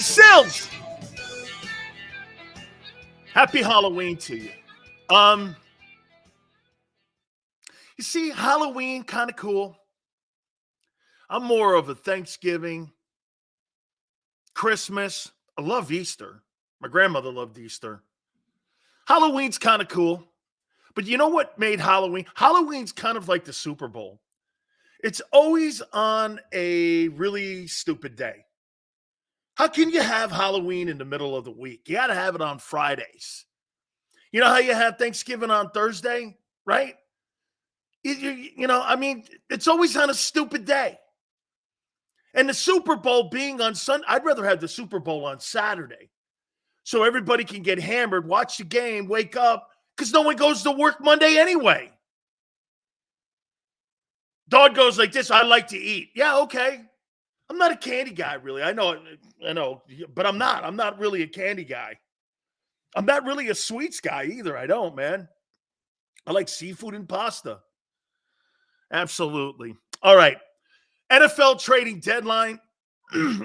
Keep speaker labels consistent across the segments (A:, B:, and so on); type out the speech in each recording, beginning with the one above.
A: Sills, happy Halloween to you. You see, Halloween kind of cool. I'm more of a Thanksgiving, Christmas. I love Easter. My grandmother loved Easter. Halloween's kind of cool. But you know what made Halloween? Halloween's kind of like the Super Bowl. It's always on a really stupid day. How can you have Halloween in the middle of the week? You got to have it on Fridays. You know how you have Thanksgiving on Thursday, right? It's always on a stupid day. And the Super Bowl being on Sunday, I'd rather have the Super Bowl on Saturday so everybody can get hammered, watch the game, wake up, because no one goes to work Monday anyway. Dog goes like this, I like to eat. Yeah, okay. I'm not a candy guy, really. I know, but I'm not. I'm not really a candy guy. I'm not really a sweets guy either. I don't, man. I like seafood and pasta. Absolutely. All right. NFL trading deadline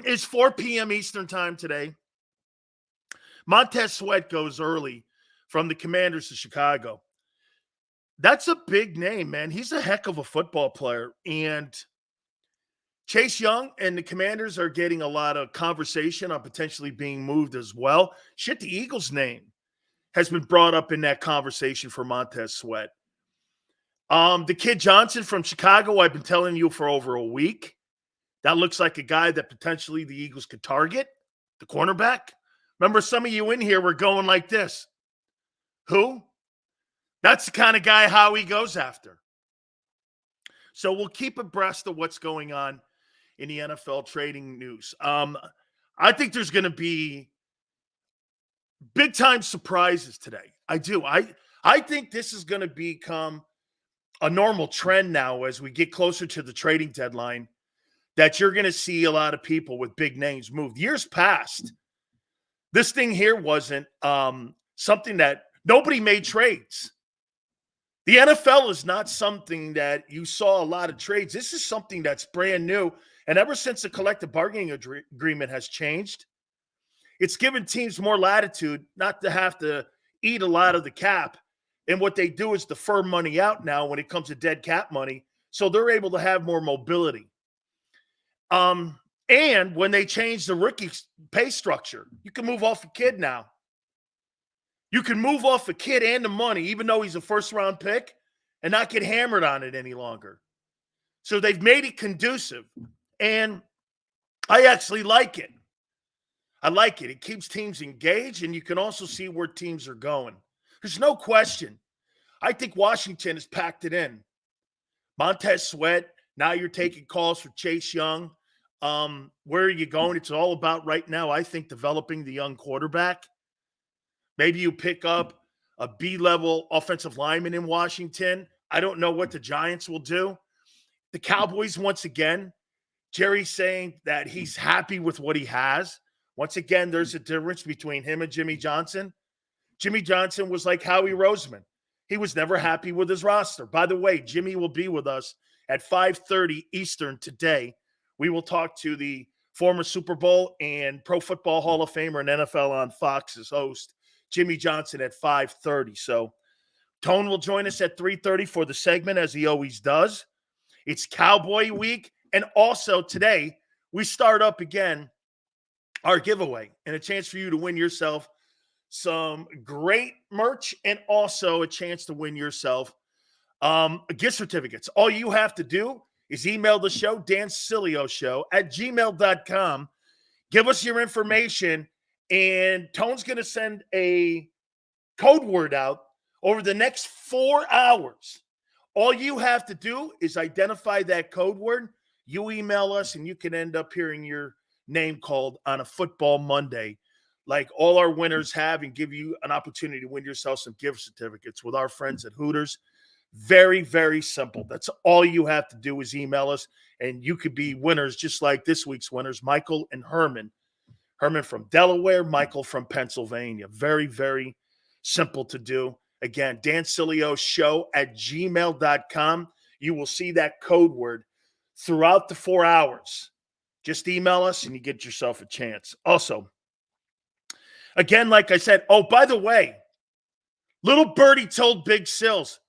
A: is 4 p.m. Eastern time today. Montez Sweat goes early from the Commanders to Chicago. That's a big name, man. He's a heck of a football player. And Chase Young and the Commanders are getting a lot of conversation on potentially being moved as well. Shit, the Eagles' name has been brought up in that conversation for Montez Sweat. The kid Johnson from Chicago, I've been telling you for over a week. That looks like a guy that potentially the Eagles could target, the cornerback. Remember, some of you in here were going like this. Who? That's the kind of guy Howie goes after. So we'll keep abreast of what's going on in the NFL trading news. I think there's going to be big-time surprises today. I do. I think this is going to become a normal trend now as we get closer to the trading deadline, that you're going to see a lot of people with big names move. Years past, this thing here wasn't something that nobody made trades. The NFL is not something that you saw a lot of trades. This is something that's brand new. And ever since the collective bargaining agreement has changed, it's given teams more latitude not to have to eat a lot of the cap. And what they do is defer money out now when it comes to dead cap money. So they're able to have more mobility. And when they change the rookie pay structure, you can move off a kid now. You can move off a kid and the money, even though he's a first-round pick, and not get hammered on it any longer. So they've made it conducive. And I actually like it. I like it. It keeps teams engaged, and you can also see where teams are going. There's no question. I think Washington has packed it in. Montez Sweat, now you're taking calls for Chase Young. Where are you going? It's all about right now, I think, developing the young quarterback. Maybe you pick up a B-level offensive lineman in Washington. I don't know what the Giants will do. The Cowboys, once again, Jerry's saying that he's happy with what he has. Once again, there's a difference between him and Jimmy Johnson. Jimmy Johnson was like Howie Roseman. He was never happy with his roster. By the way, Jimmy will be with us at 5:30 Eastern today. We will talk to the former Super Bowl and Pro Football Hall of Famer and NFL on Fox's host, Jimmy Johnson, at 5:30. So Tone will join us at 3:30 for the segment, as he always does. It's Cowboy Week. And also today, we start up again our giveaway and a chance for you to win yourself some great merch and also a chance to win yourself gift certificates. All you have to do is email the show, Dan Sileo Show @gmail.com. Give us your information, and Tone's going to send a code word out over the next 4 hours. All you have to do is identify that code word. You email us, and you can end up hearing your name called on a football Monday, like all our winners have, and give you an opportunity to win yourself some gift certificates with our friends at Hooters. Very, very simple. That's all you have to do is email us, and you could be winners just like this week's winners, Michael and Herman. Herman from Delaware, Michael from Pennsylvania. Very, very simple to do. Again, Dan Sileo Show @gmail.com. You will see that code word throughout the 4 hours. Just email us and you get yourself a chance. Also, again, like I said, oh, by the way, little birdie told Big Sills,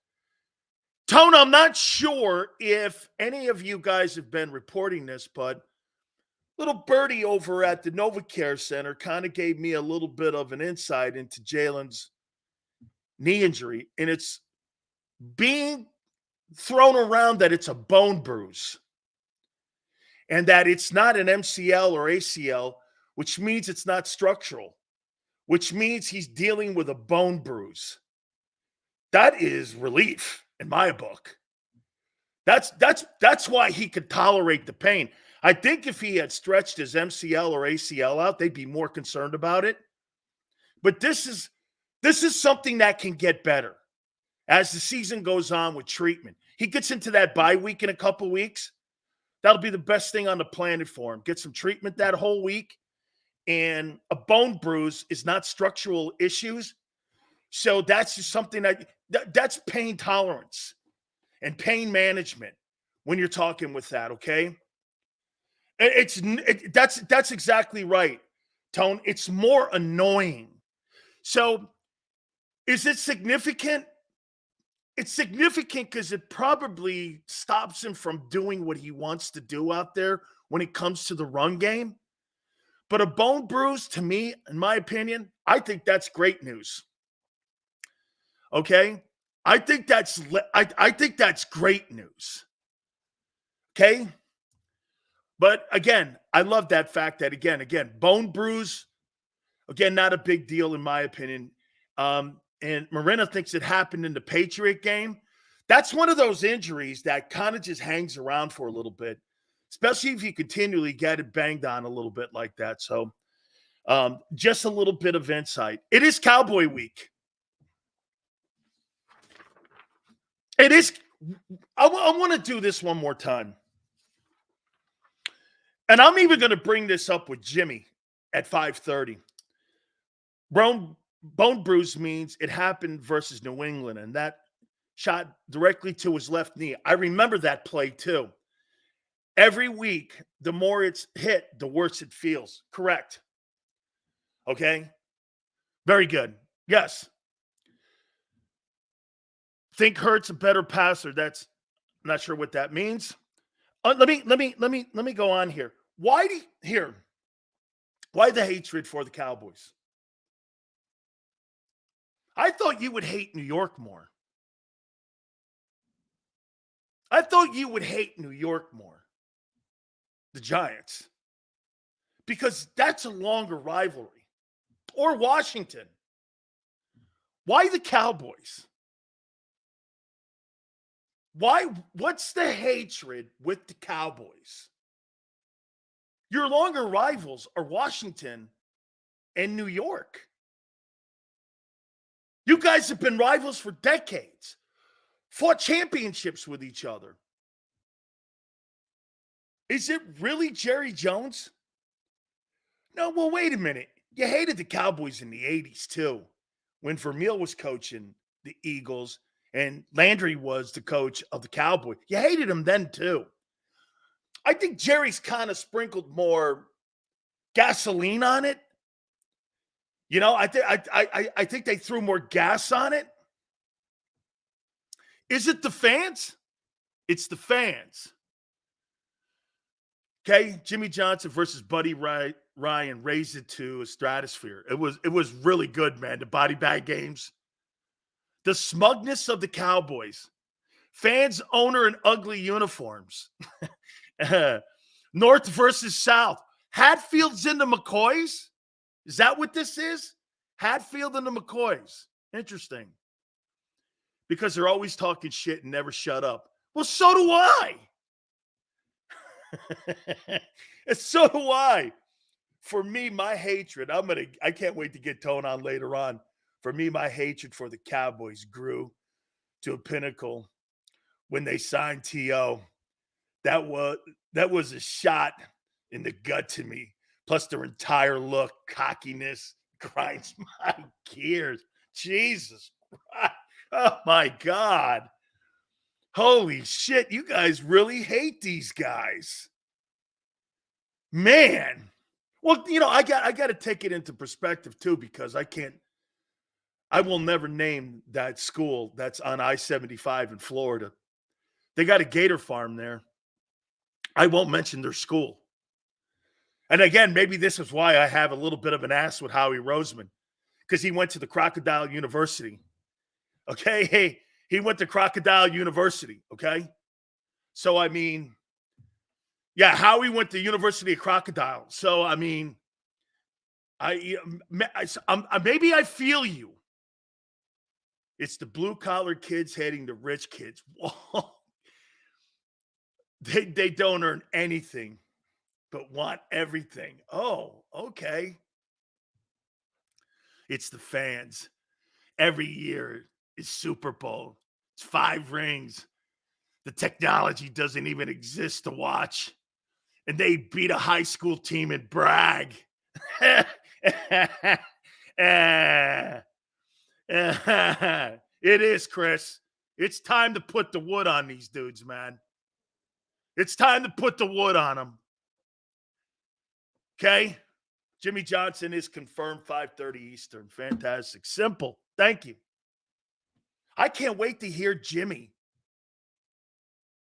A: Tone, I'm not sure if any of you guys have been reporting this, but little birdie over at the NovaCare Center kind of gave me a little bit of an insight into Jalen's knee injury, and it's being thrown around that it's a bone bruise and that it's not an MCL or ACL, which means it's not structural, which means he's dealing with a bone bruise. That is relief in my book. That's why he could tolerate the pain. I think if he had stretched his MCL or ACL out, they'd be more concerned about it. But this is something that can get better as the season goes on with treatment. He gets into that bye week in a couple weeks. That'll be the best thing on the planet for him. Get some treatment that whole week. And a bone bruise is not structural issues. So that's just something that's pain tolerance and pain management when you're talking with that, okay? That's exactly right, Tone. It's more annoying. So is it significant? It's significant because it probably stops him from doing what he wants to do out there when it comes to the run game. But a bone bruise, to me, in my opinion, I think that's great news. Okay? I think that's great news. Okay? But again, I love that fact that again, bone bruise, again, not a big deal in my opinion. And Marina thinks it happened in the Patriot game. That's one of those injuries that kind of just hangs around for a little bit, especially if you continually get it banged on a little bit like that. So just a little bit of insight. It is Cowboy Week. It is. I want to do this one more time. And I'm even going to bring this up with Jimmy at 5:30. Bone bruise means it happened versus New England, and that shot directly to his left knee. I remember that play too. Every week, the more it's hit, the worse it feels. Correct. Okay? Very good. Yes. Think Hurts a better passer. I'm not sure what that means. Let me go on here. Why the hatred for the Cowboys? I thought you would hate New York more. I thought you would hate New York more. The Giants. Because that's a longer rivalry. Or Washington. Why the Cowboys? Why? What's the hatred with the Cowboys? Your longer rivals are Washington and New York. You guys have been rivals for decades, fought championships with each other. Is it really Jerry Jones? No, well, wait a minute. You hated the Cowboys in the 80s too, when Vermeil was coaching the Eagles and Landry was the coach of the Cowboys. You hated him then too. I think Jerry's kind of sprinkled more gasoline on it. You know, I think they threw more gas on it. Is it the fans? It's the fans. Okay, Jimmy Johnson versus Buddy Ryan raised it to a stratosphere. It was really good, man. The body bag games. The smugness of the Cowboys. Fans, owner, and ugly uniforms. North versus South. Hatfields and the McCoys? Is that what this is? Hatfield and the McCoys. Interesting. Because they're always talking shit and never shut up. Well, so do I. So do I. For me, my hatred, I can't wait to get Tone on later on. For me, my hatred for the Cowboys grew to a pinnacle when they signed T.O. That was a shot in the gut to me. Plus their entire look, cockiness, grinds my gears. Jesus Christ. Oh, my God. Holy shit. You guys really hate these guys. Man. Well, I got to take it into perspective too, because I will never name that school that's on I-75 in Florida. They got a gator farm there. I won't mention their school. And again, maybe this is why I have a little bit of an ass with Howie Roseman, because he went to the Crocodile University. Okay. Hey, he went to Crocodile University. Okay. So, I mean, yeah, Howie went to University of Crocodile. So, I mean, maybe I feel you. It's the blue collar kids hating the rich kids. They don't earn anything but want everything. Oh, okay. It's the fans. Every year is Super Bowl. It's 5 rings. The technology doesn't even exist to watch. And they beat a high school team and brag. It is, Chris. It's time to put the wood on these dudes, man. It's time to put the wood on them. Okay? Jimmy Johnson is confirmed 5:30 Eastern. Fantastic. Simple. Thank you. I can't wait to hear Jimmy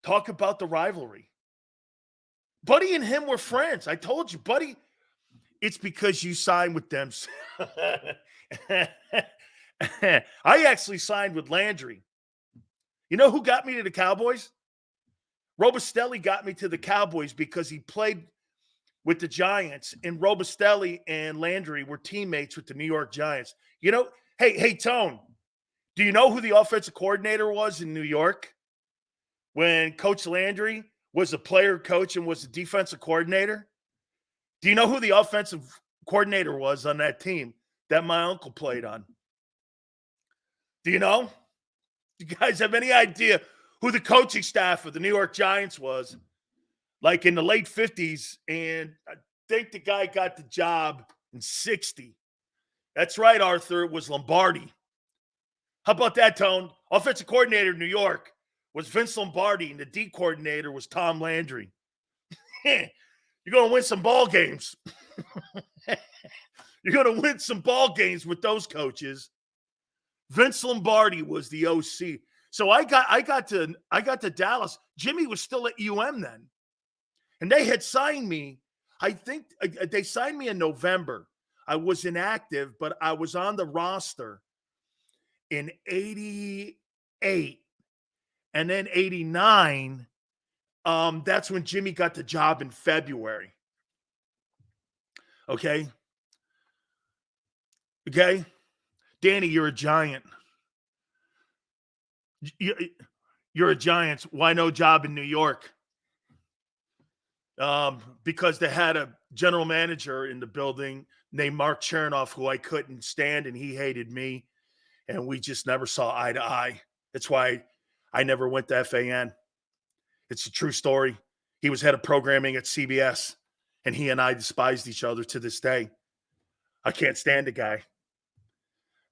A: talk about the rivalry. Buddy and him were friends. I told you, Buddy. It's because you signed with them. I actually signed with Landry. You know who got me to the Cowboys? Robustelli got me to the Cowboys because he played with the Giants, and Robustelli and Landry were teammates with the New York Giants. You know, hey, Tone, do you know who the offensive coordinator was in New York when Coach Landry was a player coach and was a defensive coordinator? Do you know who the offensive coordinator was on that team that my uncle played on? Do you know? Do you guys have any idea who the coaching staff of the New York Giants was? Like in the late 50s, and I think the guy got the job in 60. That's right, Arthur. It was Lombardi. How about that, Tone? Offensive coordinator in New York was Vince Lombardi, and the D coordinator was Tom Landry. You're going to win some ball games. You're going to win some ball games with those coaches. Vince Lombardi was the OC. So I got to Dallas. Jimmy was still at UM then. And they had signed me. I think they signed me in November. I was inactive, but I was on the roster in 88. And then 89, that's when Jimmy got the job in February. Okay? Danny, you're a Giant. You're a Giants. Why no job in New York? Because they had a general manager in the building named Mark Chernoff, who I couldn't stand, and he hated me. And we just never saw eye to eye. That's why I never went to FAN. It's a true story. He was head of programming at CBS, and he and I despised each other to this day. I can't stand the guy.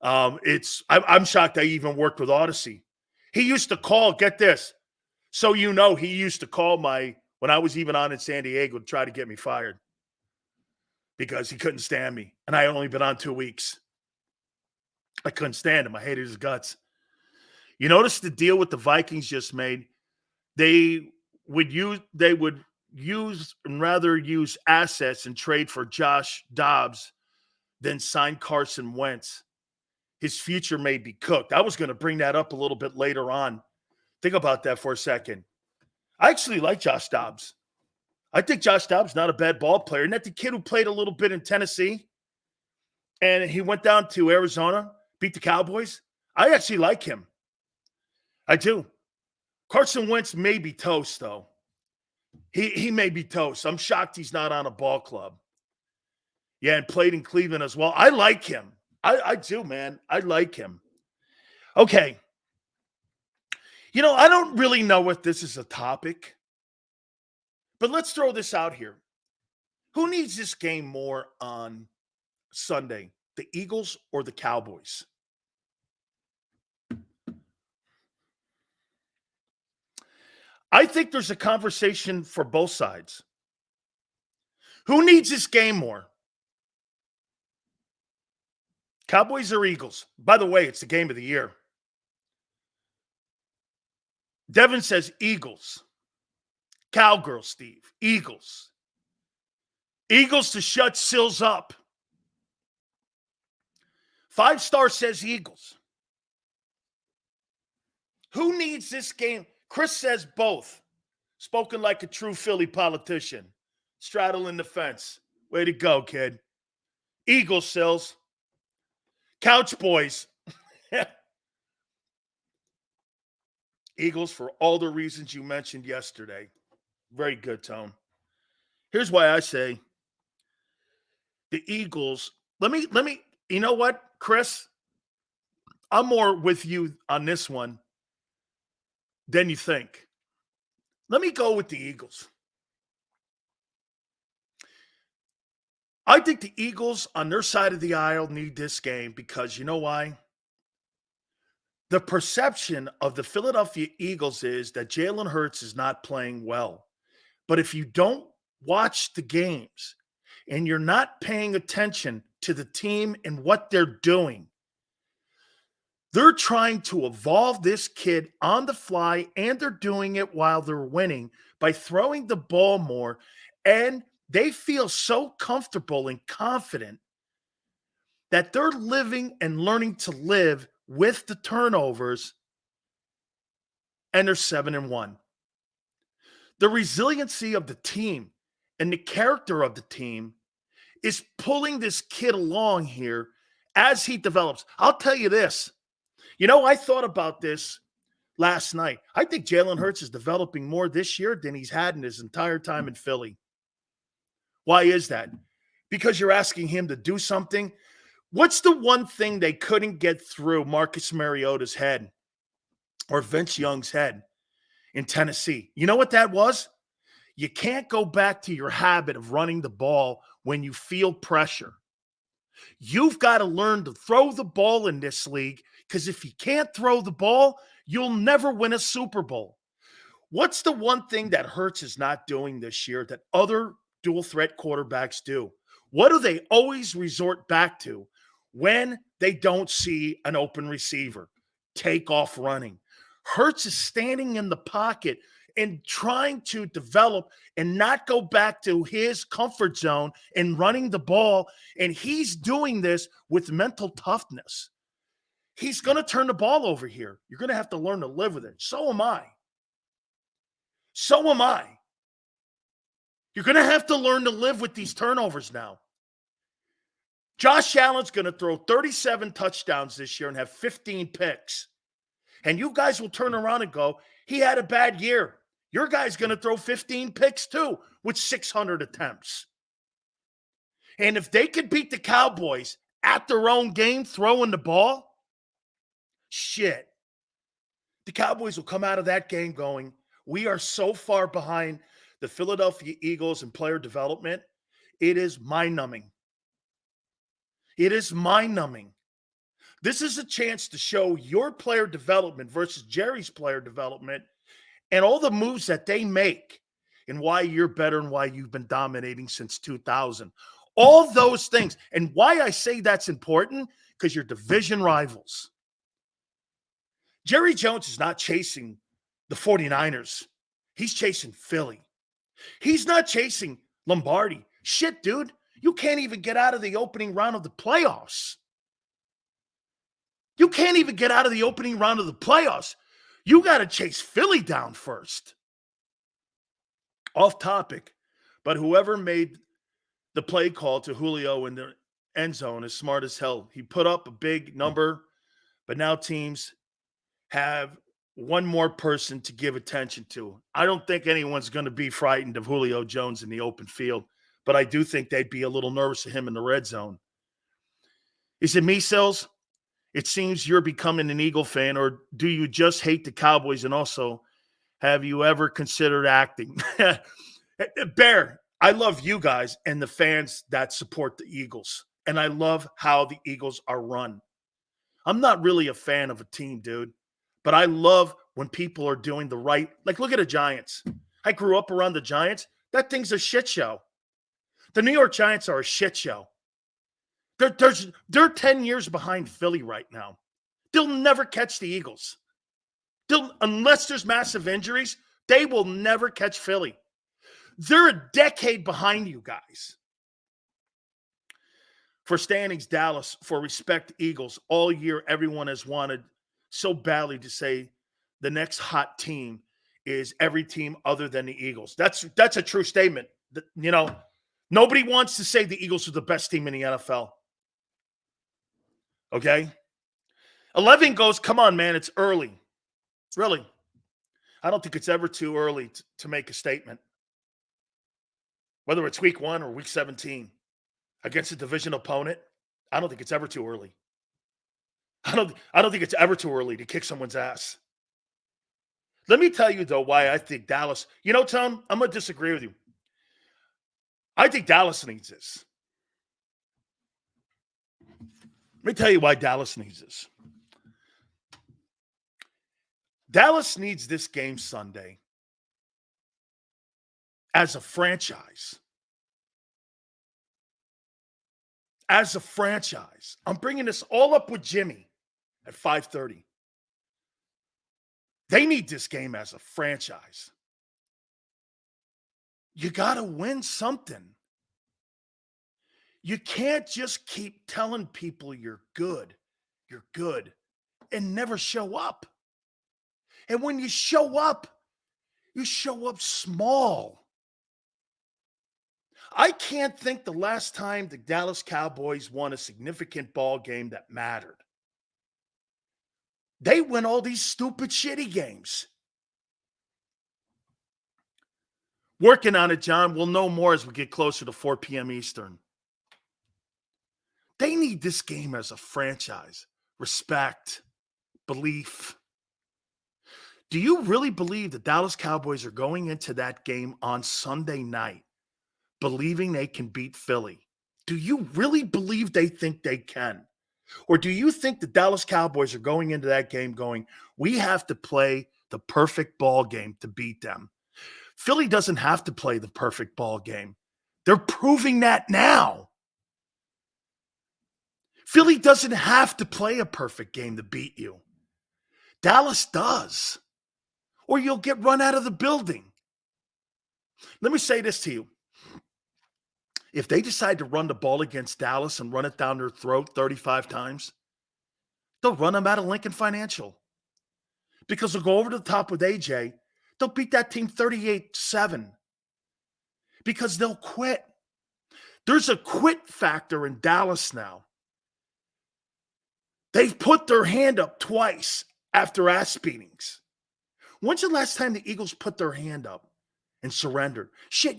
A: I'm shocked I even worked with Odyssey. He used to call, get this, so you know, he used to call when I was even on in San Diego to try to get me fired because he couldn't stand me. And I had only been on 2 weeks. I couldn't stand him. I hated his guts. You notice the deal with the Vikings just made? They would rather use assets and trade for Josh Dobbs than sign Carson Wentz. His future may be cooked. I was going to bring that up a little bit later on. Think about that for a second. I actually like Josh Dobbs. I think Josh Dobbs not a bad ball player. Isn't that the kid who played a little bit in Tennessee? And he went down to Arizona, beat the Cowboys. I actually like him. I do. Carson Wentz may be toast, though. He may be toast. I'm shocked he's not on a ball club. Yeah, and played in Cleveland as well. I like him. I do, man. I like him. Okay. I don't really know if this is a topic, but let's throw this out here. Who needs this game more on Sunday, the Eagles or the Cowboys? I think there's a conversation for both sides. Who needs this game more? Cowboys or Eagles? By the way, it's the game of the year. Devin says Eagles. Cowgirl, Steve. Eagles. Eagles to shut Sills up. 5-star says Eagles. Who needs this game? Chris says both. Spoken like a true Philly politician. Straddling the fence. Way to go, kid. Eagles, Sills. Couch boys. Eagles for all the reasons you mentioned yesterday. Very good, Tone. Here's why I say the Eagles. Let me, you know what, Chris? I'm more with you on this one than you think. Let me go with the Eagles. I think the Eagles on their side of the aisle need this game because you know why? The perception of the Philadelphia Eagles is that Jalen Hurts is not playing well. But if you don't watch the games and you're not paying attention to the team and what they're doing, they're trying to evolve this kid on the fly, and they're doing it while they're winning by throwing the ball more. And they feel so comfortable and confident that they're living and learning to live with the turnovers, and they're 7-1. The resiliency of the team and the character of the team is pulling this kid along here as he develops. I'll tell you this. You know, I thought about this last night. I think Jalen Hurts is developing more this year than he's had in his entire time in Philly. Why is that? Because you're asking him to do something. What's the one thing they couldn't get through Marcus Mariota's head or Vince Young's head in Tennessee? You know what that was? You can't go back to your habit of running the ball when you feel pressure. You've got to learn to throw the ball in this league, because if you can't throw the ball, you'll never win a Super Bowl. What's the one thing that Hurts is not doing this year that other dual threat quarterbacks do? What do they always resort back to when they don't see an open receiver? Take off running. Hurts is standing in the pocket and trying to develop and not go back to his comfort zone and running the ball. And he's doing this with mental toughness. He's going to turn the ball over here. You're going to have to learn to live with it. So am I. So am I. You're going to have to learn to live with these turnovers now. Josh Allen's going to throw 37 touchdowns this year and have 15 picks. And you guys will turn around and go, he had a bad year. Your guy's going to throw 15 picks too with 600 attempts. And if they could beat the Cowboys at their own game throwing the ball, shit. The Cowboys will come out of that game going, we are so far behind the Philadelphia Eagles in player development. It is mind-numbing. It is mind-numbing. This is a chance to show your player development versus Jerry's player development and all the moves that they make and why you're better and why you've been dominating since 2000. All those things. And why I say that's important, because you're division rivals. Jerry Jones is not chasing the 49ers. He's chasing Philly. He's not chasing Lombardi. Shit, dude. You can't even get out of the opening round of the playoffs. You can't even get out of the opening round of the playoffs. You got to chase Philly down first. Off topic, but whoever made the play call to Julio in the end zone is smart as hell. He put up a big number, but now teams have one more person to give attention to. I don't think anyone's going to be frightened of Julio Jones in the open field, but I do think they'd be a little nervous of him in the red zone. Is it me, Sills? It seems you're becoming an Eagle fan, or do you just hate the Cowboys? And also, have you ever considered acting? Bear, I love you guys and the fans that support the Eagles. And I love how the Eagles are run. I'm not really a fan of a team, dude. But I love when people are doing the right. Like, look at the Giants. I grew up around the Giants. That thing's a shit show. The New York Giants are a shit show. They're 10 years behind Philly right now. They'll never catch the Eagles. Unless there's massive injuries, they will never catch Philly. They're a decade behind you guys. For standings, Dallas. For respect, Eagles. All year, everyone has wanted so badly to say the next hot team is every team other than the Eagles. That's a true statement. Nobody wants to say the Eagles are the best team in the NFL. Okay? 11 goes, come on, man, it's early. Really. I don't think it's ever too early to make a statement. Whether it's week 1 or week 17 against a division opponent, I don't think it's ever too early. I don't think it's ever too early to kick someone's ass. Let me tell you, though, why I think Dallas, Tom, I'm going to disagree with you. I think Dallas needs this. Let me tell you why Dallas needs this. Dallas needs this game Sunday as a franchise. As a franchise. I'm bringing this all up with Jimmy at 5:30. They need this game as a franchise. You got to win something. You can't just keep telling people you're good, and never show up. And when you show up small. I can't think the last time the Dallas Cowboys won a significant ball game that mattered. They win all these stupid, shitty games. Working on it, John. We'll know more as we get closer to 4 p.m. Eastern. They need this game as a franchise. Respect, belief. Do you really believe the Dallas Cowboys are going into that game on Sunday night believing they can beat Philly? Do you really believe they think they can? Or do you think the Dallas Cowboys are going into that game going, we have to play the perfect ball game to beat them? Philly doesn't have to play the perfect ball game. They're proving that now. Philly doesn't have to play a perfect game to beat you. Dallas does. Or you'll get run out of the building. Let me say this to you. If they decide to run the ball against Dallas and run it down their throat 35 times, they'll run them out of Lincoln Financial. Because they'll go over the top with AJ. They'll beat that team 38-7. Because they'll quit. There's a quit factor in Dallas now. They've put their hand up twice after ass beatings. When's the last time the Eagles put their hand up and surrendered? Shit,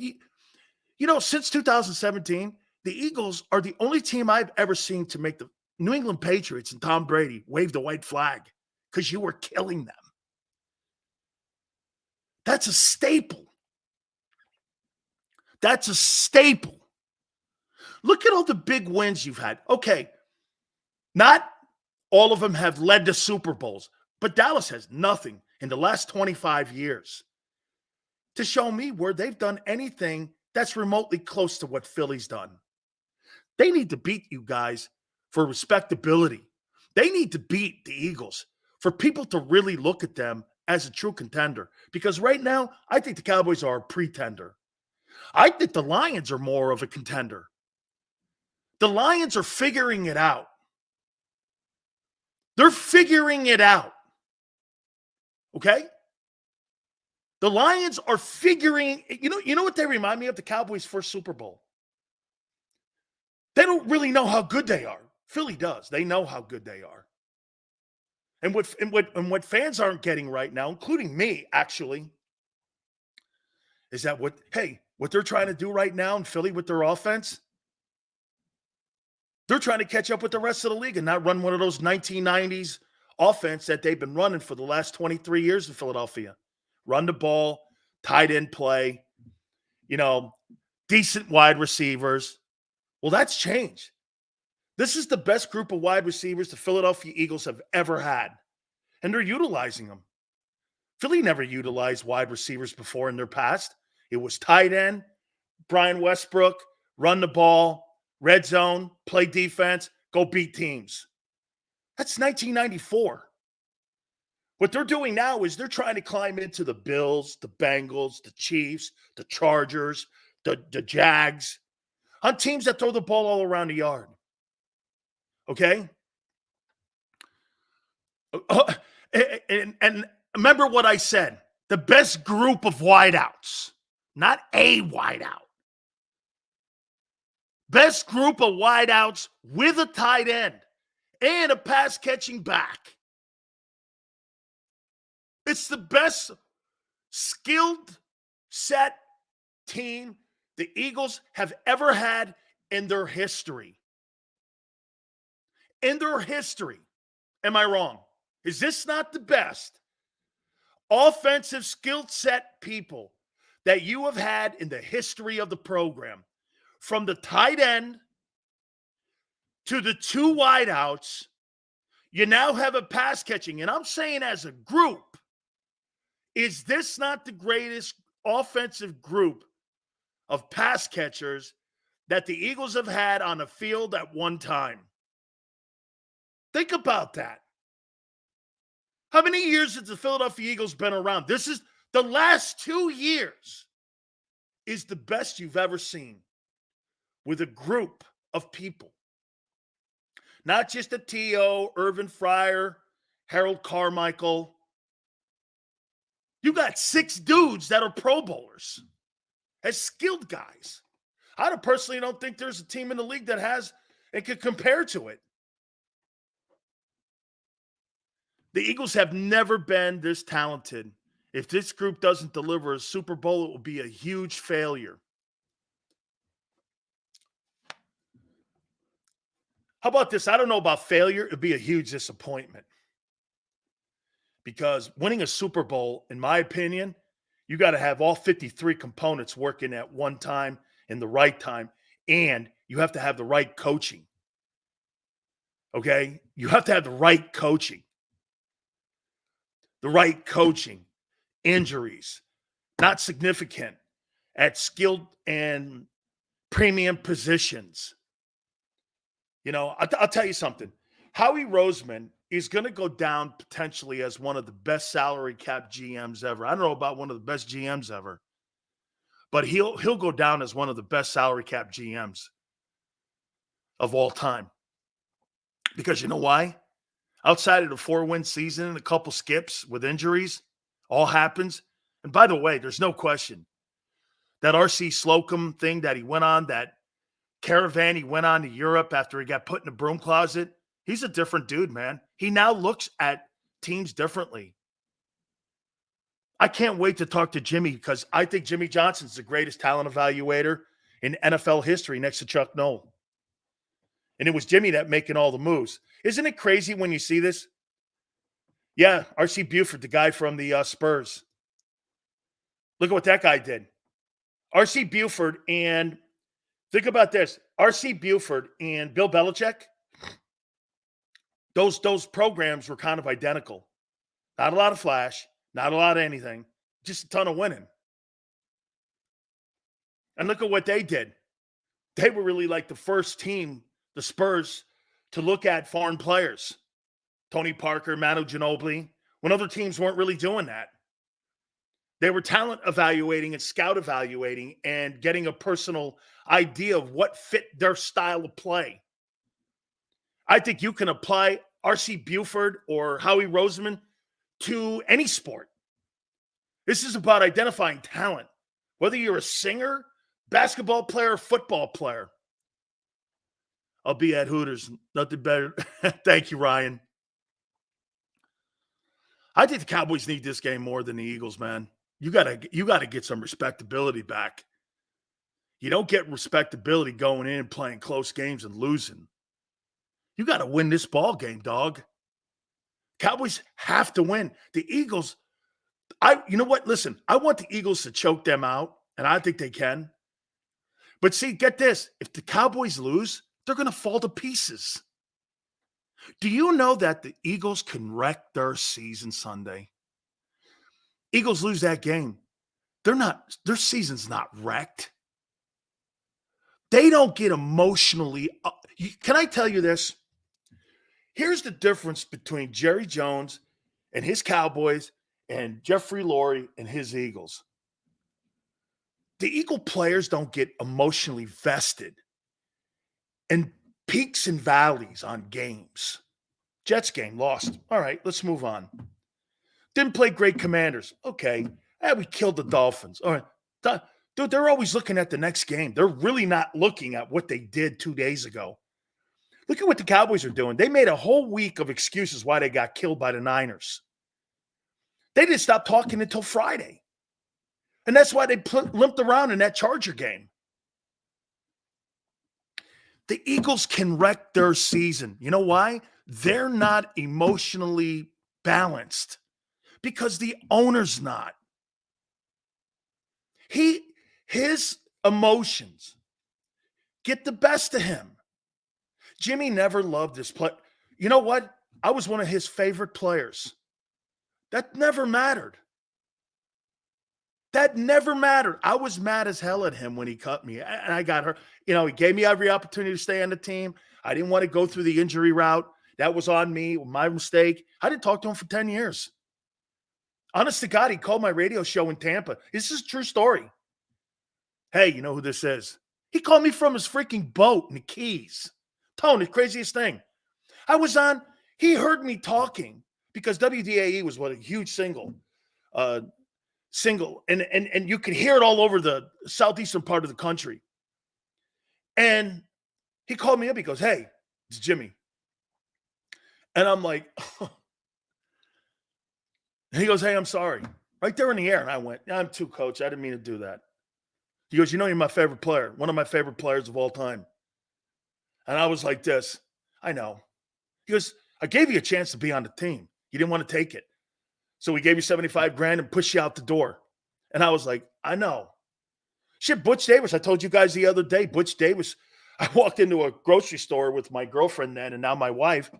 A: since 2017, the Eagles are the only team I've ever seen to make the New England Patriots and Tom Brady wave the white flag because you were killing them. That's a staple. That's a staple. Look at all the big wins you've had. Okay, not all of them have led to Super Bowls, but Dallas has nothing in the last 25 years to show me where they've done anything that's remotely close to what Philly's done. They need to beat you guys for respectability. They need to beat the Eagles for people to really look at them as a true contender. Because right now, I think the Cowboys are a pretender. I think the Lions are more of a contender. The Lions are figuring it out. They're figuring it out. Okay? The Lions are figuring, you know what they remind me of? The Cowboys' first Super Bowl. They don't really know how good they are. Philly does. They know how good they are. And what fans aren't getting right now, including me, actually, is that what they're trying to do right now in Philly with their offense, they're trying to catch up with the rest of the league and not run one of those 1990s offense that they've been running for the last 23 years in Philadelphia. Run the ball, tight end play, decent wide receivers. Well, that's changed. This is the best group of wide receivers the Philadelphia Eagles have ever had, and they're utilizing them. Philly never utilized wide receivers before in their past. It was tight end, Brian Westbrook, run the ball, red zone, play defense, go beat teams. That's 1994. What they're doing now is they're trying to climb into the Bills, the Bengals, the Chiefs, the Chargers, the Jags, on teams that throw the ball all around the yard. Okay? And remember what I said. The best group of wideouts, not a wideout. Best group of wideouts with a tight end and a pass-catching back. It's the best skilled set team the Eagles have ever had in their history. In their history. Am I wrong? Is this not the best offensive skill set people that you have had in the history of the program? From the tight end to the two wideouts, you now have a pass catching. And I'm saying as a group, is this not the greatest offensive group of pass catchers that the Eagles have had on the field at one time? Think about that. How many years has the Philadelphia Eagles been around? This is the last 2 years is the best you've ever seen with a group of people. Not just a T.O., Irvin Fryer, Harold Carmichael. You got 6 dudes that are Pro Bowlers as skilled guys. I personally don't think there's a team in the league that has and could compare to it. The Eagles have never been this talented. If this group doesn't deliver a Super Bowl, it will be a huge failure. How about this? I don't know about failure. It would be a huge disappointment. Because winning a Super Bowl, in my opinion, you got to have all 53 components working at one time in the right time, and you have to have the right coaching. Okay? You have to have the right coaching. The right coaching. Injuries. Not significant at skilled and premium positions. You know, I'll tell you something. Howie Roseman is going to go down potentially as one of the best salary cap GMs ever. I don't know about one of the best GMs ever, but he'll go down as one of the best salary cap GMs of all time. Because you know why? Outside of the 4-win season and a couple skips with injuries, all happens. And by the way, there's no question that R.C. Slocum thing that he went on, that caravan he went on to Europe after he got put in the broom closet, he's a different dude, man. He now looks at teams differently. I can't wait to talk to Jimmy because I think Jimmy Johnson's the greatest talent evaluator in NFL history next to Chuck Noll. And it was Jimmy that making all the moves. Isn't it crazy when you see this? Yeah, R.C. Buford, the guy from the Spurs. Look at what that guy did. R.C. Buford and think about this. R.C. Buford and Bill Belichick, those programs were kind of identical. Not a lot of flash, not a lot of anything, just a ton of winning. And look at what they did. They were really like the first team, the Spurs, to look at foreign players. Tony Parker, Manu Ginobili, when other teams weren't really doing that. They were talent evaluating and scout evaluating and getting a personal idea of what fit their style of play. I think you can apply R.C. Buford or Howie Roseman to any sport. This is about identifying talent, whether you're a singer, basketball player, football player. I'll be at Hooters. Nothing better. Thank you, Ryan. I think the Cowboys need this game more than the Eagles, man. You gotta get some respectability back. You don't get respectability going in and playing close games and losing. You got to win this ball game, dog. Cowboys have to win. The Eagles, you know what? Listen, I want the Eagles to choke them out, and I think they can. But see, get this. If the Cowboys lose, they're going to fall to pieces. Do you know that the Eagles can wreck their season Sunday? Eagles lose that game. Their season's not wrecked. They don't get emotionally. Can I tell you this? Here's the difference between Jerry Jones and his Cowboys and Jeffrey Lurie and his Eagles. The Eagle players don't get emotionally vested in peaks and valleys on games. Jets game, lost. All right, let's move on. Didn't play great Commanders. Okay. We killed the Dolphins. All right. Dude, they're always looking at the next game. They're really not looking at what they did 2 days ago. Look at what the Cowboys are doing. They made a whole week of excuses why they got killed by the Niners. They didn't stop talking until Friday. And that's why they limped around in that Charger game. The Eagles can wreck their season. You know why? They're not emotionally balanced because the owner's not. His emotions get the best of him. Jimmy never loved this play. You know what? I was one of his favorite players. That never mattered. That never mattered. I was mad as hell at him when he cut me, and I got hurt. You know, he gave me every opportunity to stay on the team. I didn't want to go through the injury route. That was on me, my mistake. I didn't talk to him for 10 years. Honest to God, he called my radio show in Tampa. This is a true story. Hey, you know who this is? He called me from his freaking boat in the Keys. Tone, the craziest thing. I was on, he heard me talking because WDAE was a huge single. And you could hear it all over the southeastern part of the country. And he called me up. He goes, "Hey, it's Jimmy." And I'm like, oh. And he goes, "Hey, I'm sorry." Right there in the air. And I went, "I'm too, coach. I didn't mean to do that." He goes, "You know, you're my favorite player, one of my favorite players of all time." And I was like this. I know. He goes, "I gave you a chance to be on the team. You didn't want to take it. So we gave you $75,000 and pushed you out the door." And I was like, "I know." Shit, Butch Davis. I told you guys the other day, Butch Davis. I walked into a grocery store with my girlfriend then and now my wife.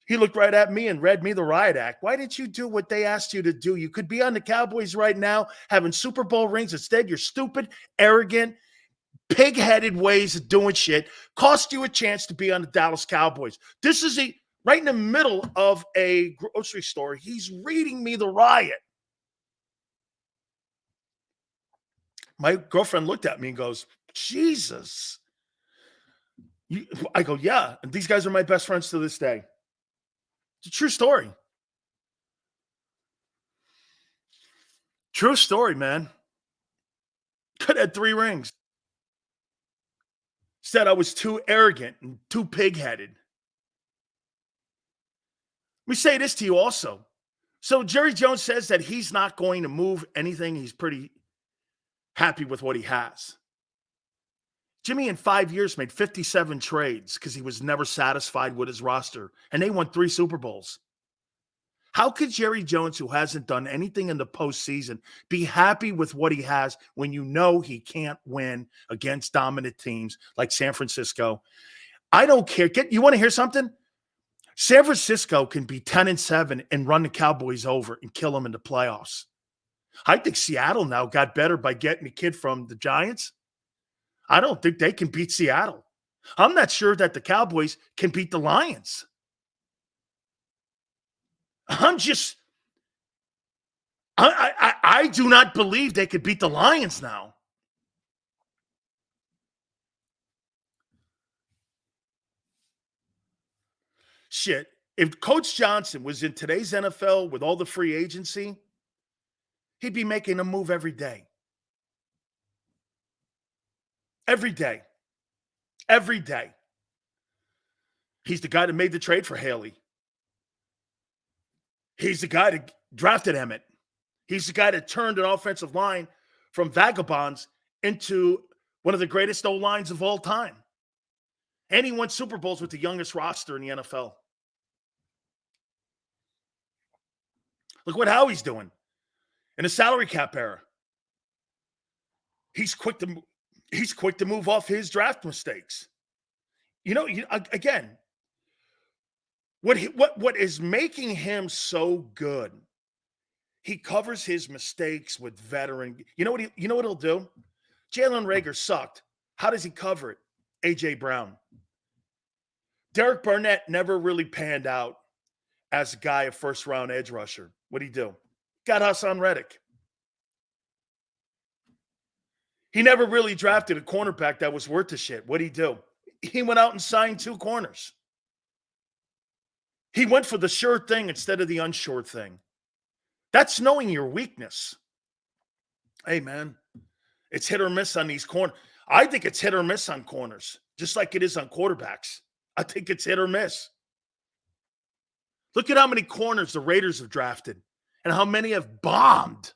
A: He looked right at me and read me the riot act. "Why didn't you do what they asked you to do? You could be on the Cowboys right now having Super Bowl rings. Instead, your stupid, arrogant, pig-headed ways of doing shit cost you a chance to be on the Dallas Cowboys." This is right in the middle of a grocery store. He's reading me the riot. My girlfriend looked at me and goes, "Jesus." I go, "Yeah." And these guys are my best friends to this day. It's a true story. True story, man. Could have had 3 rings. Said I was too arrogant and too pig-headed. Let me say this to you also. So Jerry Jones says that he's not going to move anything. He's pretty happy with what he has. Jimmy in 5 years made 57 trades because he was never satisfied with his roster, and they won 3 Super Bowls. How could Jerry Jones, who hasn't done anything in the postseason, be happy with what he has when you know he can't win against dominant teams like San Francisco? I don't care. You want to hear something? San Francisco can be 10-7 and run the Cowboys over and kill them in the playoffs. I think Seattle now got better by getting a kid from the Giants. I don't think they can beat Seattle. I'm not sure that the Cowboys can beat the Lions. I do not believe they could beat the Lions now. Shit. If Coach Johnson was in today's NFL with all the free agency, he'd be making a move every day. Every day. Every day. He's the guy that made the trade for Haley. He's the guy that drafted Emmett. He's the guy that turned an offensive line from vagabonds into one of the greatest O-lines of all time. And he won Super Bowls with the youngest roster in the NFL. Look what Howie's doing in a salary cap era. He's quick to move off his draft mistakes. Again, what is making him so good? He covers his mistakes with veteran. You know what he'll do? Jalen Reagor sucked, How does he cover it? A.J. Brown. Derek Barnett never really panned out as a guy, a first-round edge rusher. What'd he do? Got Hassan Reddick. He never really drafted a cornerback that was worth a shit. What'd he do? He went out and signed 2 corners. He went for the sure thing instead of the unsure thing. That's knowing your weakness. Hey, man, it's hit or miss on these corners. I think it's hit or miss on corners, just like it is on quarterbacks. I think it's hit or miss. Look at how many corners the Raiders have drafted and how many have bombed.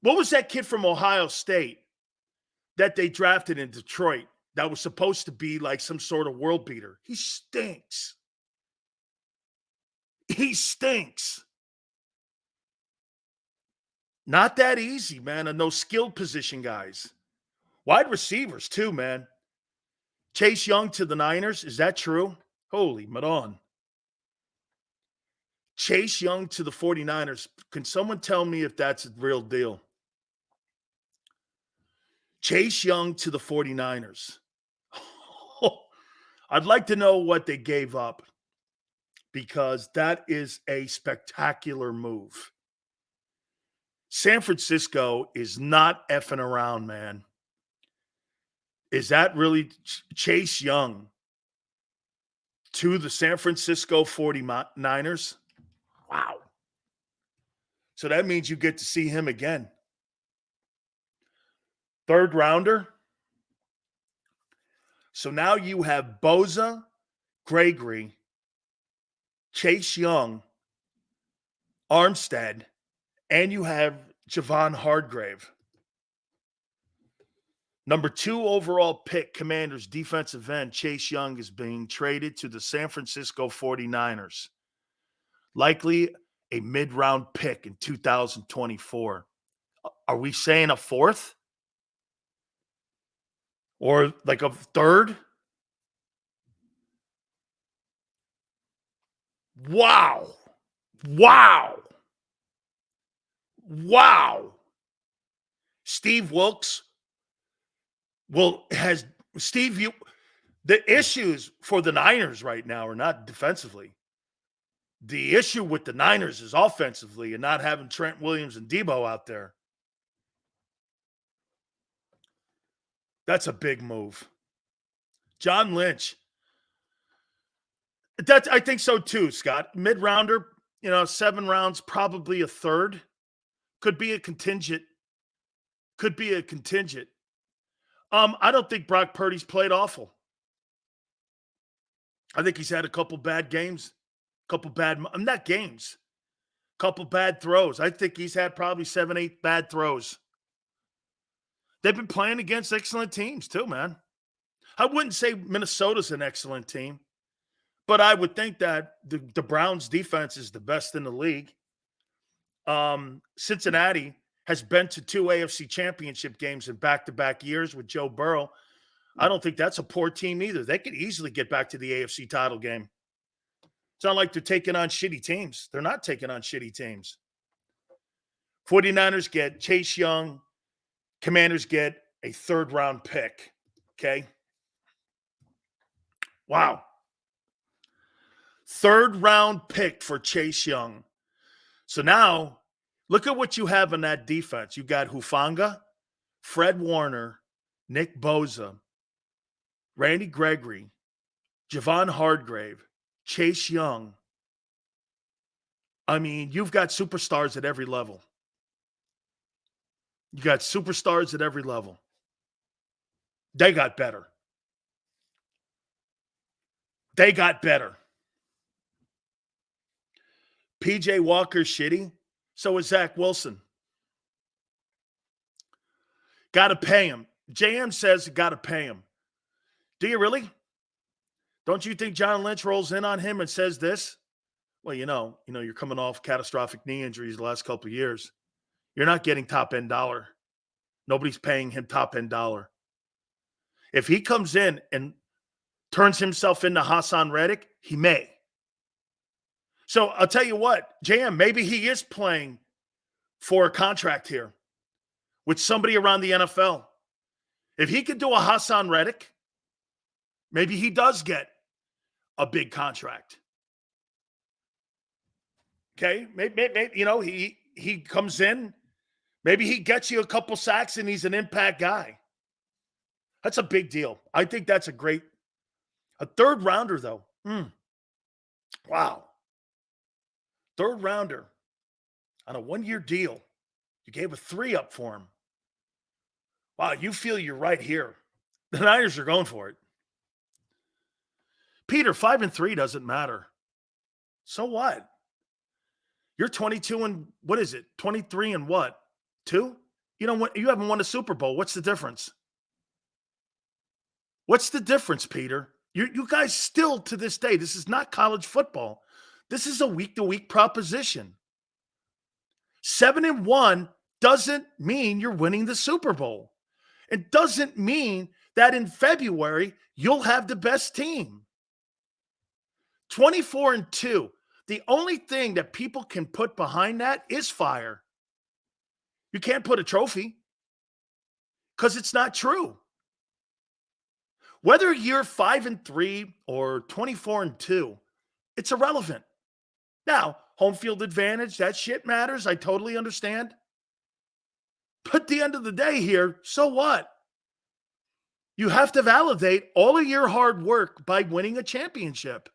A: What was that kid from Ohio State that they drafted in Detroit that was supposed to be like some sort of world beater? He stinks. He stinks. Not that easy, man, and those skilled position guys. Wide receivers, too, man. Chase Young to the Niners, is that true? Holy Madon. Chase Young to the 49ers. Can someone tell me if that's a real deal? Chase Young to the 49ers. I'd like to know what they gave up because that is a spectacular move. San Francisco is not effing around, man. Is that really Chase Young to the San Francisco 49ers? Wow. So that means you get to see him again. 3rd rounder. So now you have Bosa, Gregory, Chase Young, Armstead, and you have Javon Hargrave. Number 2 overall pick, Commanders defensive end, Chase Young is being traded to the San Francisco 49ers. Likely a mid-round pick in 2024. Are we saying a 4th? Or like a 3rd? Wow. Wow. Wow. Steve Wilkes the issues for the Niners right now are not defensively. The issue with the Niners is offensively and not having Trent Williams and Debo out there. That's a big move. John Lynch. I think so too, Scott. Mid-rounder, 7 rounds, probably a 3rd. Could be a contingent. I don't think Brock Purdy's played awful. I think he's had a couple bad games. Couple bad throws. I think he's had probably 7, 8 bad throws. They've been playing against excellent teams too, man. I wouldn't say Minnesota's an excellent team, but I would think that the Browns defense is the best in the league. Cincinnati has been to 2 AFC championship games in back-to-back years with Joe Burrow. I don't think that's a poor team either. They could easily get back to the AFC title game. It's not like they're taking on shitty teams. They're not taking on shitty teams. 49ers get Chase Young. Commanders get a 3rd-round pick. Okay? Wow. 3rd-round pick for Chase Young. So now, look at what you have in that defense. You got Hufanga, Fred Warner, Nick Bosa, Randy Gregory, Javon Hargrave, Chase Young. I mean, you've got superstars at every level. You got superstars at every level. They got better. PJ Walker's shitty. So is Zach Wilson. Got to pay him. JM says got to pay him. Do you really? Don't you think John Lynch rolls in on him and says this? Well, you're coming off catastrophic knee injuries the last couple of years. You're not getting top-end dollar. Nobody's paying him top-end dollar. If he comes in and turns himself into Hassan Reddick, he may. So I'll tell you what, JM, maybe he is playing for a contract here with somebody around the NFL. If he could do a Hassan Reddick, maybe he does get a big contract. Okay, maybe he comes in, maybe he gets you a couple sacks and he's an impact guy. That's a big deal. I think that's a third rounder though. Wow. Third rounder on a 1-year deal. You gave a 3 up for him. Wow, you feel you're right here. The Niners are going for it. Peter, 5-3 doesn't matter. So what? You're 22 and what is it? 23 and what? 2? You haven't won a Super Bowl. What's the difference? What's the difference, Peter? You guys still to this day, this is not college football. This is a week-to-week proposition. 7-1 doesn't mean you're winning the Super Bowl. It doesn't mean that in February you'll have the best team. 24-2. The only thing that people can put behind that is fire. You can't put a trophy because it's not true. Whether you're 5-3 or 24-2, it's irrelevant. Now, home field advantage, that shit matters. I totally understand. But at the end of the day here, so what? You have to validate all of your hard work by winning a championship.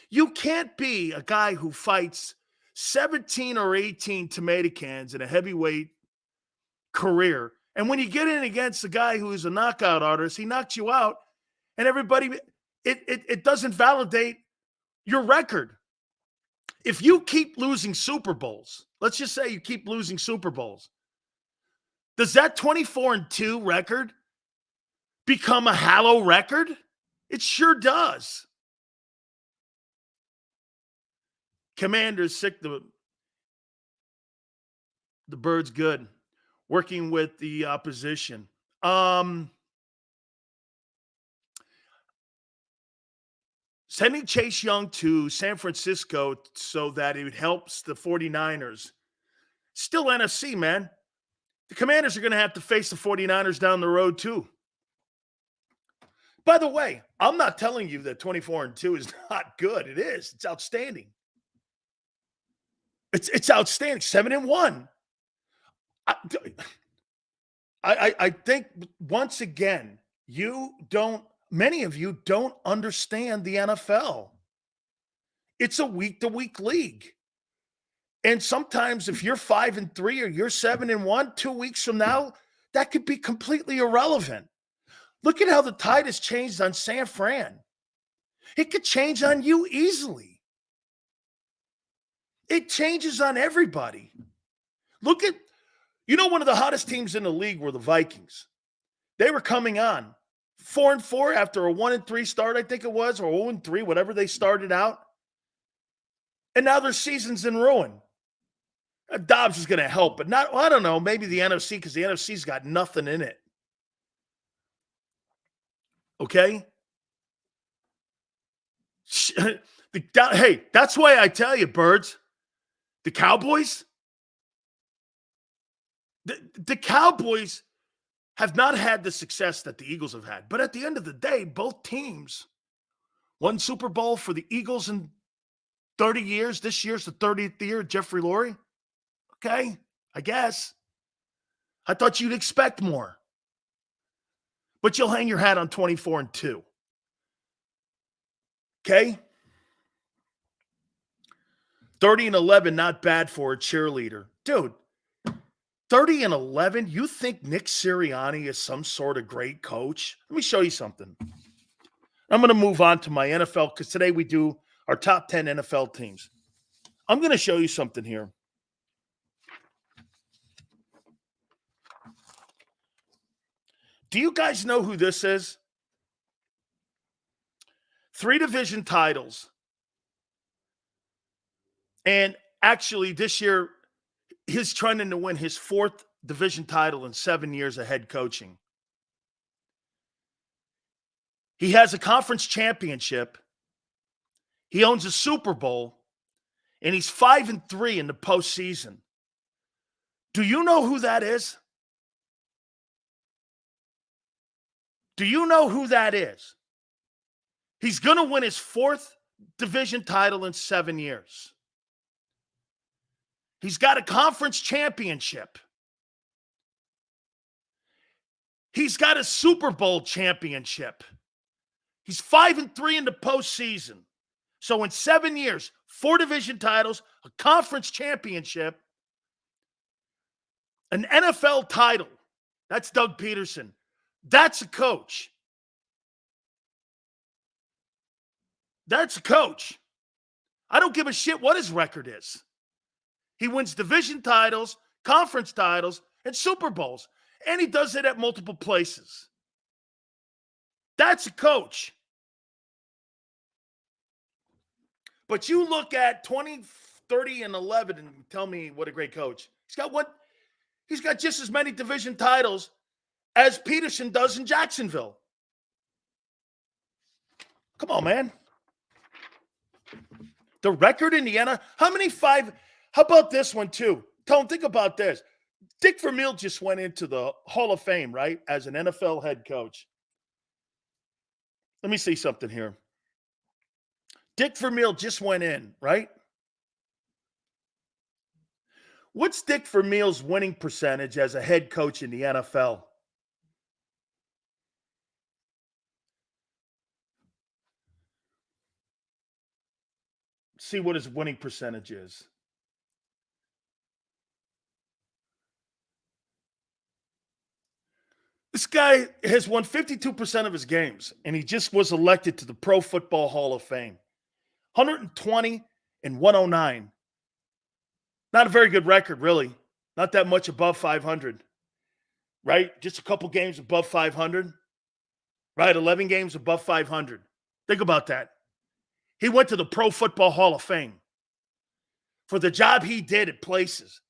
A: You can't be a guy who fights 17 or 18 tomato cans in a heavyweight career. And when you get in against a guy who is a knockout artist, he knocks you out, and everybody, it doesn't validate your record. If you keep losing Super Bowls, let's just say you keep losing Super Bowls, does that 24-2 record become a hollow record? It sure does. Commanders sick. The bird's good. Working with the opposition. Sending Chase Young to San Francisco so that it helps the 49ers. Still NFC, man. The Commanders are going to have to face the 49ers down the road, too. By the way, I'm not telling you that 24-2 is not good. It is. It's outstanding. It's outstanding. 7-1. I think once again, many of you don't understand the NFL. It's a week-to-week league. And sometimes if you're 5-3 or you're 7-1, 2 weeks from now, that could be completely irrelevant. Look at how the tide has changed on San Fran. It could change on you easily. It changes on everybody. Look at, one of the hottest teams in the league were the Vikings. They were coming on 4-4 after a 1-3 start, I think it was, or 0-3, whatever they started out. And now their season's in ruin. Dobbs is going to help, but not, I don't know, maybe the NFC, because the NFC's got nothing in it. Okay? Hey, that's why I tell you, birds, the Cowboys, the Cowboys have not had the success that the Eagles have had. But at the end of the day, both teams won Super Bowl for the Eagles in 30 years. This year's the 30th year of Jeffrey Lurie. Okay, I guess. I thought you'd expect more. But you'll hang your hat on 24-2. Okay? 30-11, not bad for a cheerleader. Dude, 30-11, you think Nick Sirianni is some sort of great coach? Let me show you something. I'm going to move on to my NFL because today we do our top 10 NFL teams. I'm going to show you something here. Do you guys know who this is? 3 division titles. And actually this year, he's trying to win his 4th division title in 7 years of head coaching. He has a conference championship. He owns a Super Bowl. And he's 5-3 in the postseason. Do you know who that is? Do you know who that is? He's going to win his 4th division title in 7 years. He's got a conference championship. He's got a Super Bowl championship. He's 5-3 in the postseason. So in 7 years, 4 division titles, a conference championship, an NFL title. That's Doug Peterson. That's a coach. That's a coach. I don't give a shit what his record is. He wins division titles, conference titles, and Super Bowls. And he does it at multiple places. That's a coach. But you look at 20, 30, and 11 and tell me what a great coach. He's got just as many division titles as Peterson does in Jacksonville. Come on, man. The record in the NFL, how about this one too? Tone, think about this. Dick Vermeil just went into the Hall of Fame, right, as an NFL head coach. Let me see something here. Dick Vermeil just went in, right? What's Dick Vermeil's winning percentage as a head coach in the NFL? See what his winning percentage is. This guy has won 52% of his games, and he just was elected to the Pro Football Hall of Fame. 120 and 109. Not a very good record, really. Not that much above 500, right? Just a couple games above 500, right? 11 games above 500. Think about that. He went to the Pro Football Hall of Fame for the job he did at places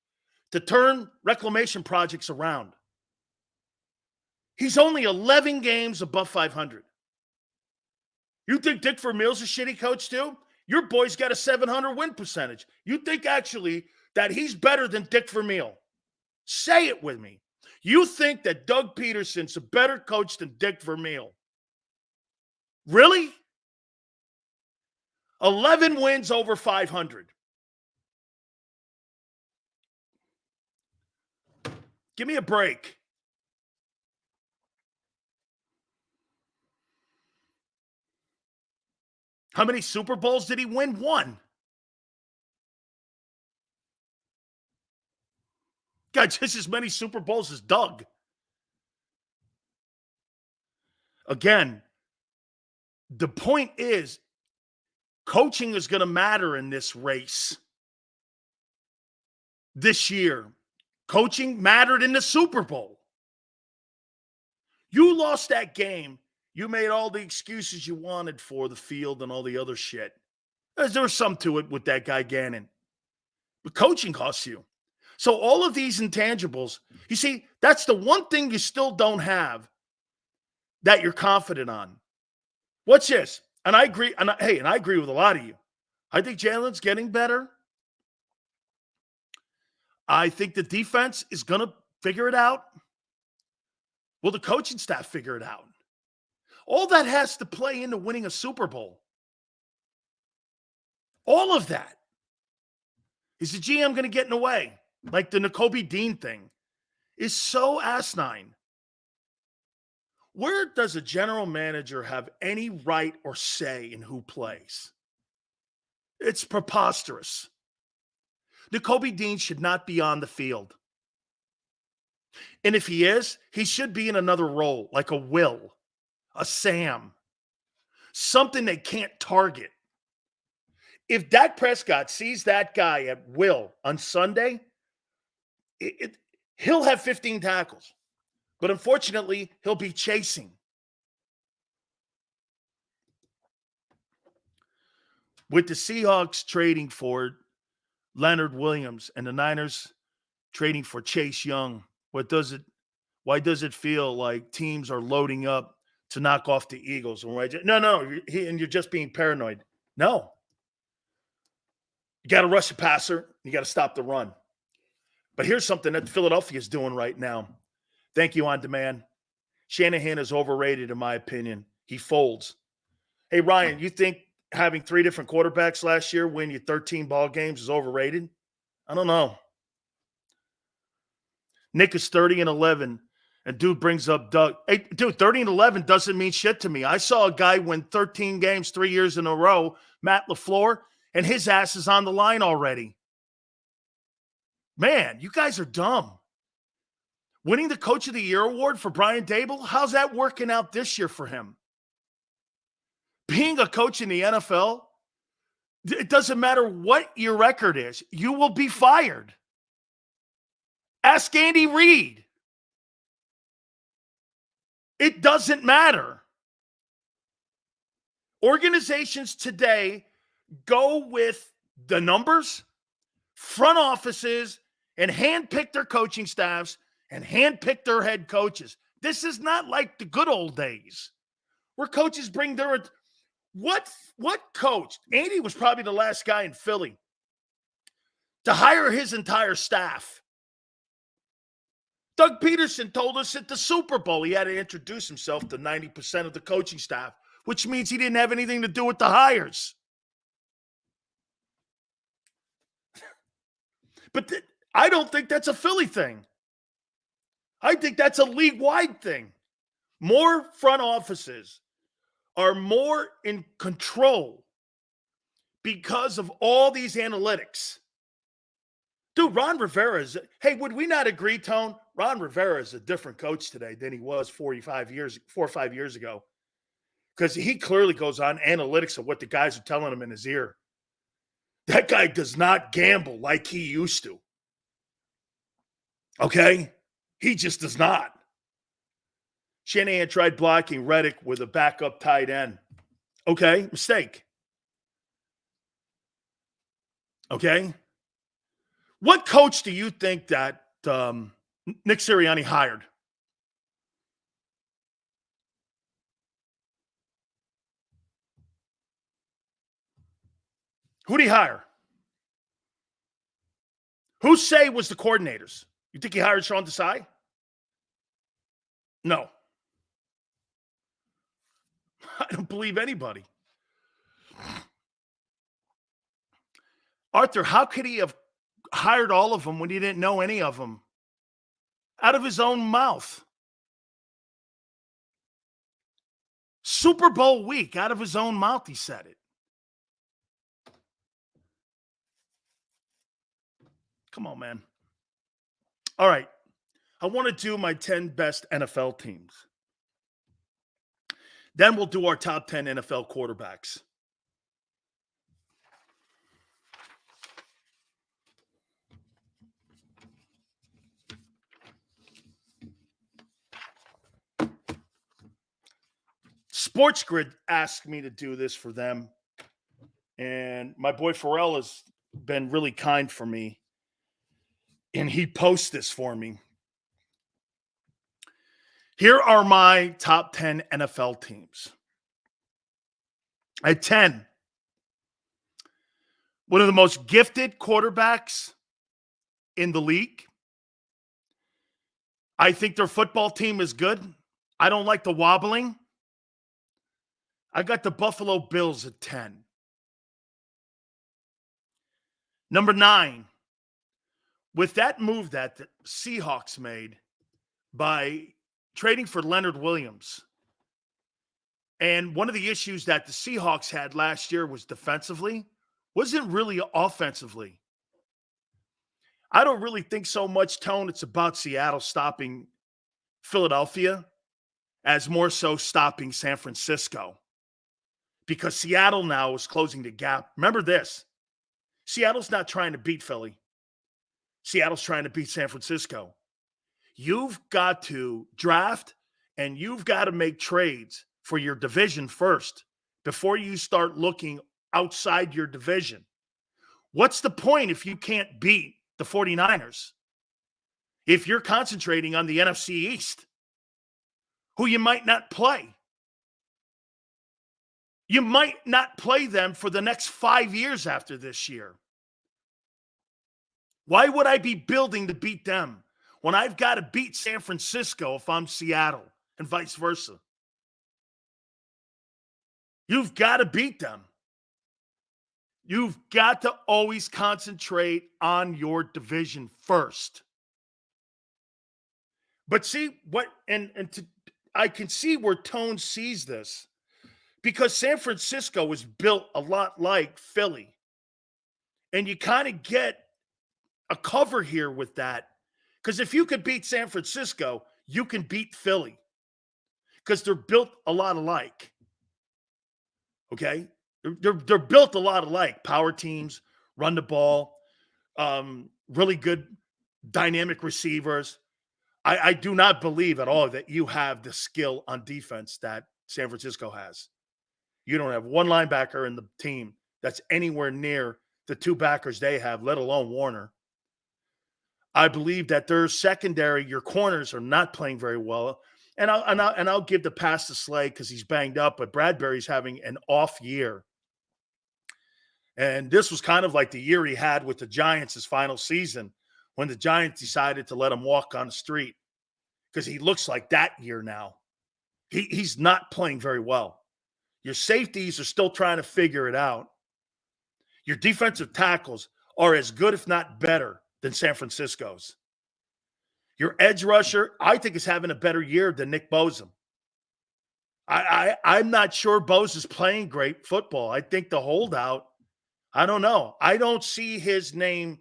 A: to turn reclamation projects around. He's only 11 games above 500. You think Dick Vermeil's a shitty coach too? Your boy's got a 700 win percentage. You think actually that he's better than Dick Vermeil? Say it with me. You think that Doug Peterson's a better coach than Dick Vermeil? Really? 11 wins over 500. Give me a break. How many Super Bowls did he win? 1. Got just as many Super Bowls as Doug. Again, the point is, coaching is going to matter in this race this year. Coaching mattered in the Super Bowl. You lost that game. You made all the excuses you wanted for the field and all the other shit. There was some to it with that guy Gannon. But coaching costs you. So all of these intangibles, you see, that's the one thing you still don't have that you're confident on. What's this? And I agree. And I agree with a lot of you. I think Jalen's getting better. I think the defense is going to figure it out. Will the coaching staff figure it out? All that has to play into winning a Super Bowl. All of that. Is the GM going to get in the way? Like the N'Kobe Dean thing is so asinine. Where does a general manager have any right or say in who plays? It's preposterous. N'Kobe Dean should not be on the field. And if he is, he should be in another role, like a Will, a Sam, something they can't target. If Dak Prescott sees that guy at Will on Sunday, he'll have 15 tackles. But unfortunately, he'll be chasing. With the Seahawks trading for Leonard Williams and the Niners trading for Chase Young, why does it feel like teams are loading up to knock off the Eagles? No, and you're just being paranoid. No. You got to rush a passer. You got to stop the run. But here's something that Philadelphia is doing right now. Thank you, On Demand. Shanahan is overrated, in my opinion. He folds. Hey, Ryan, you think having 3 different quarterbacks last year win you 13 ball games is overrated? I don't know. Nick is 30-11, and dude brings up Doug. Hey, dude, 30-11 doesn't mean shit to me. I saw a guy win 13 games 3 years in a row, Matt LaFleur, and his ass is on the line already. Man, you guys are dumb. Winning the Coach of the Year award for Brian Daboll, how's that working out this year for him? Being a coach in the NFL, it doesn't matter what your record is. You will be fired. Ask Andy Reid. It doesn't matter. Organizations today go with the numbers, front offices, and handpick their coaching staffs and handpick their head coaches. This is not like the good old days where coaches bring their... What coach? Andy was probably the last guy in Philly to hire his entire staff. Doug Peterson told us at the Super Bowl he had to introduce himself to 90% of the coaching staff, which means he didn't have anything to do with the hires. But I don't think that's a Philly thing. I think that's a league-wide thing. More front offices are more in control because of all these analytics. Dude, Ron Rivera is... Hey, would we not agree, Tone? Ron Rivera is a different coach today than he was 4 or 5 years ago. Because he clearly goes on analytics of what the guys are telling him in his ear. That guy does not gamble like he used to. Okay? He just does not. Shanahan tried blocking Reddick with a backup tight end. Okay, mistake. Okay? What coach do you think that Nick Sirianni hired? Who did he hire? Who say was the coordinators? You think he hired Sean Desai? No. I don't believe anybody. Arthur, how could he have hired all of them when he didn't know any of them? Out of his own mouth. Super Bowl week, out of his own mouth, he said it. Come on, man. All right. I want to do my 10 best NFL teams. Then we'll do our top 10 NFL quarterbacks. Sports Grid asked me to do this for them. And my boy Pharrell has been really kind for me. And he posts this for me. Here are my top 10 NFL teams. At 10, one of the most gifted quarterbacks in the league. I think their football team is good. I don't like the wobbling. I got the Buffalo Bills at 10. Number 9, with that move that the Seahawks made by trading for Leonard Williams. And one of the issues that the Seahawks had last year was defensively, wasn't really offensively. I don't really think so much, Tone, it's about Seattle stopping Philadelphia as more so stopping San Francisco. Because Seattle now is closing the gap. Remember this. Seattle's not trying to beat Philly. Seattle's trying to beat San Francisco. You've got to draft and you've got to make trades for your division first before you start looking outside your division. What's the point if you can't beat the 49ers? If you're concentrating on the NFC East, who you might not play. You might not play them for the next 5 years after this year. Why would I be building to beat them when I've got to beat San Francisco if I'm Seattle? and vice versa. You've got to beat them. You've got to always concentrate on your division first. But see what, I can see where Tone sees this because San Francisco was built a lot like Philly. And you kind of get a cover here with that. Because if you could beat San Francisco, you can beat Philly. Because they're built a lot alike. Okay? They're built a lot alike. Power teams, run the ball, really good dynamic receivers. I do not believe at all that you have the skill on defense that San Francisco has. You don't have one linebacker in the team that's anywhere near the two backers they have, let alone Warner. I believe that their secondary, your corners are not playing very well. And I'll give the pass to Slay because he's banged up, but Bradbury's having an off year. And this was kind of like the year he had with the Giants his final season when the Giants decided to let him walk on the street because he looks like that year now. He's not playing very well. Your safeties are still trying to figure it out. Your defensive tackles are as good, if not better, than San Francisco's. Your edge rusher, I think, is having a better year than Nick Bosa. I'm not sure Bosa's playing great football. I think the holdout, I don't know. I don't see his name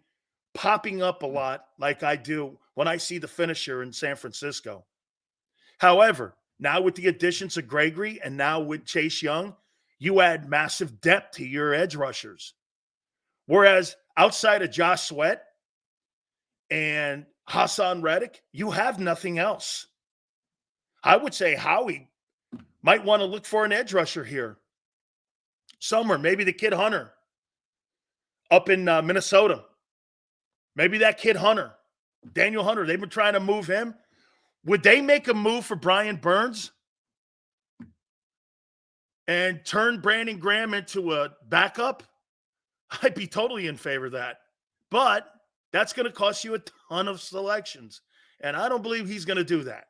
A: popping up a lot like I do when I see the finisher in San Francisco. However, now with the additions of Gregory and now with Chase Young, you add massive depth to your edge rushers. Whereas outside of Josh Sweat and Hassan Reddick, you have nothing else. I would say Howie might want to look for an edge rusher here. Somewhere, maybe the kid Hunter up in Minnesota. Maybe that kid Hunter, Daniel Hunter, they've been trying to move him. Would they make a move for Brian Burns and turn Brandon Graham into a backup? I'd be totally in favor of that. But that's going to cost you a ton of selections. And I don't believe he's going to do that.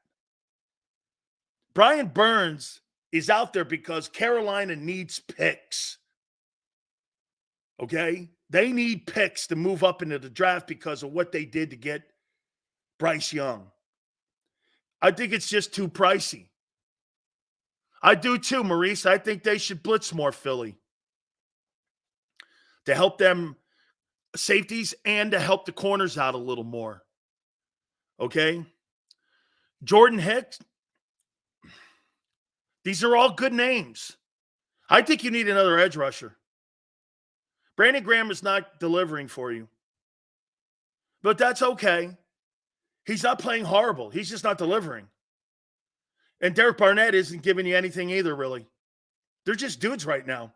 A: Brian Burns is out there because Carolina needs picks. Okay? They need picks to move up into the draft because of what they did to get Bryce Young. I think it's just too pricey. I do too, Maurice. I think they should blitz more Philly to help them safeties and to help the corners out a little more. Okay? Jordan Hicks. These are all good names. I think you need another edge rusher. Brandon Graham is not delivering for you. But that's okay. He's not playing horrible. He's just not delivering. And Derek Barnett isn't giving you anything either, really. They're just dudes right now.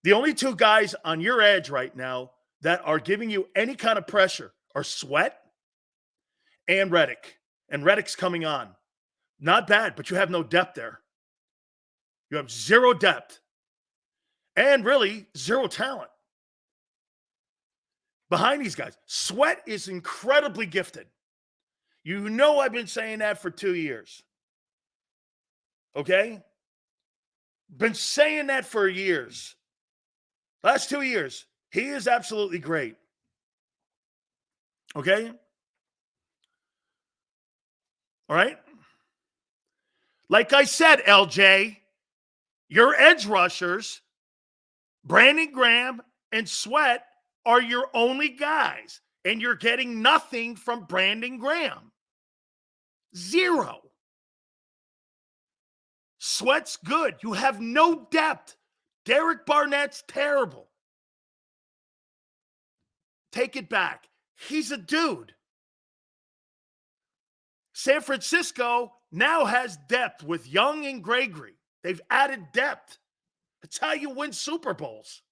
A: The only two guys on your edge right now that are giving you any kind of pressure are Sweat and Reddick. And Reddick's coming on. Not bad, but you have no depth there. You have zero depth. And really, zero talent behind these guys. Sweat is incredibly gifted. You know I've been saying that for 2 years. Okay? Been saying that for years. Last 2 years. He is absolutely great. Okay? All right? Like I said, LJ, your edge rushers, Brandon Graham and Sweat, are your only guys. And you're getting nothing from Brandon Graham. Zero. Sweat's good. You have no depth. Derek Barnett's terrible. Take it back. He's a dude. San Francisco now has depth with Young and Gregory. They've added depth. That's how you win Super Bowls.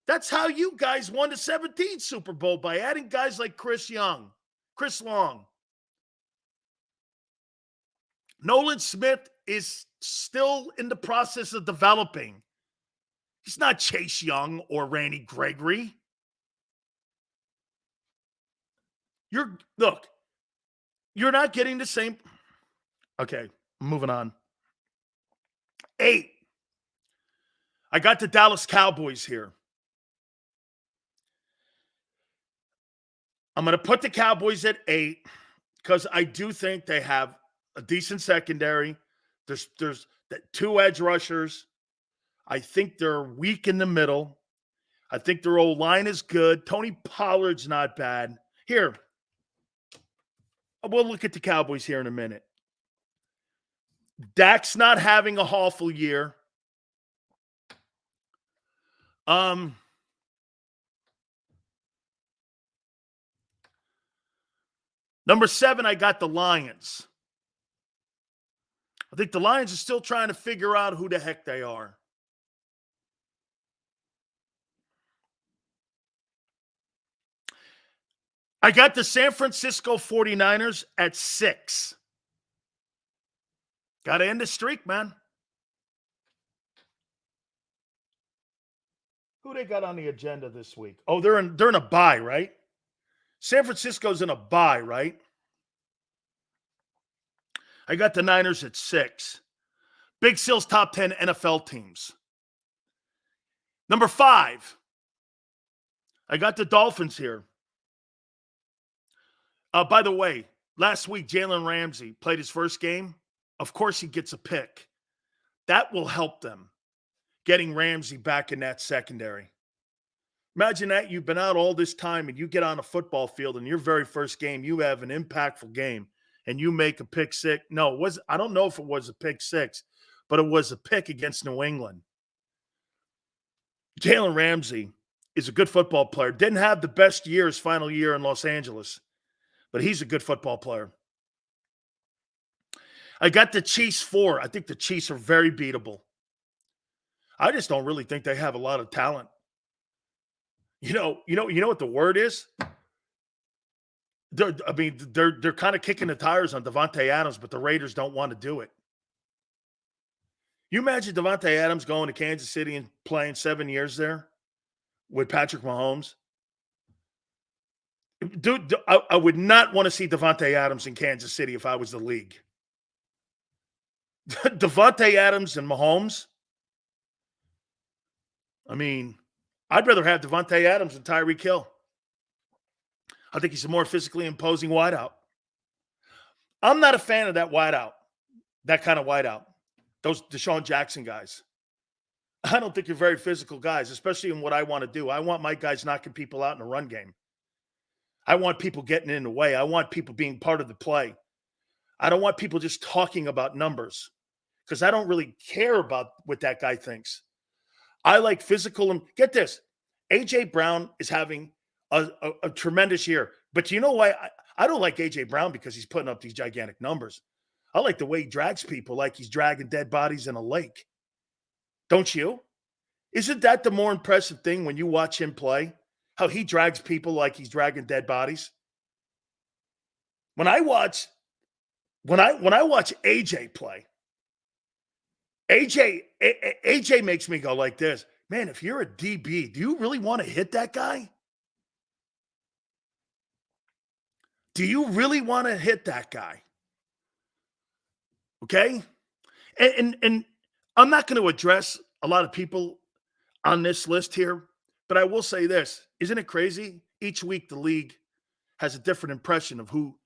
A: That's how you guys won the 17th Super Bowl, by adding guys like Chris Long. Nolan Smith is still in the process of developing. He's not Chase Young or Randy Gregory. You're not getting the same. Okay, moving on. 8. I got the Dallas Cowboys here. I'm going to put the Cowboys at 8 because I do think they have a decent secondary. There's the 2 edge rushers. I think they're weak in the middle. I think their old line is good. Tony Pollard's not bad. Here, we'll look at the Cowboys here in a minute. Dak's not having a awful year. Number 7, I got the Lions. I think the Lions are still trying to figure out who the heck they are. I got the San Francisco 49ers at 6. Got to end the streak, man. Who they got on the agenda this week? Oh, they're in a bye, right? San Francisco's in a bye, right? I got the Niners at 6. Big Sil's top 10 NFL teams. Number 5, I got the Dolphins here. By the way, last week, Jalen Ramsey played his first game. Of course, he gets a pick. That will help them, getting Ramsey back in that secondary. Imagine that you've been out all this time and you get on a football field and your very first game, you have an impactful game and you make a pick six. No, I don't know if it was a pick 6, but it was a pick against New England. Jalen Ramsey is a good football player. Didn't have the best year his final year in Los Angeles, but he's a good football player. I got the Chiefs 4. I think the Chiefs are very beatable. I just don't really think they have a lot of talent. You know what the word is? They're kind of kicking the tires on Davante Adams, but the Raiders don't want to do it. You imagine Davante Adams going to Kansas City and playing 7 years there with Patrick Mahomes? Dude, I would not want to see Davante Adams in Kansas City if I was the league. Davante Adams and Mahomes? I mean, I'd rather have Davante Adams than Tyreek Hill. I think he's a more physically imposing wideout. I'm not a fan of that wideout, that kind of wideout. Those Deshaun Jackson guys. I don't think you're very physical guys, especially in what I want to do. I want my guys knocking people out in a run game. I want people getting in the way. I want people being part of the play. I don't want people just talking about numbers because I don't really care about what that guy thinks. I like physical. And get this, A.J. Brown is having a tremendous year. But you know why? I don't like A.J. Brown because he's putting up these gigantic numbers. I like the way he drags people like he's dragging dead bodies in a lake. Don't you? Isn't that the more impressive thing when you watch him play? How he drags people like he's dragging dead bodies? When I watch AJ play, AJ makes me go like this. Man, if you're a DB, do you really want to hit that guy? Do you really want to hit that guy? Okay? And I'm not going to address a lot of people on this list here, but I will say this. Isn't it crazy? Each week the league has a different impression of who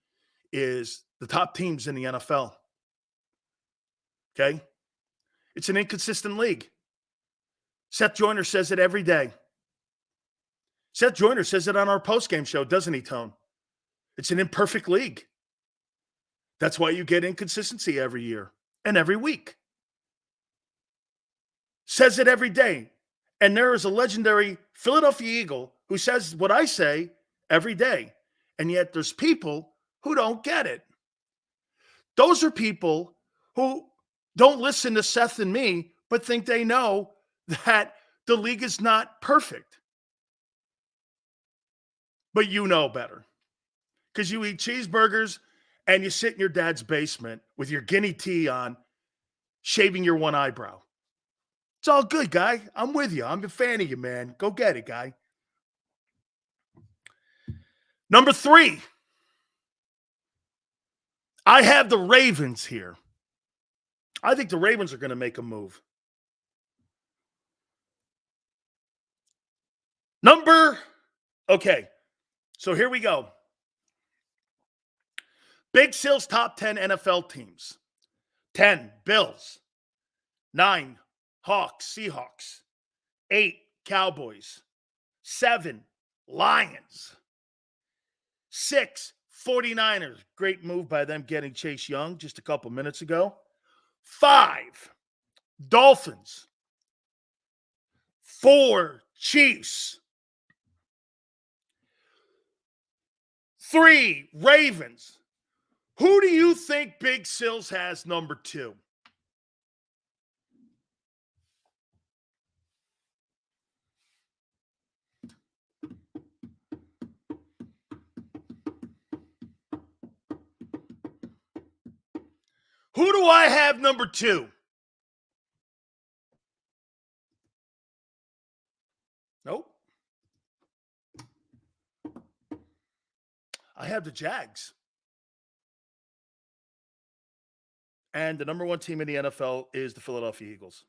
A: is the top teams in the NFL. Okay? It's an inconsistent league. Seth Joyner says it every day. Seth Joyner says it on our postgame show, doesn't he, Tone? It's an imperfect league. That's why you get inconsistency every year and every week. Says it every day. And there is a legendary Philadelphia Eagle who says what I say every day. And yet there's people who don't get it. Those are people who don't listen to Seth and me, but think they know that the league is not perfect. But you know better. Because you eat cheeseburgers and you sit in your dad's basement with your guinea tea on, shaving your one eyebrow. It's all good, guy. I'm with you. I'm a fan of you, man. Go get it, guy. Number 3. I have the Ravens here. I think the Ravens are going to make a move. Okay, so here we go. Big Sil's top 10 NFL teams. 10, Bills. 9, Hawks, Seahawks. 8, Cowboys. 7, Lions. 6, 49ers. Great move by them getting Chase Young just a couple minutes ago. 5, Dolphins. 4, Chiefs. 3, Ravens. Who do you think Big Sills has number 2? Who do I have number 2? Nope. I have the Jags. And the number 1 team in the NFL is the Philadelphia Eagles.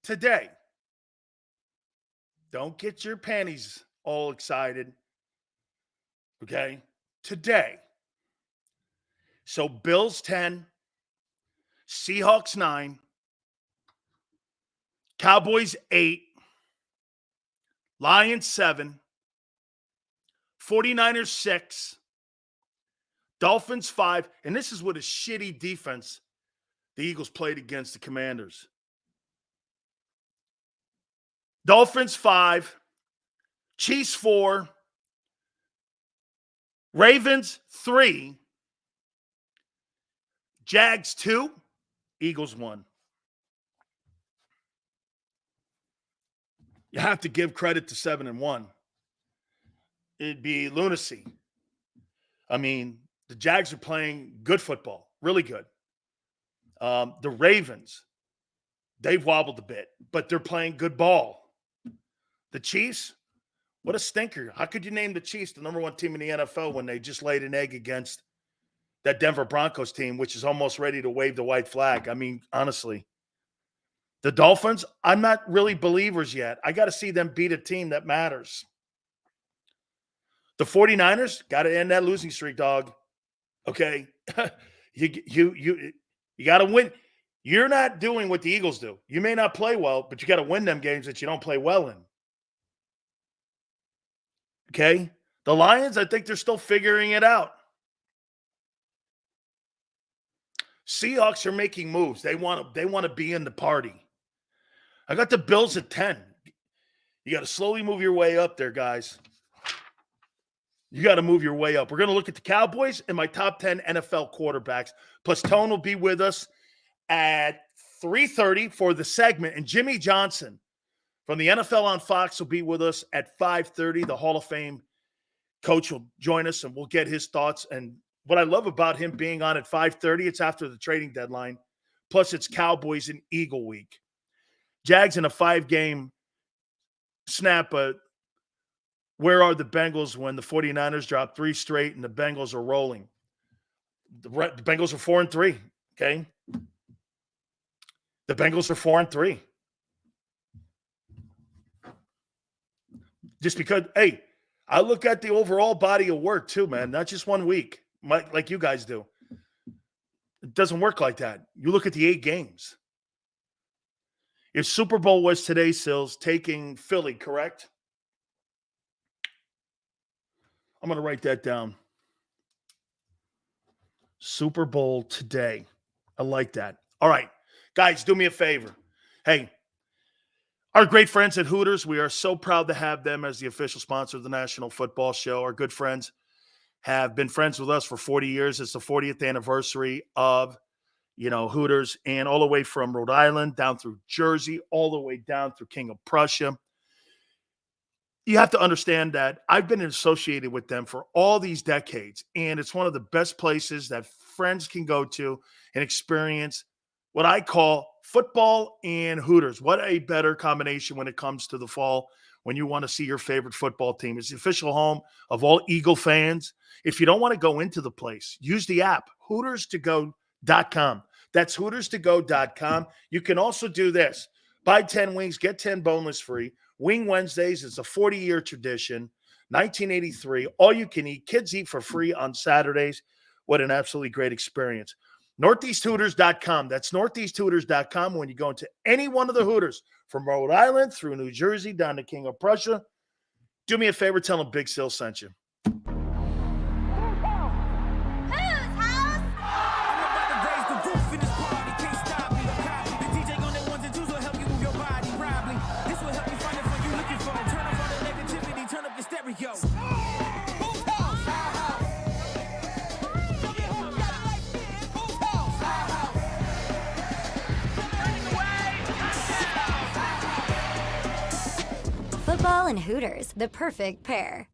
A: Today, don't get your panties all excited. Okay? Today. So Bills 10, Seahawks 9, Cowboys 8, Lions 7, 49ers 6, Dolphins 5, and this is with a shitty defense the Eagles played against the Commanders. Dolphins 5, Chiefs 4, Ravens 3, Jags 2, Eagles 1. You have to give credit to 7-1. It'd be lunacy. I mean, the Jags are playing good football, really good. The Ravens, they've wobbled a bit, but they're playing good ball. The Chiefs, what a stinker. How could you name the Chiefs the number 1 team in the NFL when they just laid an egg against that Denver Broncos team, which is almost ready to wave the white flag? I mean, honestly. The Dolphins, I'm not really believers yet. I got to see them beat a team that matters. The 49ers, got to end that losing streak, dog. Okay? you got to win. You're not doing what the Eagles do. You may not play well, but you got to win them games that you don't play well in. Okay? The Lions, I think they're still figuring it out. Seahawks are making moves. They want to be in the party. I got the Bills at 10. You got to slowly move your way up there, guys. You got to move your way up. We're going to look at the Cowboys and my top 10 NFL quarterbacks. Plus, Tone will be with us at 3:30 for the segment. And Jimmy Johnson from the NFL on Fox will be with us at 5:30. The Hall of Fame coach will join us, and we'll get his thoughts. And what I love about him being on at 5:30, it's after the trading deadline. Plus, it's Cowboys and Eagle week. Jags in a 5-game snap, but where are the Bengals when the 49ers drop 3 straight and the Bengals are rolling? The Bengals are 4-3, okay? The Bengals are 4-3. Just because, hey, I look at the overall body of work too, man, not just 1 week, like you guys do. It doesn't work like that. You look at the 8 games. If Super Bowl was today, Sills, taking Philly, correct? I'm going to write that down. Super Bowl today. I like that. All right. Guys, do me a favor. Hey, our great friends at Hooters, we are so proud to have them as the official sponsor of the National Football Show. Our good friends have been friends with us for 40 years. It's the 40th anniversary of Hooters, and all the way from Rhode Island down through Jersey, all the way down through King of Prussia. You have to understand that I've been associated with them for all these decades, and it's one of the best places that friends can go to and experience what I call football and Hooters. What a better combination when it comes to the fall when you want to see your favorite football team. It's the official home of all Eagle fans. If you don't want to go into the place, use the app, HootersToGo.com. That's HootersToGo.com. You can also do this. Buy 10 wings, get 10 boneless free. Wing Wednesdays is a 40-year tradition. 1983, all you can eat. Kids eat for free on Saturdays. What an absolutely great experience. NortheastHooters.com. That's NortheastHooters.com. When you go into any one of the Hooters, from Rhode Island through New Jersey down to King of Prussia, do me a favor, tell them Big Sil sent you.
B: Football and Hooters, the perfect pair.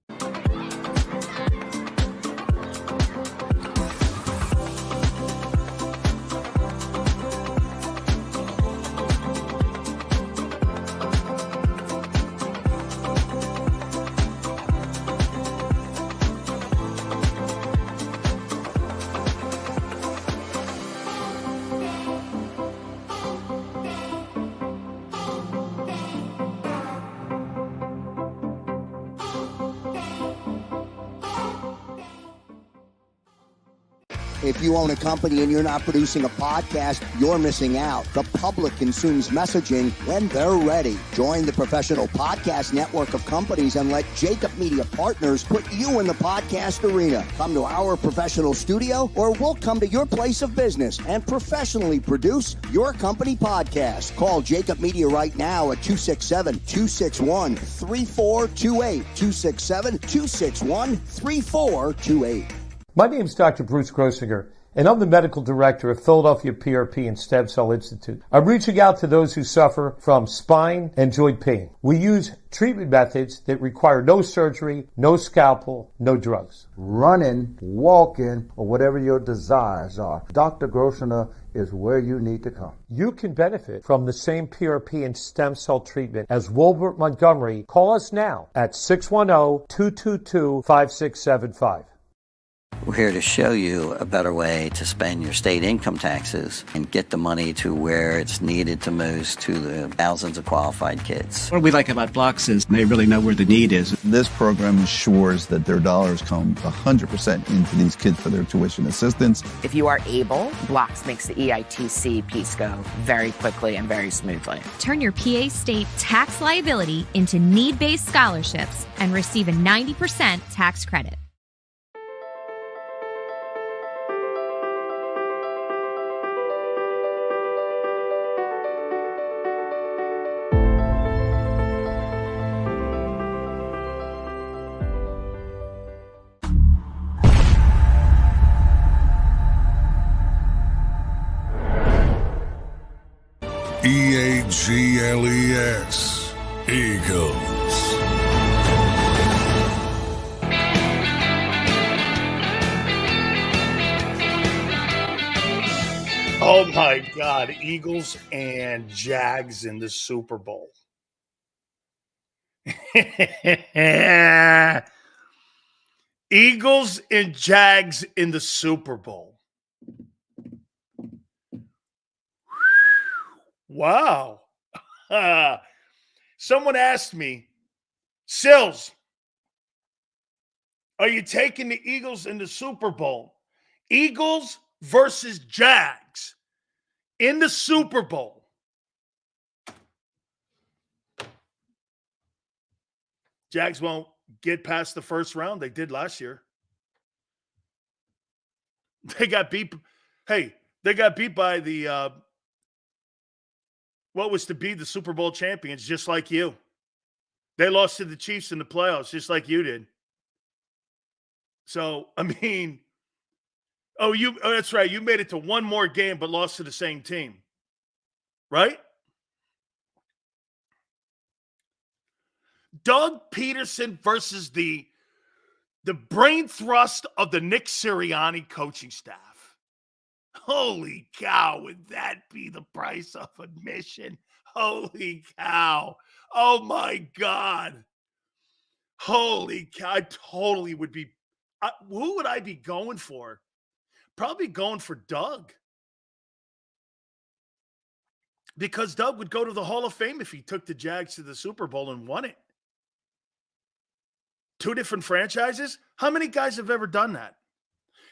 C: If you own a company and you're not producing a podcast, you're missing out. The public consumes messaging when they're ready. Join the professional podcast network of companies and let JAKIB Media Partners put you in the podcast arena. Come to our professional studio or we'll come to your place of business and professionally produce your company podcast. Call JAKIB Media right now at 267-261-3428. 267-261-3428.
D: My name is Dr. Bruce Grossinger, and I'm the medical director of Philadelphia PRP and Stem Cell Institute. I'm reaching out to those who suffer from spine and joint pain. We use treatment methods that require no surgery, no scalpel, no drugs.
E: Running, walking, or whatever your desires are, Dr. Grossinger is where you need to come.
D: You can benefit from the same PRP and stem cell treatment as Wilbert Montgomery. Call us now at 610-222-5675.
F: We're here to show you a better way to spend your state income taxes and get the money to where it's needed the most, to the thousands of qualified kids.
G: What we like about Blocks is they really know where the need is.
H: This program ensures that their dollars come 100% into these kids for their tuition assistance.
I: If you are able, Blocks makes the EITC piece go very quickly and very smoothly.
J: Turn your PA state tax liability into need-based scholarships and receive a 90% tax credit.
K: EAGLES, Eagles.
A: Oh my God, Eagles and Jags in the Super Bowl. Eagles and Jags in the Super Bowl. Wow. Someone asked me, Sills, are you taking the Eagles in the Super Bowl? Eagles versus Jags in the Super Bowl. Jags won't get past the first round. They did last year. They got beat. Hey, they got beat by the what was to be the Super Bowl champions, just like you. They lost to the Chiefs in the playoffs, just like you did. So, I mean, oh, that's right. You made it to one more game, but lost to the same team, right? Doug Peterson versus the brain thrust of the Nick Sirianni coaching staff. Holy cow, would that be the price of admission? Holy cow. Oh, my God. Holy cow. I totally would be. Who would I be going for? Probably going for Doug. Because Doug would go to the Hall of Fame if he took the Jags to the Super Bowl and won it. 2 different franchises? How many guys have ever done that?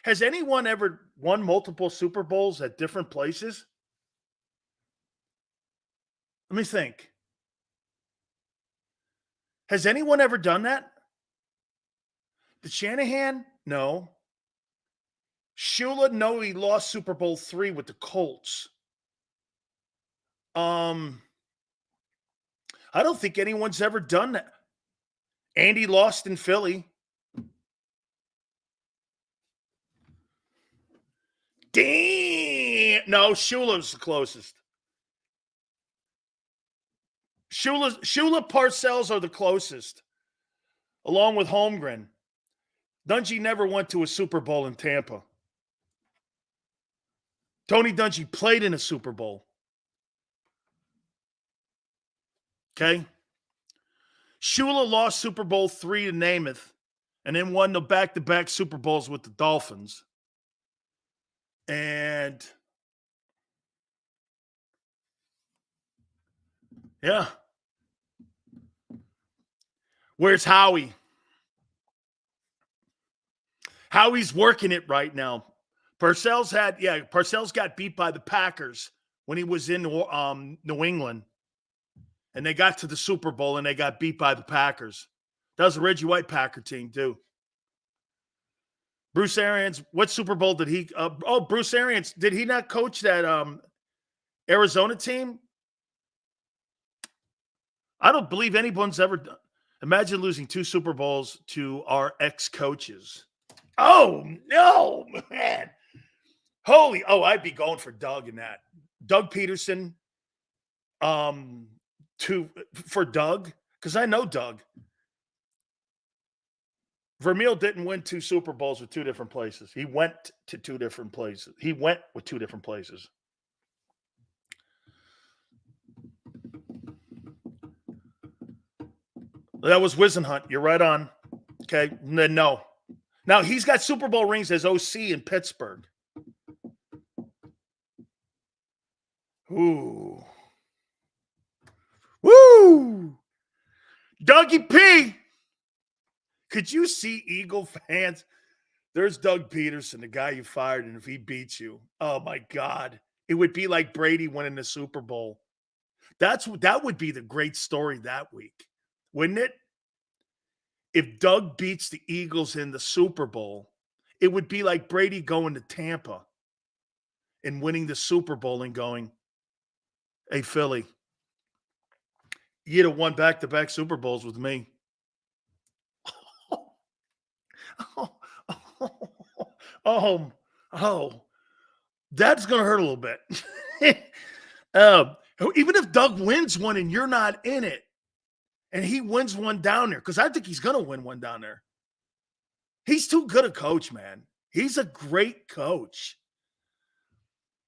A: Has anyone ever won multiple Super Bowls at different places? Let me think. Has anyone ever done that? Did Shanahan? No. Shula? No, he lost Super Bowl III with the Colts. I don't think anyone's ever done that. Andy lost in Philly. Damn. No, Shula's the closest. Shula Parcells are the closest, along with Holmgren. Dungy never went to a Super Bowl in Tampa. Tony Dungy played in a Super Bowl. Okay? Shula lost Super Bowl III to Namath and then won the back-to-back Super Bowls with the Dolphins. And, yeah. Where's Howie? Howie's working it right now. Parcells got beat by the Packers when he was in New England. And they got to the Super Bowl, and they got beat by the Packers. That was a Reggie White Packer team, too. Bruce Arians, what Super Bowl did he Bruce Arians, did he not coach that Arizona team? I don't believe anyone's ever done. Imagine losing 2 Super Bowls to our ex-coaches. Oh, no, man. I'd be going for Doug in that. Doug Peterson, for Doug, because I know Doug. Vermeil didn't win 2 Super Bowls with 2 different places. He went to 2 different places. He went with 2 different places. That was Wisenhunt. You're right on. Okay. No. Now, he's got Super Bowl rings as OC in Pittsburgh. Ooh. Woo! Dougie P. Could you see Eagle fans? There's Doug Peterson, the guy you fired, and if he beats you, oh my God. It would be like Brady winning the Super Bowl. That would be the great story that week, wouldn't it? If Doug beats the Eagles in the Super Bowl, it would be like Brady going to Tampa and winning the Super Bowl and going, hey, Philly, you'd have won back-to-back Super Bowls with me. That's going to hurt a little bit. Even if Doug wins one and you're not in it, and he wins one down there, because I think he's going to win one down there. He's too good a coach, man. He's a great coach.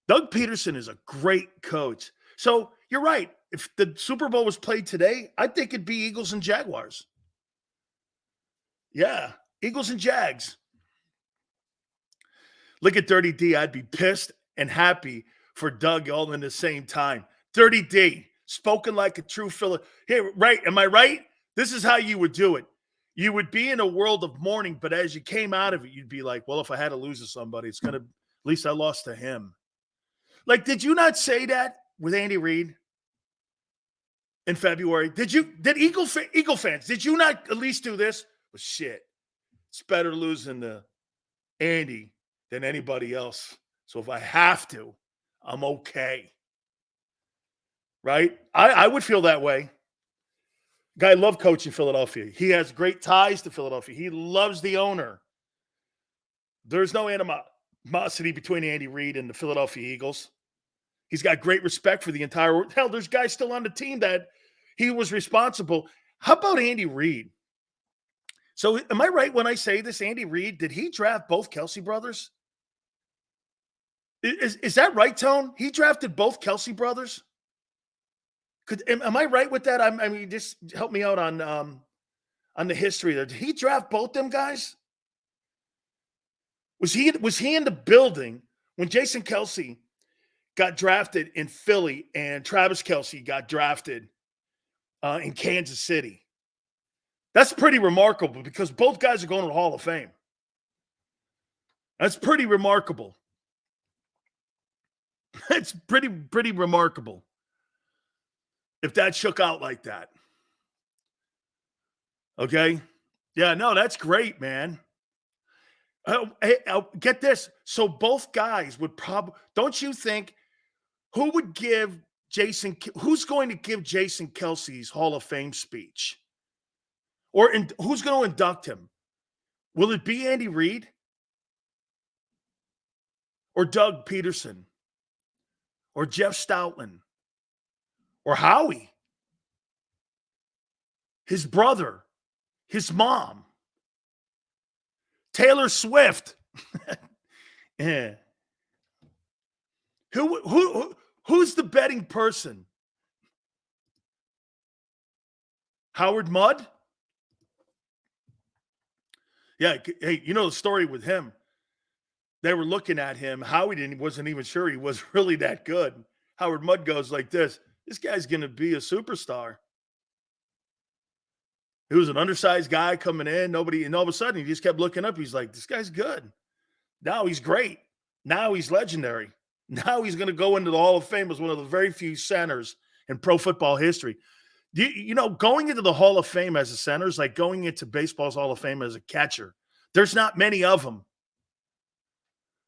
A: Doug Peterson is a great coach. So you're right. If the Super Bowl was played today, I think it'd be Eagles and Jaguars. Yeah, Eagles and Jags. Look at Dirty D. I'd be pissed and happy for Doug all in the same time. Dirty D, spoken like a true Philly. Here, right? Am I right? This is how you would do it. You would be in a world of mourning, but as you came out of it, you'd be like, well, if I had to lose to somebody, it's going to, at least I lost to him. Like, did you not say that with Andy Reid in February? Did Eagle fans, did you not at least do this? Well, shit, it's better losing to Andy than anybody else. So if I have to, I'm okay. Right? I would feel that way. Guy loved coaching Philadelphia. He has great ties to Philadelphia. He loves the owner. There's no animosity between Andy Reid and the Philadelphia Eagles. He's got great respect for the entire world. Hell, there's guys still on the team that he was responsible. How about Andy Reid? So am I right when I say this, Andy Reid, did he draft both Kelsey brothers? Is that right, Tone? He drafted both Kelsey brothers? Am I right with that? I mean, just help me out on the history there. Did he draft both them guys? Was he in the building when Jason Kelce got drafted in Philly and Travis Kelce got drafted in Kansas City? That's pretty remarkable because both guys are going to the Hall of Fame. That's pretty remarkable. It's pretty remarkable if that shook out like that. Okay? Yeah, no, that's great, man. Get this. So both guys would probably, don't you think, who's going to give Jason Kelce's Hall of Fame speech? Or who's going to induct him? Will it be Andy Reid? Or Doug Peterson? Or Jeff Stoutland? Or Howie? His brother? His mom? Taylor Swift? Yeah. Who's the betting person? Howard Mudd? Yeah, hey, you know the story with him. They were looking at him. Howie wasn't even sure he was really that good. Howard Mudd goes like this guy's going to be a superstar. He was an undersized guy coming in, and all of a sudden he just kept looking up. He's like, this guy's good. Now he's great. Now he's legendary. Now he's going to go into the Hall of Fame as one of the very few centers in pro football history. You know, going into the Hall of Fame as a center is like going into baseball's Hall of Fame as a catcher. There's not many of them.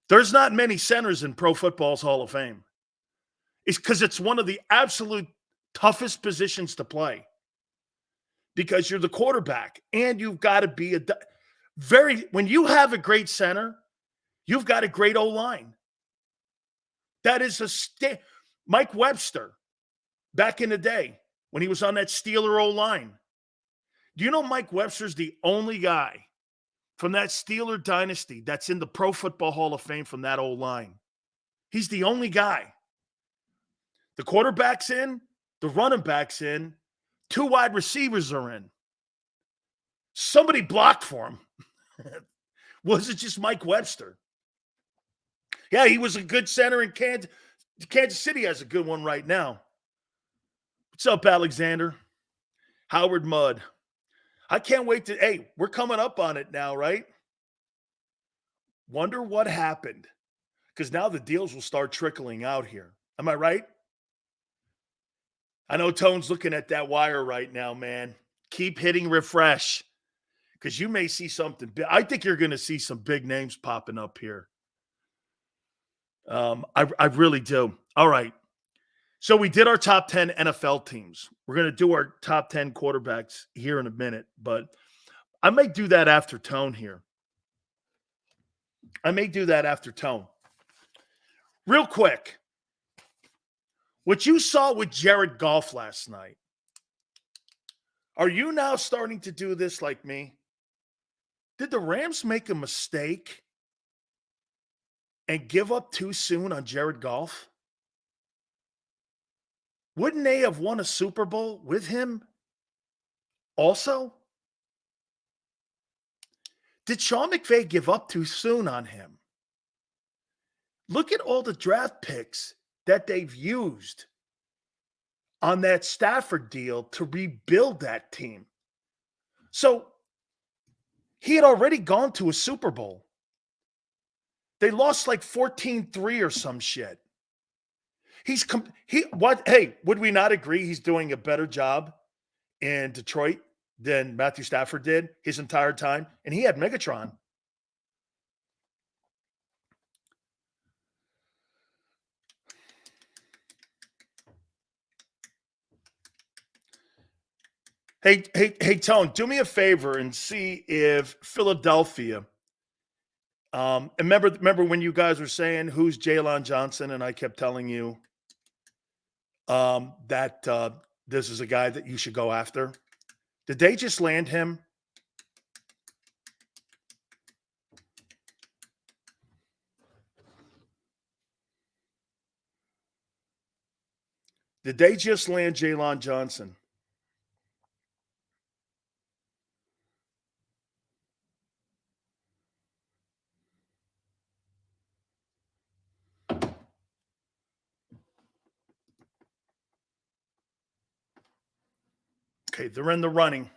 A: There's not many centers in pro football's Hall of Fame. It's because it's one of the absolute toughest positions to play. Because you're the quarterback and you've got to be when you have a great center, you've got a great O-line. That is Mike Webster, back in the day, when he was on that Steeler O-line. Do you know Mike Webster's the only guy from that Steeler dynasty that's in the Pro Football Hall of Fame from that O-line? He's the only guy. The quarterback's in, the running back's in, 2 wide receivers are in. Somebody blocked for him. Was it just Mike Webster? Yeah, he was a good center in Kansas. Kansas City has a good one right now. What's up, Alexander? Howard Mudd. I can't wait to, hey, we're coming up on it now, right? Wonder what happened. Because now the deals will start trickling out here. Am I right? I know Tone's looking at that wire right now, man. Keep hitting refresh because you may see something. I think you're going to see some big names popping up here. I really do. All right. So we did our top 10 NFL teams. We're going to do our top 10 quarterbacks here in a minute, but I may do that after Tone here. Real quick. What you saw with Jared Goff last night, are you now starting to do this like me? Did the Rams make a mistake and give up too soon on Jared Goff? Wouldn't they have won a Super Bowl with him also? Did Sean McVay give up too soon on him? Look at all the draft picks that they've used on that Stafford deal to rebuild that team. So he had already gone to a Super Bowl. They lost like 14-3 or some shit. Hey, would we not agree he's doing a better job in Detroit than Matthew Stafford did his entire time? And he had Megatron. Hey, Tone, do me a favor and see if Philadelphia. And remember when you guys were saying who's Jalen Johnson, and I kept telling you that this is a guy that you should go after. Did they just land him? Did they just land Jalen Johnson? Okay, they're in the running.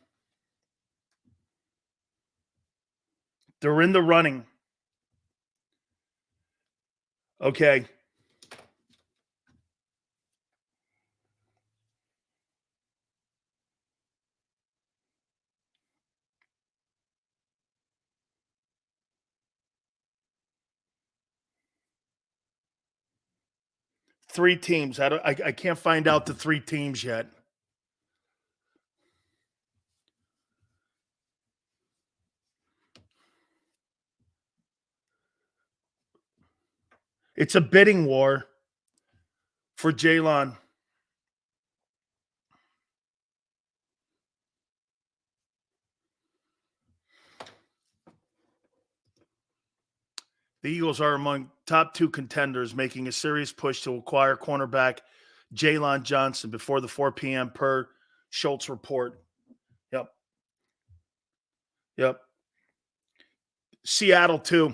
A: They're in the running. Okay. Three teams. I can't find out the three teams yet. It's a bidding war for Jalen. The Eagles are among top two contenders, making a serious push to acquire cornerback Jalen Johnson before the 4 p.m. per Schultz report. Yep. Seattle, too.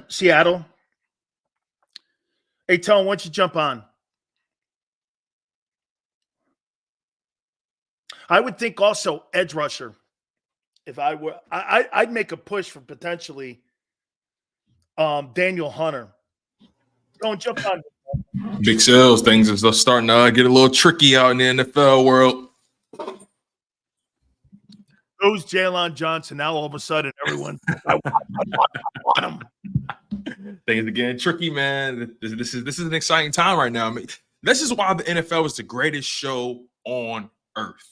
A: Seattle. Hey, Tone, why don't you jump on? I would think also edge rusher. If I were, I'd make a push for potentially Daniel Hunter. Don't jump on.
L: Big sales, things are starting to get a little tricky out in the NFL world.
A: Who's Jalen Johnson? Now all of a sudden, everyone, I want him.
L: Things are getting tricky, man. This is an exciting time right now. I mean, this is why the NFL is the greatest show on earth.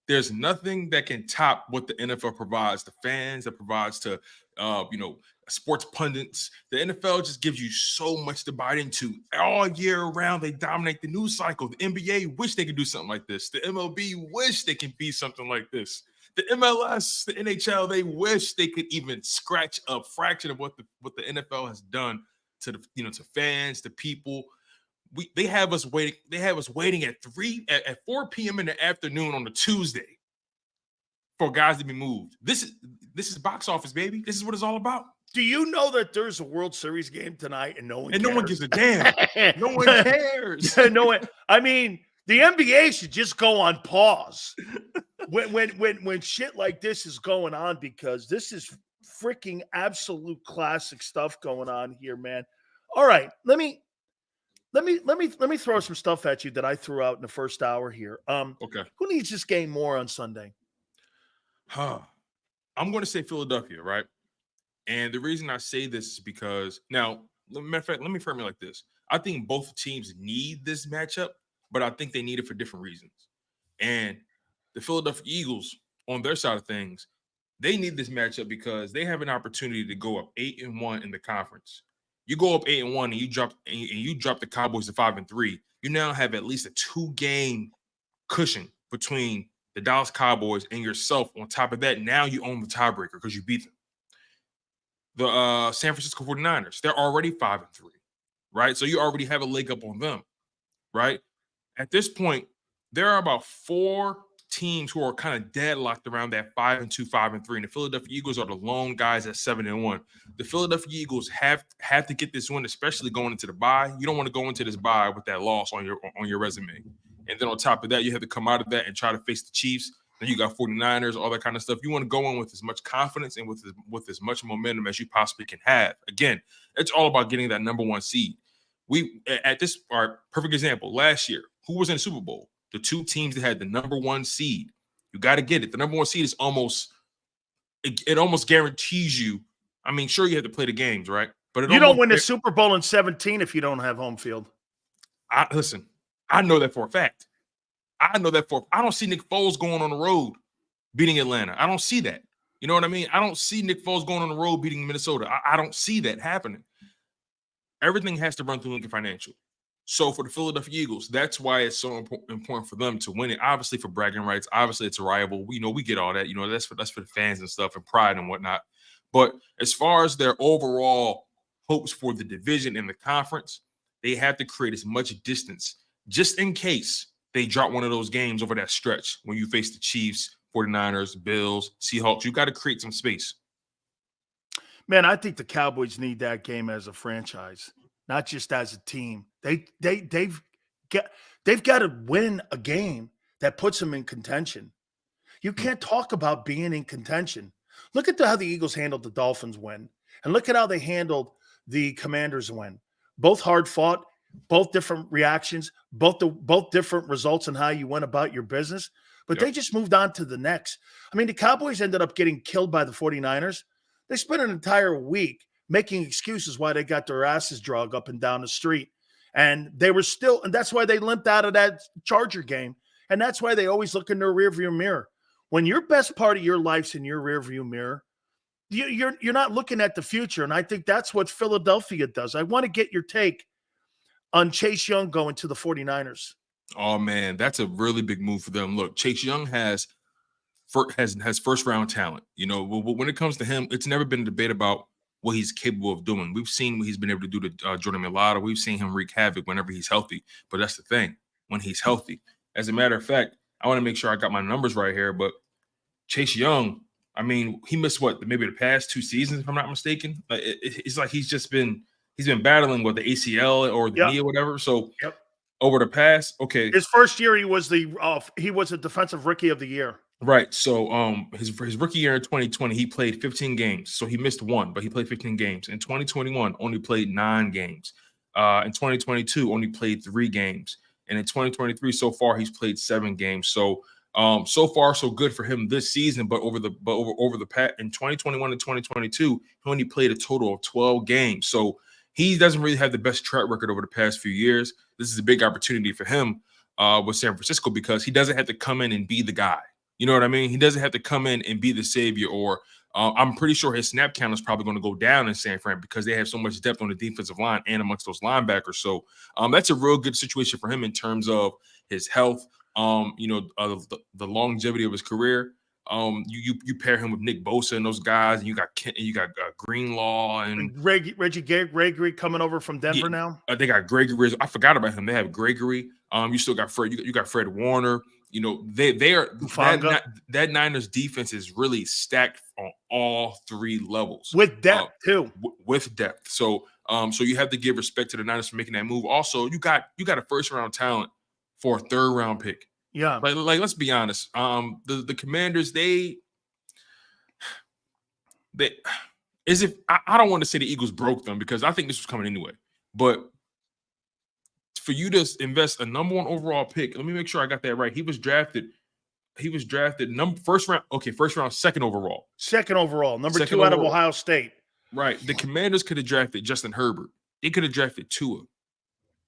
L: There's nothing that can top what the NFL provides to fans, that provides to sports pundits. The NFL just gives you so much to bite into all year round. They dominate the news cycle. The NBA wish they could do something like this. The MLB wish they could be something like this. The MLS, the NHL, they wish they could even scratch a fraction of what the NFL has done to to fans, to people. They have us waiting. They have us waiting at 4 p.m. in the afternoon on a Tuesday for guys to be moved. This is box office, baby. This is what it's all about.
A: Do you know that there's a World Series game tonight and no one cares?
L: No one gives a damn. No one cares.
A: No one. I mean, the NBA should just go on pause when shit like this is going on, because this is freaking absolute classic stuff going on here, man. All right, let me throw some stuff at you that I threw out in the first hour here.
L: Okay.
A: Who needs this game more on Sunday?
L: I'm going to say Philadelphia, right? And the reason I say this is because now, matter of fact, let me frame it like this. I think both teams need this matchup, but I think they need it for different reasons. And the Philadelphia Eagles, on their side of things, they need this matchup because they have an opportunity to go up 8-1 in the conference. You go up 8-1 and you drop the Cowboys to 5-3. You now have at least a 2-game cushion between the Dallas Cowboys and yourself. On top of that, now you own the tiebreaker because you beat them. The San Francisco 49ers, they're already 5-3, right? So you already have a leg up on them, right? At this point, there are about 4 teams who are kind of deadlocked around that 5-2, 5-3, and the Philadelphia Eagles are the lone guys at 7-1. The Philadelphia Eagles have to get this win, especially going into the bye. You don't want to go into this bye with that loss on your resume. And then on top of that, you have to come out of that and try to face the Chiefs. Then you got 49ers, all that kind of stuff. You want to go in with as much confidence and with as much momentum as you possibly can have. Again, it's all about getting that number 1 seed. Perfect example, last year, who was in the Super Bowl? The 2 teams that had the number 1 seed. You got to get it. The number 1 seed is almost guarantees you. I mean, sure, you have to play the games, right? But
A: you don't win the Super Bowl in 17 if you don't have home field.
L: Listen, I know that for a fact. I don't see Nick Foles going on the road beating Atlanta. I don't see that. You know what I mean? I don't see Nick Foles going on the road beating Minnesota. I don't see that happening. Everything has to run through Lincoln Financial. So for the Philadelphia Eagles, that's why it's so important for them to win it. Obviously for bragging rights. Obviously it's a rival. We get all that. That's for the fans and stuff and pride and whatnot. But as far as their overall hopes for the division and the conference, they have to create as much distance just in case they drop one of those games over that stretch when you face the Chiefs, 49ers, Bills, Seahawks. You got to create some space.
A: Man, I think the Cowboys need that game as a franchise, not just as a team. They've got to win a game that puts them in contention. You can't talk about being in contention. Look at how the Eagles handled the Dolphins win, and look at how they handled the Commanders win. Both hard fought, both different reactions, both different results in how you went about your business. But they just moved on to the next. I mean, the Cowboys ended up getting killed by the 49ers. They spent an entire week making excuses why they got their asses dragged up and down the street. And they were still, and that's why they limped out of that Charger game. And that's why they always look in their rearview mirror. When your best part of your life's in your rearview mirror, you're not looking at the future. And I think that's what Philadelphia does. I want to get your take on Chase Young going to the 49ers.
L: Oh, man, that's a really big move for them. Look, Chase Young has first round talent. You know, when it comes to him, it's never been a debate about what he's capable of doing. We've seen what he's been able to do to Jordan Mailata. We've seen him wreak havoc whenever he's healthy. But that's the thing, when he's healthy. As a matter of fact, I want to make sure I got my numbers right here. But Chase Young, I mean, he missed maybe the past 2 seasons, if I'm not mistaken. It's like he's been battling with the ACL or the knee or whatever. So over the past,
A: his first year he was a defensive rookie of the year.
L: Right. So his rookie year in 2020, he played 15 games. So he missed 1, but he played 15 games. In 2021, only played 9 games. In 2022, only played 3 games. And in 2023, so far, he's played 7 games. So so far, so good for him this season. But over the past in 2021 and 2022, he only played a total of 12 games. So he doesn't really have the best track record over the past few years. This is a big opportunity for him with San Francisco because he doesn't have to come in and be the guy. You know what I mean? He doesn't have to come in and be the savior, or I'm pretty sure his snap count is probably going to go down in San Fran because they have so much depth on the defensive line and amongst those linebackers. So that's a real good situation for him in terms of his health, the longevity of his career. You pair him with Nick Bosa and those guys, and you got Greenlaw and
A: Reggie Gregory coming over from Denver now.
L: They got Gregory. I forgot about him. They have Gregory. You still got Fred. You got Fred Warner. You know, they are that Niners defense is really stacked on all 3 levels
A: with depth too.
L: With depth. So you have to give respect to the Niners for making that move. Also, you got a first round talent for a 3rd round pick.
A: Yeah.
L: Like let's be honest. The Commanders, I don't want to say the Eagles broke them because I think this was coming anyway. But for you to invest a number 1 overall pick, let me make sure I got that right. He was drafted first round, 2nd overall.
A: 2nd overall, number 2 out of Ohio State.
L: Right. The Commanders could have drafted Justin Herbert. They could have drafted Tua.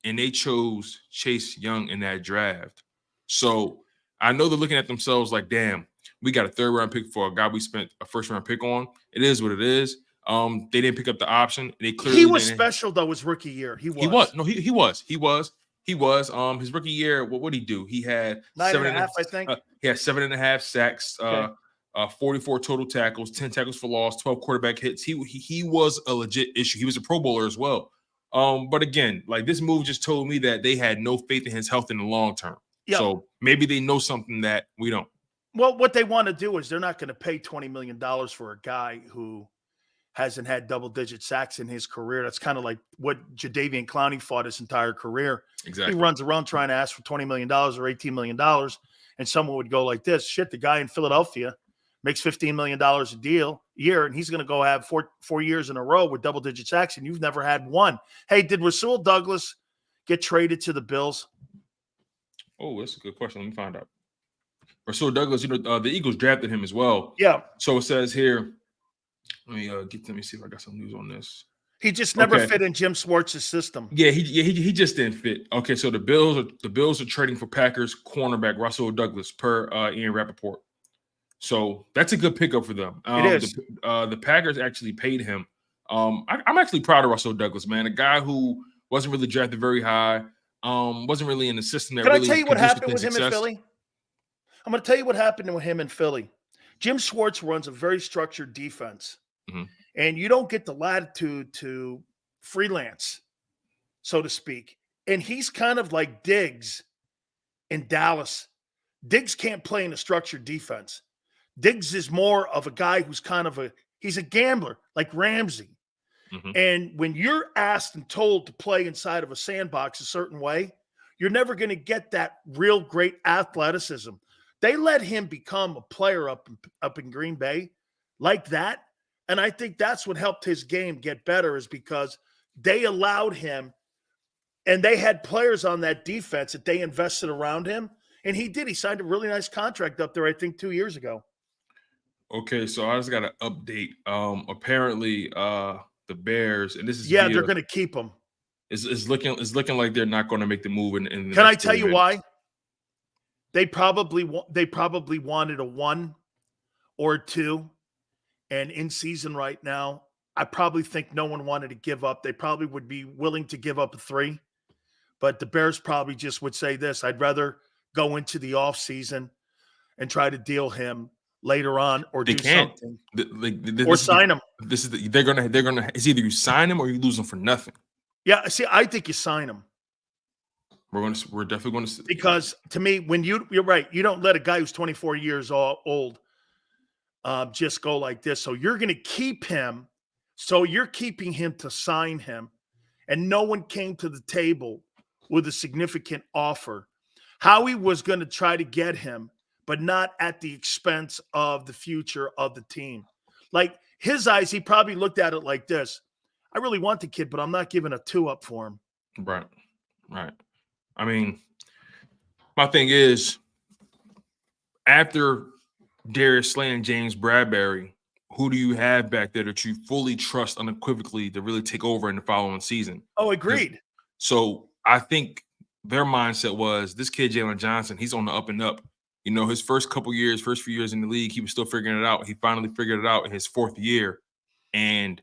L: And they chose Chase Young in that draft. So I know they're looking at themselves like, damn, we got a 3rd round pick for a guy we spent a 1st round pick on. It is what it is. They didn't pick up the option. He was
A: special though his rookie year. He was.
L: He was. His rookie year, what would he do? He had
A: 9.5, I think.
L: He had 7.5 sacks, 44 total tackles, 10 tackles for loss, 12 quarterback hits. He was a legit issue. He was a Pro Bowler as well. But again, like this move just told me that they had no faith in his health in the long term. Yep. So maybe they know something that we don't.
A: Well, what they want to do is they're not going to pay $20 million for a guy who hasn't had double-digit sacks in his career. That's kind of like what Jadeveon Clowney fought his entire career.
L: Exactly.
A: He runs around trying to ask for $20 million or $18 million, and someone would go like this, shit, the guy in Philadelphia makes $15 million a year, and he's going to go have four years in a row with double-digit sacks, and you've never had one. Hey, did Rasul Douglas get traded to the Bills?
L: Oh, that's a good question. Let me find out. Rasul Douglas, the Eagles drafted him as well.
A: Yeah.
L: So it says here, let me see if I got some news on this.
A: He just never fit in Jim Schwartz's system.
L: Yeah, he just didn't fit. Okay, so the Bills are trading for Packers cornerback Rasul Douglas per Ian Rappaport. So that's a good pickup for them.
A: It is.
L: The Packers actually paid him. I'm actually proud of Rasul Douglas, man. A guy who wasn't really drafted very high, wasn't really in the system.
A: Can I tell you what happened with him in Philly? I'm going to tell you what happened with him in Philly. Jim Schwartz runs a very structured defense, and you don't get the latitude to freelance. so to speak. And he's kind of like Diggs in Dallas. Diggs can't play in a structured defense. Diggs is more of a guy who's he's a gambler like Ramsey.
L: Mm-hmm.
A: And when you're asked and told to play inside of a sandbox a certain way, you're never going to get that real great athleticism. They let him become a player up in Green Bay like that. And I think that's what helped his game get better, is because they allowed him, and they had players on that defense that they invested around him. And he did. He signed a really nice contract up there, I think 2 years ago.
L: Okay, so I just got an update. Apparently, the Bears, and this is
A: they're going to keep him.
L: It's looking like they're not going to make the move. In
A: Can I tell you why? They probably wanted a 1 or 2, and in season right now, I probably think no one wanted to give up. They probably would be willing to give up a 3, but the Bears probably just would say this: I'd rather go into the off season and try to deal him later on, or
L: they
A: do
L: can't.
A: something, or sign him.
L: They're gonna. It's either you sign him or you lose him for nothing.
A: Yeah, see, I think you sign him.
L: We're definitely going to,
A: because to me, when you're right, you don't let a guy who's 24 years old just go like this. So you're going to keep him. So you're keeping him to sign him, and no one came to the table with a significant offer. Howie was going to try to get him, but not at the expense of the future of the team. Like his eyes, he probably looked at it like this: I really want the kid, but I'm not giving a 2 up for him.
L: Right. I mean, my thing is, after Darius Slay and James Bradbury, who do you have back there that you fully trust unequivocally to really take over in the following season?
A: Oh, agreed.
L: So I think their mindset was, this kid, Jalen Johnson, he's on the up and up. You know, his first few years in the league, he was still figuring it out. He finally figured it out in his 4th year. And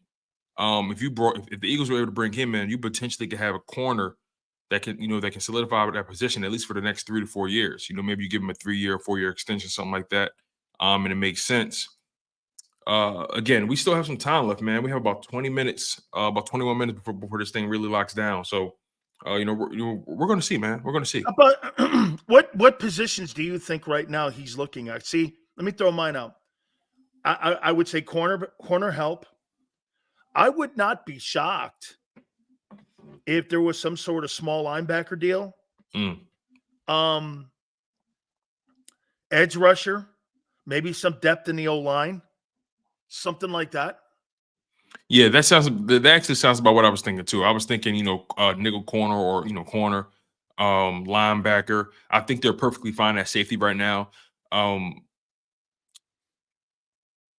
L: if the Eagles were able to bring him in, you potentially could have a corner that can solidify that position at least for the next 3 to 4 years. You know, maybe you give him a 3-year or 4-year extension, something like that, and it makes sense. Again, we still have some time left, man. We have about 20 minutes, about 21 minutes before this thing really locks down. So, we're going to see, man. We're going to see.
A: But what positions do you think right now he's looking at? See, let me throw mine out. I would say corner help. I would not be shocked if there was some sort of small linebacker deal. Edge rusher, maybe some depth in the O-line, something like that.
L: Yeah, that actually sounds about what I was thinking too. I was thinking, nickel corner or, corner, linebacker. I think they're perfectly fine at safety right now.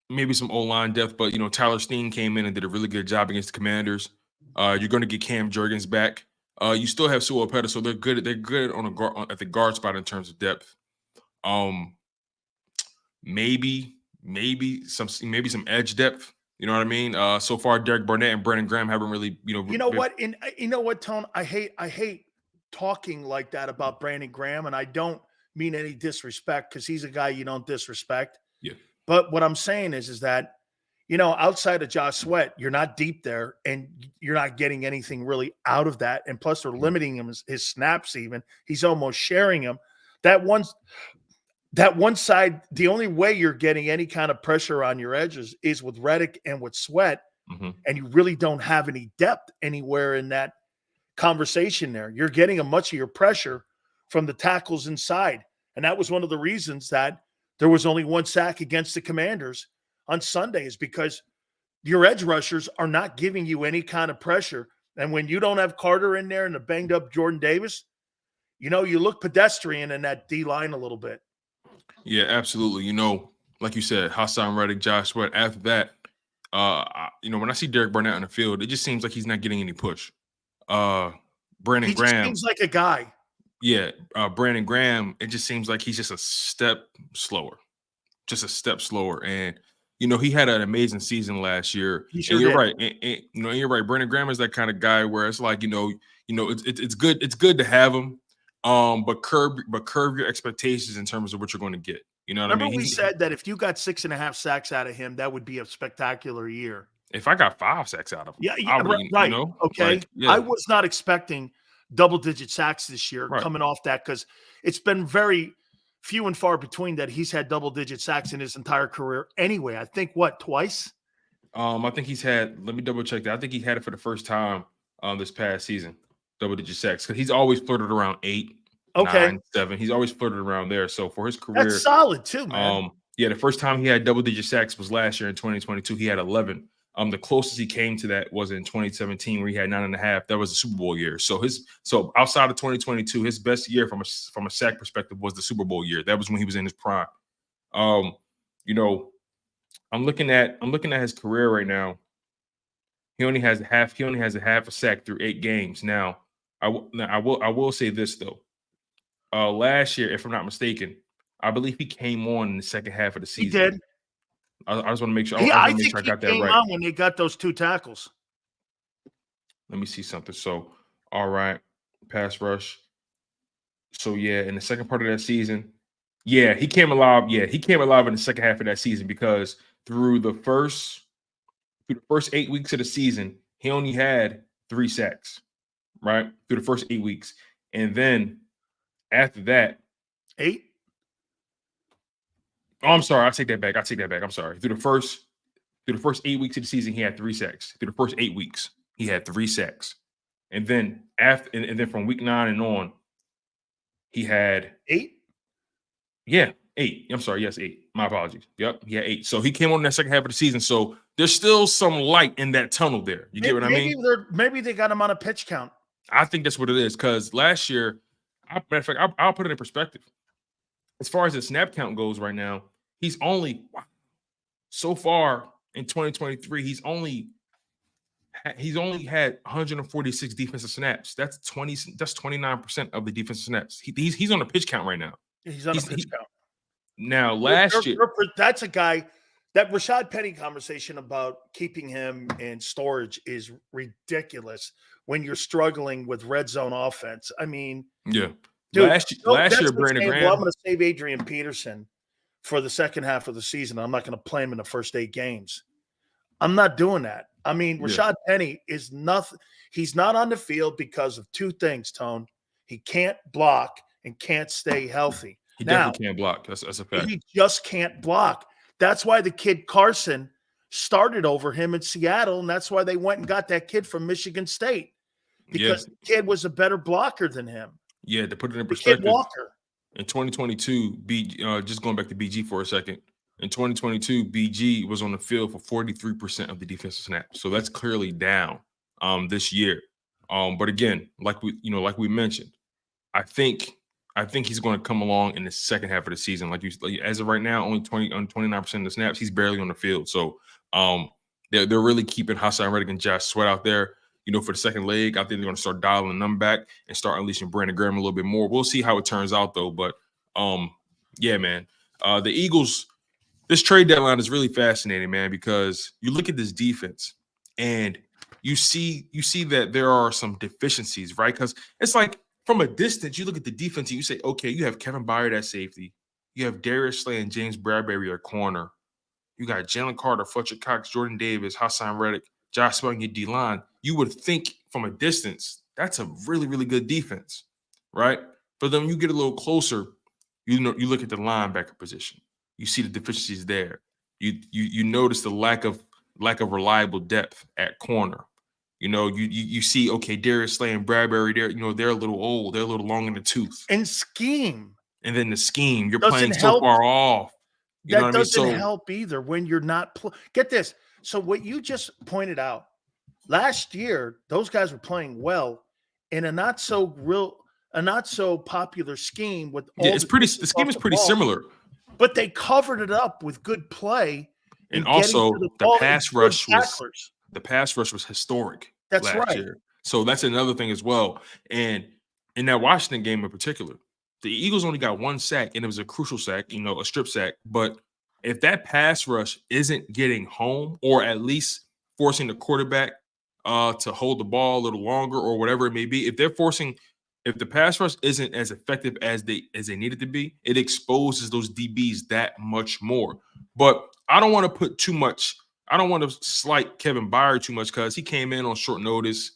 L: Maybe some O-line depth, but, Tyler Steen came in and did a really good job against the Commanders. You're going to get Cam Jurgens back. You still have Sua Opeta, so they're good. They're good at the guard spot in terms of depth. Maybe some edge depth. You know what I mean? So far, Derek Barnett and Brandon Graham haven't really,
A: You know what? And you know what, Tone? I hate talking like that about Brandon Graham, and I don't mean any disrespect, because he's a guy you don't disrespect.
L: Yeah.
A: But what I'm saying is that, outside of Josh Sweat, you're not deep there, and you're not getting anything really out of that. And plus, they're limiting him his snaps. Even he's almost sharing them. That one side, the only way you're getting any kind of pressure on your edges is with Reddick and with Sweat, and you really don't have any depth anywhere in that conversation there. You're getting a much of your pressure from the tackles inside, and that was one of the reasons that there was only 1 sack against the Commanders on Sunday, is because your edge rushers are not giving you any kind of pressure. And when you don't have Carter in there and a banged up Jordan Davis, you look pedestrian in that D line a little bit.
L: Yeah, absolutely. Like you said, Hassan Reddick, Josh Sweat. After that, when I see Derek Barnett on the field, it just seems like he's not getting any push. Brandon Graham
A: seems like a guy.
L: Yeah, Brandon Graham, it just seems like he's just a step slower. And, he had an amazing season last year.
A: He sure
L: and you're
A: did.
L: right. And you're right. Brandon Graham is that kind of guy where it's like, it's good. It's good to have him. But curb your expectations in terms of what you're going to get. You know what I mean?
A: Remember we said that if you got 6.5 sacks out of him, that would be a spectacular year.
L: If I got 5 sacks out of him,
A: Yeah,
L: right. You know,
A: okay.
L: like, yeah.
A: I was not expecting double-digit sacks this year coming off that because it's been very few and far between that he's had double-digit sacks in his entire career. Anyway, I think twice.
L: I think he's had. Let me double check that. I think he had it for the first time this past season, double-digit sacks, because he's always flirted around 8, 9, 7. He's always flirted around there. So for his career,
A: that's solid too, man.
L: Yeah, the first time he had double-digit sacks was last year in 2022. He had 11. The closest he came to that was in 2017, where he had 9.5. That was the Super Bowl year. So outside of 2022, his best year from a sack perspective was the Super Bowl year. That was when he was in his prime. You know, I'm looking at his career right now. He only has a half a sack through 8 games. Now, I will say this though. Last year, if I'm not mistaken, I believe he came on in the second half of the season.
A: He did.
L: I just want to make sure.
A: I think I got that right. On when they got those 2 tackles.
L: Let me see something. So, all right, pass rush. So yeah, in the second part of that season, yeah, he came alive. Yeah, he came alive in the second half of that season because through the first 8 weeks of the season, he only had 3 sacks. Right through the first 8 weeks, and then after that,
A: 8.
L: Oh, I'm sorry. I take that back. I'm sorry. Through the first 8 weeks of the season, he had 3 sacks. Through the first 8 weeks, he had 3 sacks, and then and then from week 9 and on, he had
A: 8.
L: Yeah, 8. I'm sorry. Yes, 8. My apologies. Yep, he had 8. So he came on in that second half of the season. So there's still some light in that tunnel there. You get what I mean?
A: Maybe they got him on a pitch count.
L: I think that's what it is. Because last year, matter of fact, I'll put it in perspective. As far as the snap count goes right now, he's only so far in 2023, he's only had 146 defensive snaps. That's 29% of the defensive snaps. He's on the pitch count right now.
A: He's on a pitch count.
L: Now, last year,
A: that's a guy. That Rashad Penny conversation about keeping him in storage is ridiculous when you're struggling with red zone offense. I mean,
L: yeah.
A: Dude,
L: last year, Brandon Graham.
A: Well, I'm going to save Adrian Peterson for the second half of the season. I'm not going to play him in the first 8 games. I'm not doing that. I mean, Rashad Penny is nothing. He's not on the field because of 2 things, Tone. He can't block and can't stay healthy.
L: He definitely can't block. That's a fact.
A: He just can't block. That's why the kid Carson started over him in Seattle, and that's why they went and got that kid from Michigan State because the kid was a better blocker than him.
L: Yeah, to put it in perspective,
A: Kid Walker.
L: In 2022, just going back to BG for a second, in 2022, BG was on the field for 43% of the defensive snaps. So that's clearly down this year. But again, like we mentioned, I think he's going to come along in the second half of the season. Like as of right now, only 29% of the snaps. He's barely on the field. So they're really keeping Hassan Reddick and Josh Sweat out there. For the second leg, I think they're going to start dialing them back and start unleashing Brandon Graham a little bit more. We'll see how it turns out, though. But, yeah, man, the Eagles, this trade deadline is really fascinating, man, because you look at this defense and you see that there are some deficiencies, right? Because it's like from a distance, you look at the defense and you say, okay, you have Kevin Byard at safety. You have Darius Slay and James Bradbury at corner. You got Jalen Carter, Fletcher Cox, Jordan Davis, Hassan Reddick, Josh Sweat on your D-line. You would think from a distance, that's a really, really good defense, right? But then when you get a little closer, you look at the linebacker position. You see the deficiencies there. You notice the lack of reliable depth at corner. You see, okay, Darius Slay and Bradbury, they're a little old. They're a little long in the tooth.
A: And scheme.
L: And then the scheme, you're playing so far off.
A: That doesn't help either when you're not get this. So what you just pointed out, last year, those guys were playing well in a not so popular scheme with all
L: the scheme is pretty similar.
A: But they covered it up with good play.
L: And also the pass rush was historic last year. So that's another thing as well. And in that Washington game in particular, the Eagles only got 1 sack, and it was a crucial sack, a strip sack. But if that pass rush isn't getting home, or at least forcing the quarterback to hold the ball a little longer, or whatever it may be, if the pass rush isn't as effective as they need it to be, it exposes those DBs that much more. But I don't want to put too much I don't want to slight Kevin Byard too much because he came in on short notice,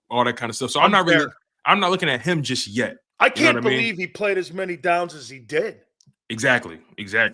L: all that kind of stuff. So I'm not looking at him just yet.
A: I can't believe he played as many downs as he did.
L: Exactly.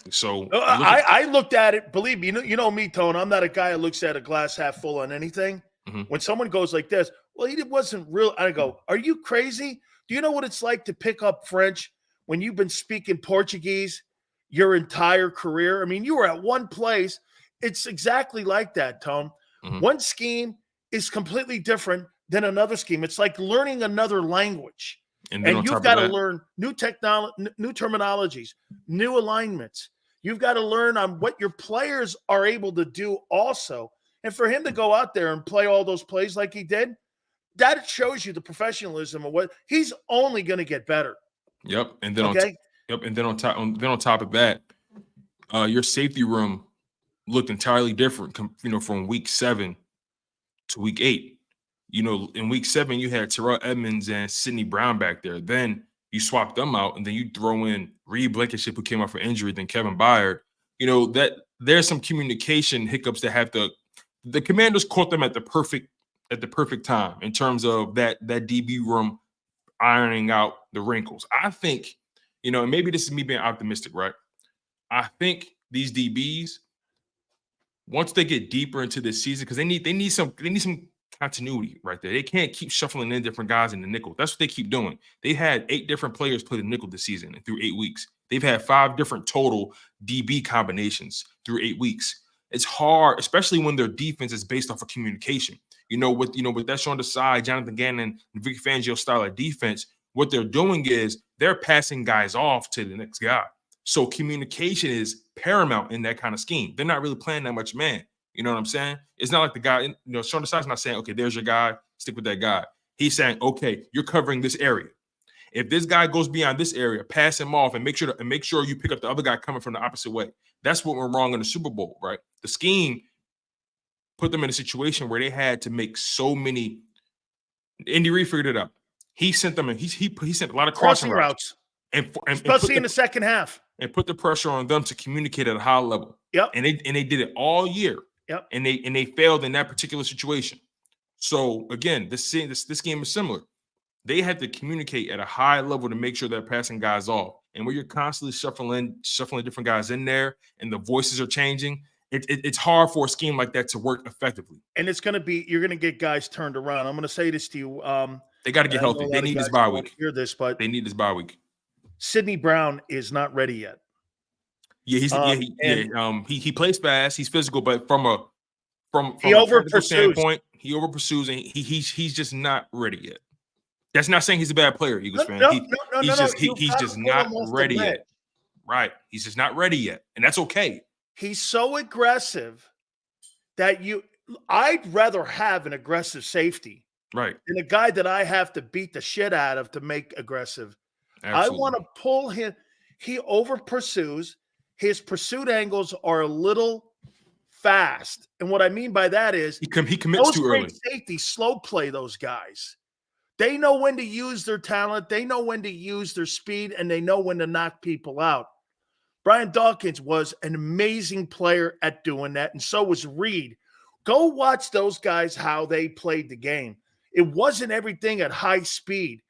L: So
A: I looked at it. Believe me, you know me, Tone. I'm not a guy who looks at a glass half full on anything.
L: Mm-hmm.
A: When someone goes like this, well, he wasn't real. I go, are you crazy? Do you know what it's like to pick up French when you've been speaking Portuguese your entire career? I mean, you were at one place. It's exactly like that, Tone.
L: Mm-hmm.
A: One scheme is completely different than another scheme. It's like learning another language. And you've got to learn new technology, new terminologies, new alignments. You've got to learn on what your players are able to do also. And for him to go out there and play all those plays like he did, that shows you the professionalism of what he's only going to get better.
L: Yep. And then on top of that, your safety room looked entirely different, from week 7 to week 8. In week 7, you had Terrell Edmonds and Sidney Brown back there. Then you swap them out, and then you throw in Reed Blankenship, who came out for injury, then Kevin Byard. That there's some communication hiccups that the Commanders caught them at the perfect time in terms of that DB room ironing out the wrinkles. I think, and maybe this is me being optimistic, right? I think these DBs, once they get deeper into this season, because they need some continuity right there. They can't keep shuffling in different guys in the nickel. That's what they keep doing. They had 8 different players play the nickel this season and through 8 weeks. They've had 5 different total DB combinations through 8 weeks. It's hard, especially when their defense is based off of communication. With that Sean Desai, Jonathan Gannon, and Vic Fangio style of defense, what they're doing is they're passing guys off to the next guy. So communication is paramount in that kind of scheme. They're not really playing that much man. You know what I'm saying? It's not like the guy, Sean Desai's not saying, okay, there's your guy, stick with that guy. He's saying, okay, you're covering this area. If this guy goes beyond this area, pass him off and make sure you pick up the other guy coming from the opposite way. That's what went wrong in the Super Bowl, right? The scheme put them in a situation where they had to make so many. Andy Reid figured it out. He sent them, and he sent a lot of crossing routes, and
A: especially in the second half,
L: and put the pressure on them to communicate at a high level.
A: Yep,
L: and they did it all year.
A: Yep,
L: and they failed in that particular situation. So again, this game is similar. They had to communicate at a high level to make sure they're passing guys off. And where you're constantly shuffling different guys in there, and the voices are changing, it's hard for a scheme like that to work effectively.
A: And you're going to get guys turned around. I'm going to say this to you.
L: They got to get healthy. They need this bye week.
A: Hear this, but
L: they need this bye week.
A: Sidney Brown is not ready yet.
L: Yeah, he plays fast. He's physical, but from a
A: standpoint,
L: he over pursues, and he's just not ready yet. That's not saying he's a bad player, Eagles fan. He's just not ready yet. Right. He's just not ready yet. And that's okay.
A: He's so aggressive that I'd rather have an aggressive safety.
L: Right.
A: Than a guy that I have to beat the shit out of to make aggressive.
L: Absolutely.
A: I want to pull him. He over pursues. His pursuit angles are a little fast. And what I mean by that is
L: he commits too early.
A: Safety slow play those guys. They know when to use their talent. They know when to use their speed, and they know when to knock people out. Brian Dawkins was an amazing player at doing that, and so was Reed. Go watch those guys, how they played the game. It wasn't everything at high speed.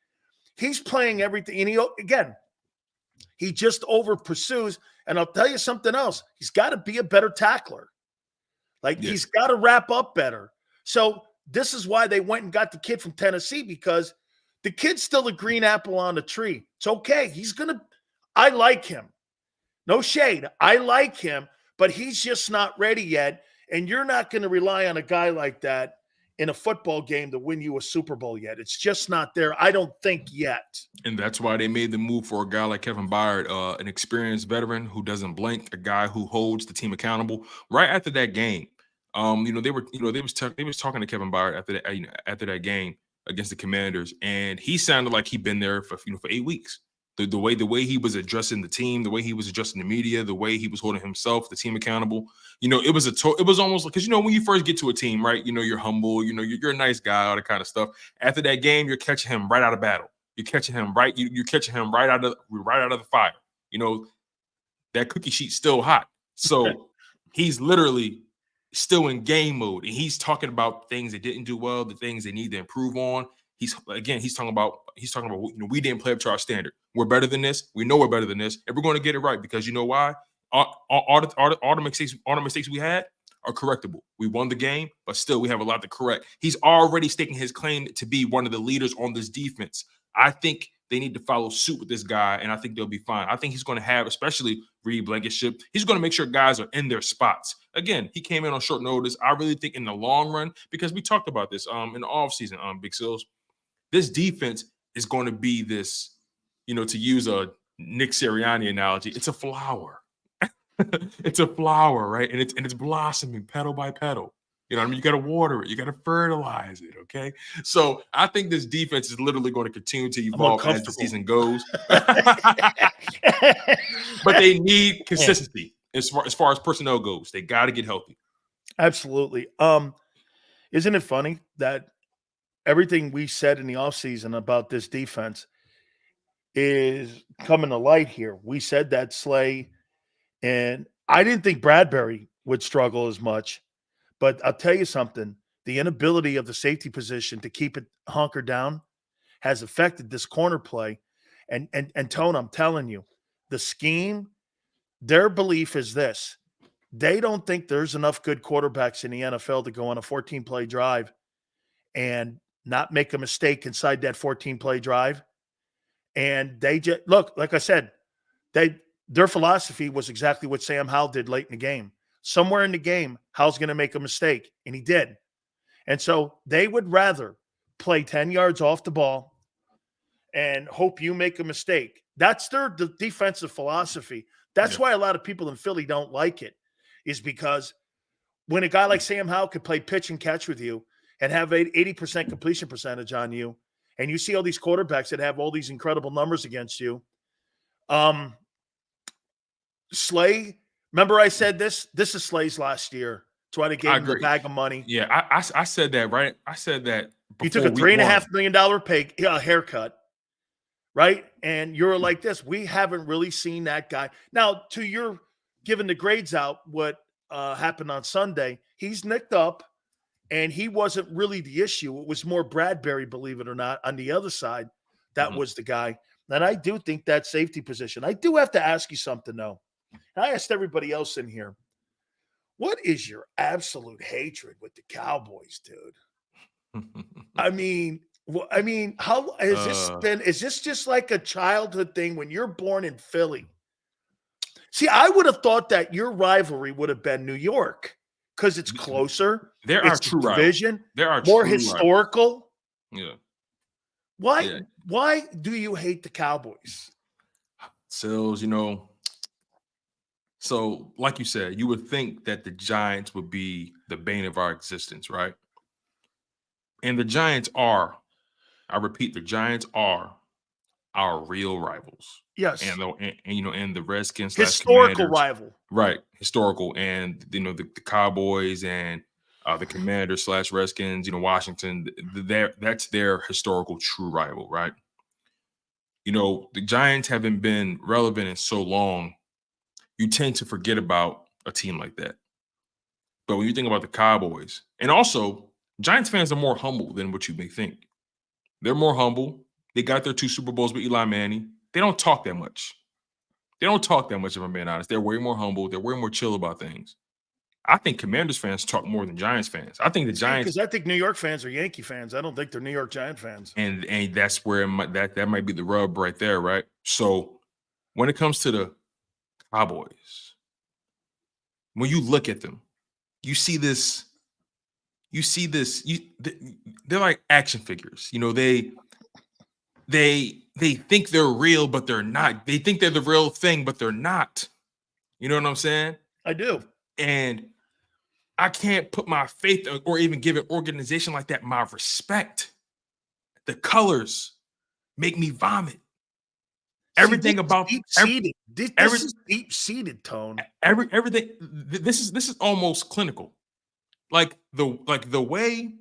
A: He's playing everything. And he just over pursues. And I'll tell you something else. He's got to be a better tackler. He's got to wrap up better. So this is why they went and got the kid from Tennessee, because the kid's still a green apple on the tree. It's okay. I like him. No shade. I like him, but he's just not ready yet. And you're not going to rely on a guy like that in a football game to win you a Super Bowl yet. It's just not there. I don't think yet.
L: And that's why they made the move for a guy like Kevin Byard, an experienced veteran who doesn't blink, a guy who holds the team accountable. Right after that game, they was talking to Kevin Byard after that game against the Commanders, and he sounded like he'd been there for 8 weeks. The way he was addressing the team, the way he was addressing the media, the way he was holding himself, the team accountable. It was almost like, because when you first get to a team, right? You're humble, you're a nice guy, all that kind of stuff. After that game, you're catching him right out of battle. You're catching him right out of the fire. That cookie sheet's still hot. So he's literally still in game mode, and he's talking about things they didn't do well, the things they need to improve on. He's talking about we didn't play up to our standard. We're better than this. We know we're better than this, and we're going to get it right because you know why? All the mistakes we had are correctable. We won the game, but still we have a lot to correct. He's already staking his claim to be one of the leaders on this defense. I think they need to follow suit with this guy, and I think they'll be fine. I think he's going to have, especially Reed Blankenship, he's going to make sure guys are in their spots. Again, he came in on short notice. I really think in the long run, because we talked about this in the offseason, Big Sills, this defense is going to be this, to use a Nick Sirianni analogy, it's a flower. It's a flower, right? And it's blossoming petal by petal. You know what I mean? You got to water it. You got to fertilize it, okay? So I think this defense is literally going to continue to evolve as the season goes. But they need consistency as far as personnel goes. They got to get healthy.
A: Absolutely. Isn't it funny that everything we said in the offseason about this defense is coming to light here? We said that Slay, and I didn't think Bradbury would struggle as much. But I'll tell you something, the inability of the safety position to keep it hunkered down has affected this corner play. And Tone, I'm telling you, the scheme, their belief is this. They don't think there's enough good quarterbacks in the NFL to go on a 14-play drive and not make a mistake inside that 14-play drive. And they just, look, like I said, their philosophy was exactly what Sam Howell did late in the game. Somewhere in the game, Howell's going to make a mistake, and he did. And so they would rather play 10 yards off the ball and hope you make a mistake. That's their defensive philosophy. That's why a lot of people in Philly don't like it, is because when a guy like Sam Howell could play pitch and catch with you and have 80% completion percentage on you, and you see all these quarterbacks that have all these incredible numbers against you, Slay, remember I said this is Slay's last year. That's why they gave him the bag of money.
L: Yeah, I said that, right? I said that
A: he took a $3.5 million haircut, right? And you're like this. We haven't really seen that guy. Now, to your giving the grades out, what happened on Sunday, he's nicked up, and he wasn't really the issue. It was more Bradbury, believe it or not, on the other side. That was the guy. And I do think that safety position. I do have to ask you something, though. I asked everybody else in here, what is your absolute hatred with the Cowboys, dude? I mean, how has this been? Is this just like a childhood thing when you're born in Philly? See, I would have thought that your rivalry would have been New York because it's closer.
L: There are true
A: division.
L: There are
A: more historical.
L: Yeah.
A: Why do you hate the Cowboys?
L: Sills, so like you said, you would think that the Giants would be the bane of our existence, right? And the Giants are, I repeat, the Giants are our real rivals.
A: Yes.
L: And the Redskins,
A: historical rival.
L: Right. Historical. And the Cowboys and the Commanders / Redskins, Washington, that's their historical true rival, right? The Giants haven't been relevant in so long, you tend to forget about a team like that. But when you think about the Cowboys, and also Giants fans are more humble than what you may think. They're more humble. They got their 2 Super Bowls with Eli Manning. They don't talk that much. If I'm being honest. They're way more humble. They're way more chill about things. I think Commanders fans talk more than Giants fans. I think the Giants,
A: because I think New York fans are Yankee fans. I don't think they're New York Giant fans.
L: And that's where that might be the rub right there, right? So when it comes to the Cowboys, when you look at them, you see this. They're like action figures. They think they're real, but they're not. They think they're the real thing, but they're not. You know what I'm saying?
A: I do.
L: And I can't put my faith or even give an organization like that my respect. The colors make me vomit. Everything about
A: deep-seated. This is deep-seated, Tone.
L: Everything. This is almost clinical. Like the way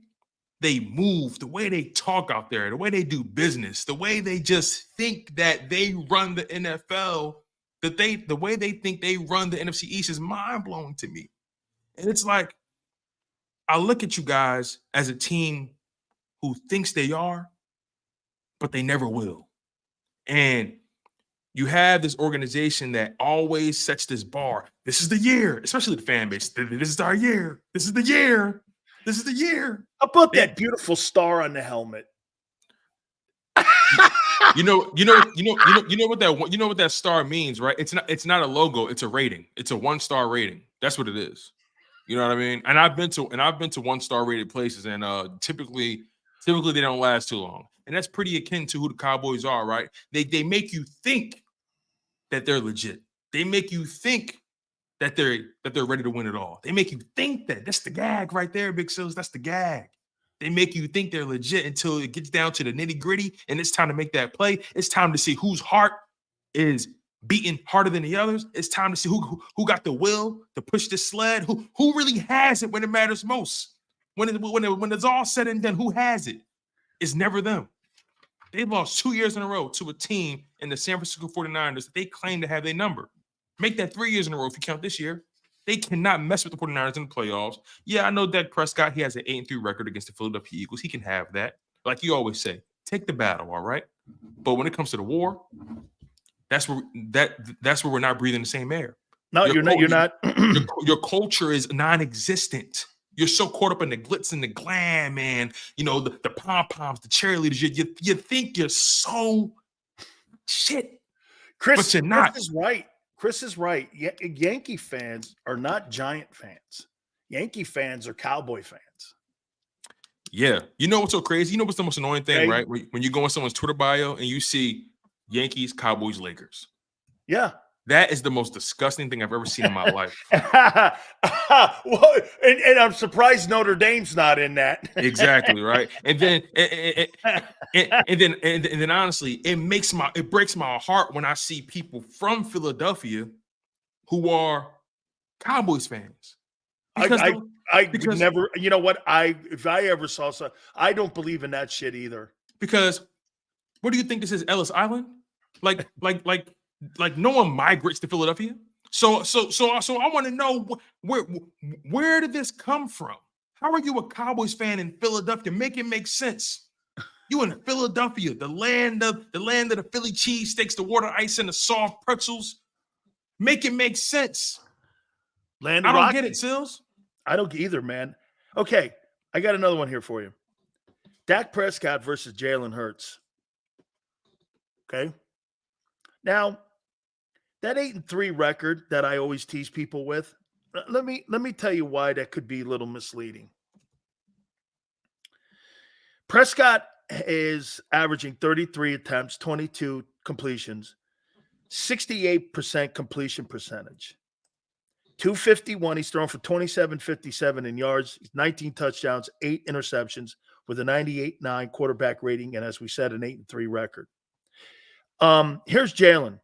L: they move, the way they talk out there, the way they do business, the way they just think that they run the NFL, the way they think they run the NFC East is mind-blowing to me. And it's like, I look at you guys as a team who thinks they are, but they never will. And you have this organization that always sets this bar. This is the year, especially the fan base. This is our year. This is the year. This is the year.
A: How about that beautiful star on the helmet?
L: You know what that star means, right? It's not a logo, it's a rating. It's a 1-star rating. That's what it is. You know what I mean? And I've been to 1-star rated places, and typically they don't last too long. And that's pretty akin to who the Cowboys are, right? They make you think that they're legit. They make you think that they're ready to win it all. They make you think that's the gag right there, Big Sills. That's the gag. They make you think they're legit until it gets down to the nitty-gritty, and it's time to make that play. It's time to see whose heart is beating harder than the others. It's time to see who got the will to push the sled, who really has it when it matters most. When it's all said and done, who has it? It's never them. They've lost 2 years in a row to a team in the San Francisco 49ers that they claim to have their number. Make that 3 years in a row if you count this year. They cannot mess with the 49ers in the playoffs. Yeah, I know Dak Prescott, he has an 8-3 record against the Philadelphia Eagles. He can have that. Like you always say, take the battle, all right? But when it comes to the war, that's where we're not breathing the same air.
A: No, you're not.
L: Your culture is non-existent. You're so caught up in the glitz and the glam, man. You know, the pom-poms, the cheerleaders. You think you're so shit. But you're not.
A: Chris is right. Chris is right. Yankee fans are not Giant fans. Yankee fans are Cowboy fans.
L: Yeah. You know what's so crazy? You know what's the most annoying thing, right? When you go on someone's Twitter bio and you see Yankees, Cowboys, Lakers.
A: Yeah.
L: That is the most disgusting thing I've ever seen in my life.
A: Well, and I'm surprised Notre Dame's not in that.
L: Exactly, right? And then honestly, it breaks my heart when I see people from Philadelphia who are Cowboys fans.
A: Because never, you know what? If I ever saw something, I don't believe in that shit either.
L: Because what do you think this is, Ellis Island? Like no one migrates to Philadelphia. So I want to know where did this come from? How are you a Cowboys fan in Philadelphia? Make it make sense. You in Philadelphia, the land of the Philly cheesesteaks, the water ice, and the soft pretzels. Make it make sense. I don't get it, Sills.
A: I don't either, man. Okay, I got another one here for you. Dak Prescott versus Jalen Hurts. Okay. Now, that 8-3 record that I always tease people with, let me tell you why that could be a little misleading. Prescott is averaging 33 attempts, 22 completions, 68% completion percentage. 251, he's thrown for 27.57 in yards, 19 touchdowns, 8 interceptions with a 98.9 quarterback rating, and as we said, an 8-3 record. Here's Jalen.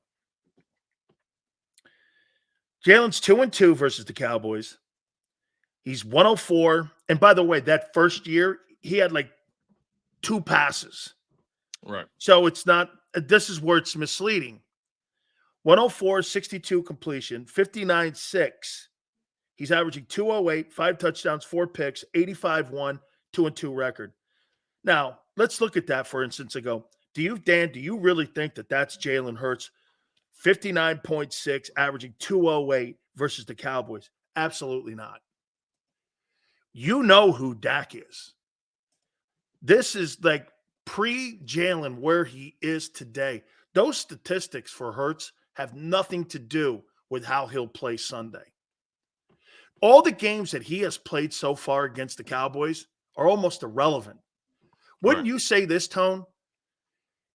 A: Jalen's 2-2 versus the Cowboys. He's 104. And by the way, that first year, he had like 2 passes.
L: Right.
A: So it's not, this is where it's misleading. 104, 62 completion, 59.6. He's averaging 208, 5 touchdowns, 4 picks, 85-1, 2-2 record. Now, let's look at that for instance ago. Dan, do you really think that that's Jalen Hurts? 59.6, averaging 208 versus the Cowboys? Absolutely not. You know who Dak is. This is like pre-Jalen where he is today. Those statistics for Hurts have nothing to do with how he'll play Sunday. All the games that he has played so far against the Cowboys are almost irrelevant. Wouldn't you say this, Tone?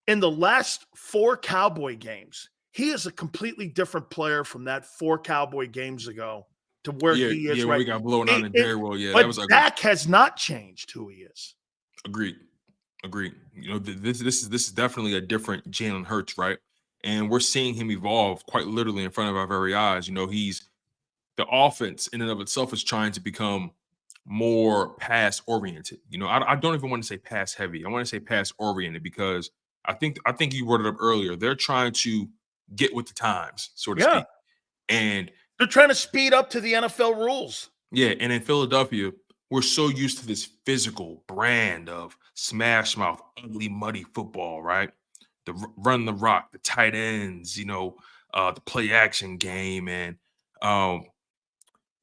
A: In the last 4 Cowboy games, he is a completely different player from that 4 Cowboy games ago to where he is
L: right. We got blown out in very well. Yeah,
A: but
L: that was ugly.
A: Dak has not changed who he is.
L: Agreed. You know, this is definitely a different Jalen Hurts, right? And we're seeing him evolve quite literally in front of our very eyes. You know, the offense in and of itself is trying to become more pass oriented. You know, I don't even want to say pass heavy. I want to say pass oriented because I think you brought it up earlier. They're trying to get with the times, so to speak. And
A: they're trying to speed up to the NFL rules.
L: Yeah, and in Philadelphia, we're so used to this physical brand of smash mouth, ugly, muddy football, right? The run the rock, the tight ends, the play action game, and dumping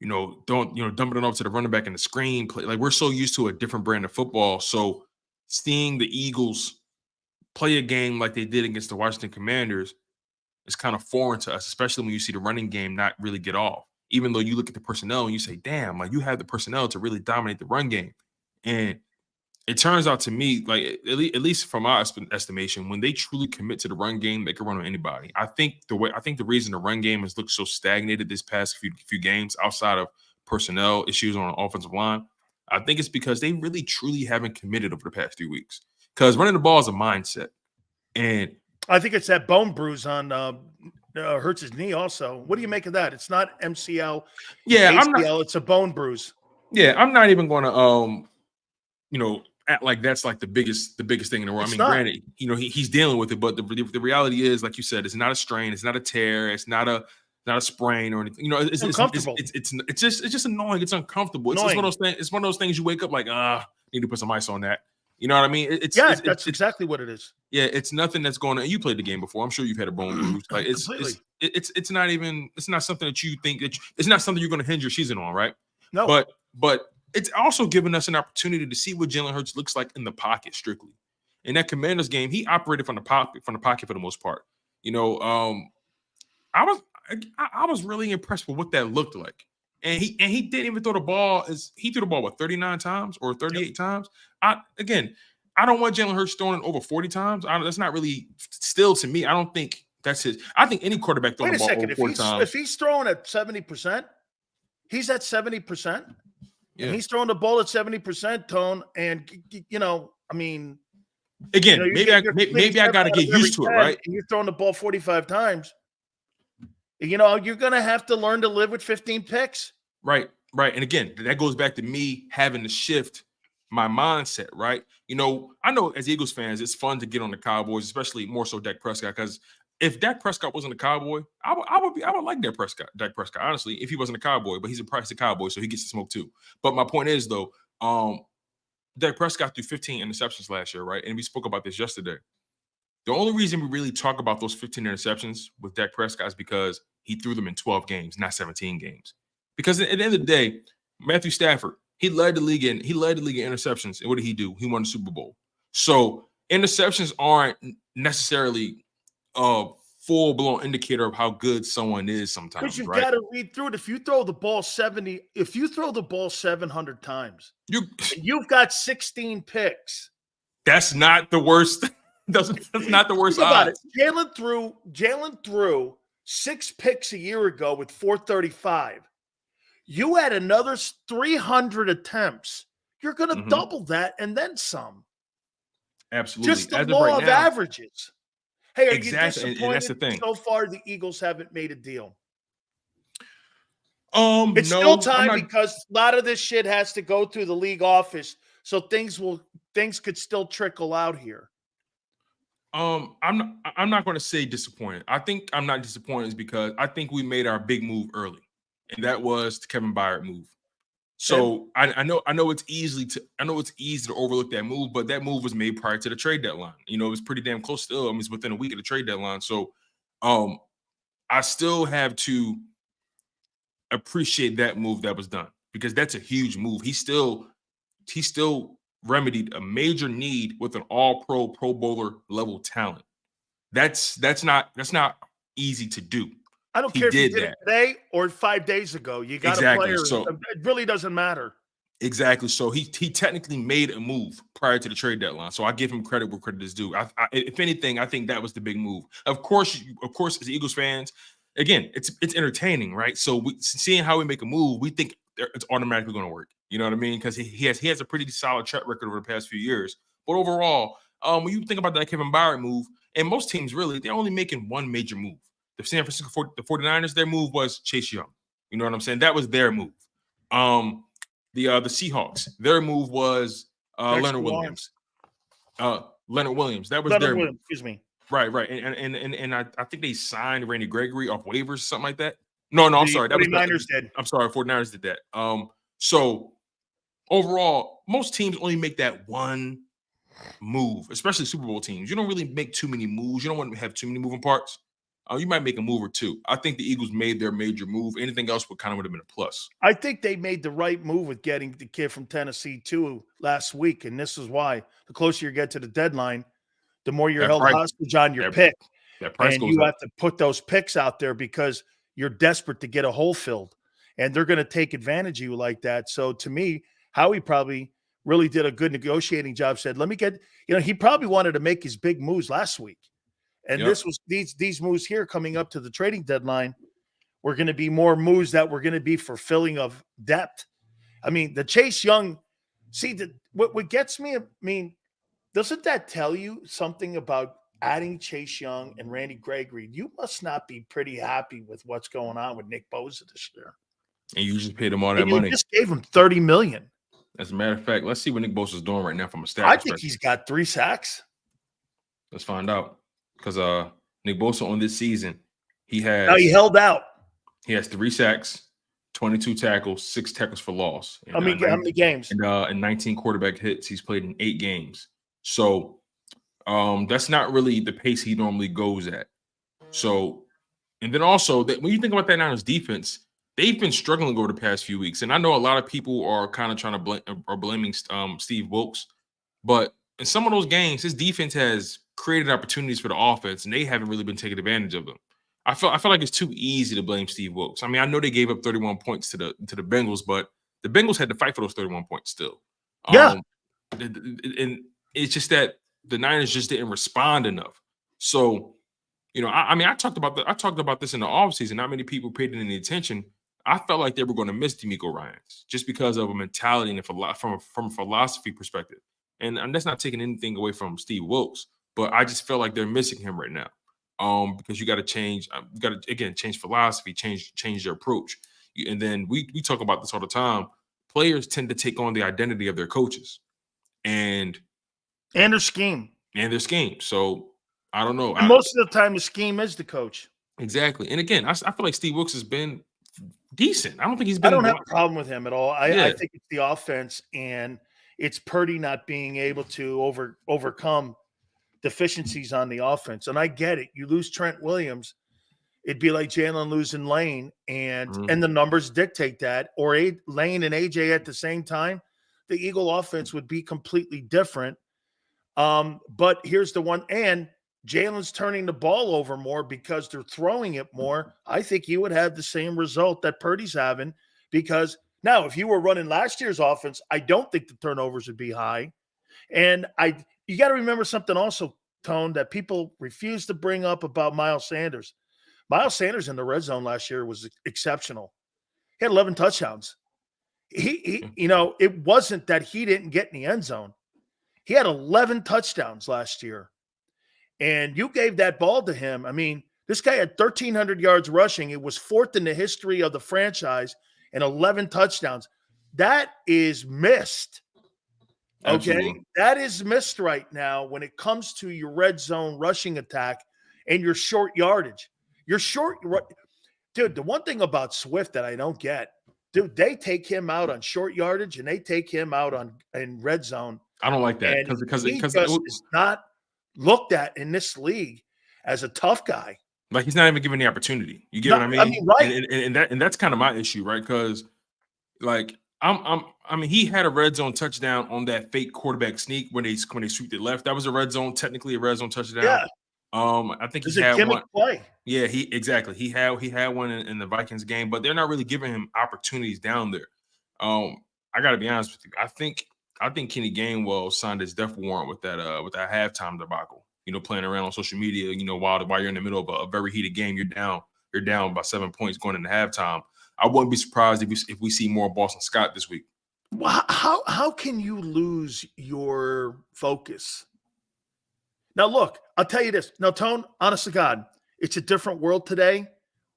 L: it off to the running back in the screen play. Like, we're so used to a different brand of football. So seeing the Eagles play a game like they did against the Washington Commanders is kind of foreign to us, especially when you see the running game not really get off. Even though you look at the personnel and you say, damn, like, you have the personnel to really dominate the run game. And it turns out to me, like, at least from my estimation, when they truly commit to the run game, they can run on anybody. I think the reason the run game has looked so stagnated this past few games, outside of personnel issues on the offensive line, I think it's because they really truly haven't committed over the past few weeks. Because running the ball is a mindset, and
A: I think it's that bone bruise on Hurts' knee. Also, what do you make of that? It's not MCL,
L: yeah,
A: ACL. It's a bone bruise.
L: Yeah, I'm not even going to act like that's like the biggest thing in the world.
A: It's
L: granted, he's dealing with it, but the reality is, like you said, it's not a strain, it's not a tear, it's not a sprain or anything. It's
A: uncomfortable.
L: It's just annoying. It's uncomfortable. It's one of those things. It's one of those things you wake up like, need to put some ice on that. You know what I mean?
A: That's exactly what it is.
L: Yeah, it's nothing that's going on. You played the game before. I'm sure you've had a bone bruise. Like, it's not something that you think it's not something you're going to hinge your season on, right?
A: No.
L: But it's also given us an opportunity to see what Jalen Hurts looks like in the pocket strictly. In that Commanders game, he operated from the pocket for the most part. I was really impressed with what that looked like. And he didn't even throw the ball. He threw the ball, 39 times or 38 times? I don't want Jalen Hurts throwing it over 40 times. That's not really, still to me, I don't think that's his. I think any quarterback throwing the ball over 40 times.
A: If he's throwing at 70%, he's at 70%.
L: Yeah.
A: And he's throwing the ball at 70%, Tone. And, I mean.
L: Again, maybe I got to get used to it, right?
A: And you're throwing the ball 45 times. You're going to have to learn to live with 15 picks.
L: Right. And again, that goes back to me having to shift my mindset, right? I know as Eagles fans, it's fun to get on the Cowboys, especially more so Dak Prescott, because if Dak Prescott wasn't a Cowboy, I would like Dak Prescott, honestly, if he wasn't a Cowboy, but he's a Cowboy, so he gets to smoke too. But my point is, though, Dak Prescott threw 15 interceptions last year, right? And we spoke about this yesterday. The only reason we really talk about those 15 interceptions with Dak Prescott is because he threw them in 12 games, not 17 games. Because at the end of the day, Matthew Stafford, he led the league in interceptions. And what did he do? He won the Super Bowl. So interceptions aren't necessarily a full-blown indicator of how good someone is sometimes.
A: Because you've
L: right?
A: got to read through it. If you throw the ball 700 times, you've got 16 picks.
L: That's not the worst. That's not the worst.
A: Think about it. Jalen threw 6 picks a year ago with 435. You had another 300 attempts. You're going to double that and then some.
L: Absolutely.
A: Just the law of averages. Hey, are you disappointed
L: and that's the thing.
A: So far the Eagles haven't made a deal?
L: It's
A: still time because a lot of this shit has to go through the league office, so things could still trickle out here.
L: I'm not going to say disappointed. I think I'm not disappointed is because I think we made our big move early, and that was the Kevin Byard move. So I know it's easy to overlook that move, but that move was made prior to the trade deadline. It was pretty damn close still. I mean, it's within a week of the trade deadline. So I still have to appreciate that move that was done because that's a huge move. He still remedied a major need with an all-pro, Pro Bowler level talent. That's not easy to do.
A: I don't care if you did it today or 5 days ago. You got a player. So it really doesn't matter. Exactly.
L: So he technically made a move prior to the trade deadline. So I give him credit where credit is due. If anything, I think that was the big move. Of course, as Eagles fans, again, it's entertaining, right? So seeing how we make a move, we think it's automatically going to work. You know what I mean? Because he has a pretty solid track record over the past few years. But overall, when you think about that Kevin Byard move, and most teams really, they're only making one major move. The San Francisco 49ers, their move was Chase Young. You know what I'm saying? That was their move. The Seahawks, their move was Leonard Williams. Leonard Williams. That was their move.
A: Excuse me.
L: Right. And I think they signed Randy Gregory off waivers or something like that. No, I'm sorry. That was
A: 49ers did.
L: I'm sorry, 49ers did that. So overall, most teams only make that one move, especially Super Bowl teams. You don't really make too many moves. You don't want to have too many moving parts. You might make a move or two. I think the Eagles made their major move. Anything else would have been a plus.
A: I think they made the right move with getting the kid from Tennessee too last week, and this is why the closer you get to the deadline, the more you're held hostage on your pick.
L: That price
A: and
L: goes
A: you
L: up.
A: have to put those picks out there because you're desperate to get a hole filled, and they're going to take advantage of you like that. So to me, Howie probably really did a good negotiating job. Said, let me get, he probably wanted to make his big moves last week. And this was these moves here coming up to the trading deadline were going to be more moves that were going to be for filling of depth. I mean, the Chase Young, what gets me, doesn't that tell you something about adding Chase Young and Randy Gregory? You must not be pretty happy with what's going on with Nick Bosa this year.
L: And you just paid him all that money.
A: You just gave him $30 million.
L: As a matter of fact, let's see what Nick Bosa is doing right now from a stat perspective.
A: I think he's got 3 sacks.
L: Let's find out. Because Nick Bosa on this season, he
A: held out.
L: He has 3 sacks, 22 tackles, 6 tackles for loss.
A: How many games?
L: And 19 quarterback hits. He's played in 8 games. So that's not really the pace he normally goes at. So, and then also that when you think about that Niners defense, they've been struggling over the past few weeks. And I know a lot of people are kind of trying to blaming Steve Wilks, but in some of those games, his defense has created opportunities for the offense, and they haven't really been taking advantage of them. I feel like it's too easy to blame Steve Wilks. I mean, I know they gave up 31 points to the Bengals, but the Bengals had to fight for those 31 points still.
A: Yeah.
L: And it's just that the Niners just didn't respond enough. So, I talked about this in the offseason. Not many people paid any attention. I felt like they were going to miss D'Amico Ryans just because of a mentality and from a philosophy perspective. And that's not taking anything away from Steve Wilks, but I just feel like they're missing him right now. Because you got to change, change philosophy, change their approach. And then we talk about this all the time. Players tend to take on the identity of their coaches and
A: their scheme.
L: So I don't know.
A: And most of the time, the scheme is the coach.
L: Exactly. And again, I feel like Steve Wilks has been decent. I don't think he's been.
A: I don't have a problem with him at all. I think it's the offense, and it's Purdy not being able to overcome deficiencies on the offense. And I get it. You lose Trent Williams, it'd be like Jalen losing Lane, and the numbers dictate that. Or Lane and AJ at the same time, the Eagle offense would be completely different. But here's the one, and Jalen's turning the ball over more because they're throwing it more. I think you would have the same result that Purdy's having, because now if you were running last year's offense, I don't think the turnovers would be high. And you got to remember something also, Tone, that people refuse to bring up about Miles Sanders. Miles Sanders in the red zone last year was exceptional. He had 11 touchdowns. It wasn't that he didn't get in the end zone. He had 11 touchdowns last year. And you gave that ball to him. I mean, this guy had 1,300 yards rushing. It was 4th in the history of the franchise and 11 touchdowns. That is missed. Okay, absolutely. That is missed right now when it comes to your red zone rushing attack and your short yardage. Dude, the one thing about Swift that I don't get, dude, they take him out on short yardage and they take him out in red zone.
L: I don't like that because
A: is not looked at in this league as a tough guy.
L: Like, he's not even given the opportunity. You get what I mean?
A: I mean, right?
L: And that's kind of my issue, right? Because like he had a red zone touchdown on that fake quarterback sneak when they sweeped it left. That was technically a red zone touchdown.
A: Yeah.
L: I think he had one play. Yeah, he had one in the Vikings game, but they're not really giving him opportunities down there. I got to be honest with you. I think Kenny Gainwell signed his death warrant with that halftime debacle. Playing around on social media. While you're in the middle of a very heated game, you're down by 7 points going into halftime. I wouldn't be surprised if we see more Boston Scott this week.
A: Well, how can you lose your focus? Now, look, I'll tell you this. Now, Tone, honest to God, it's a different world today.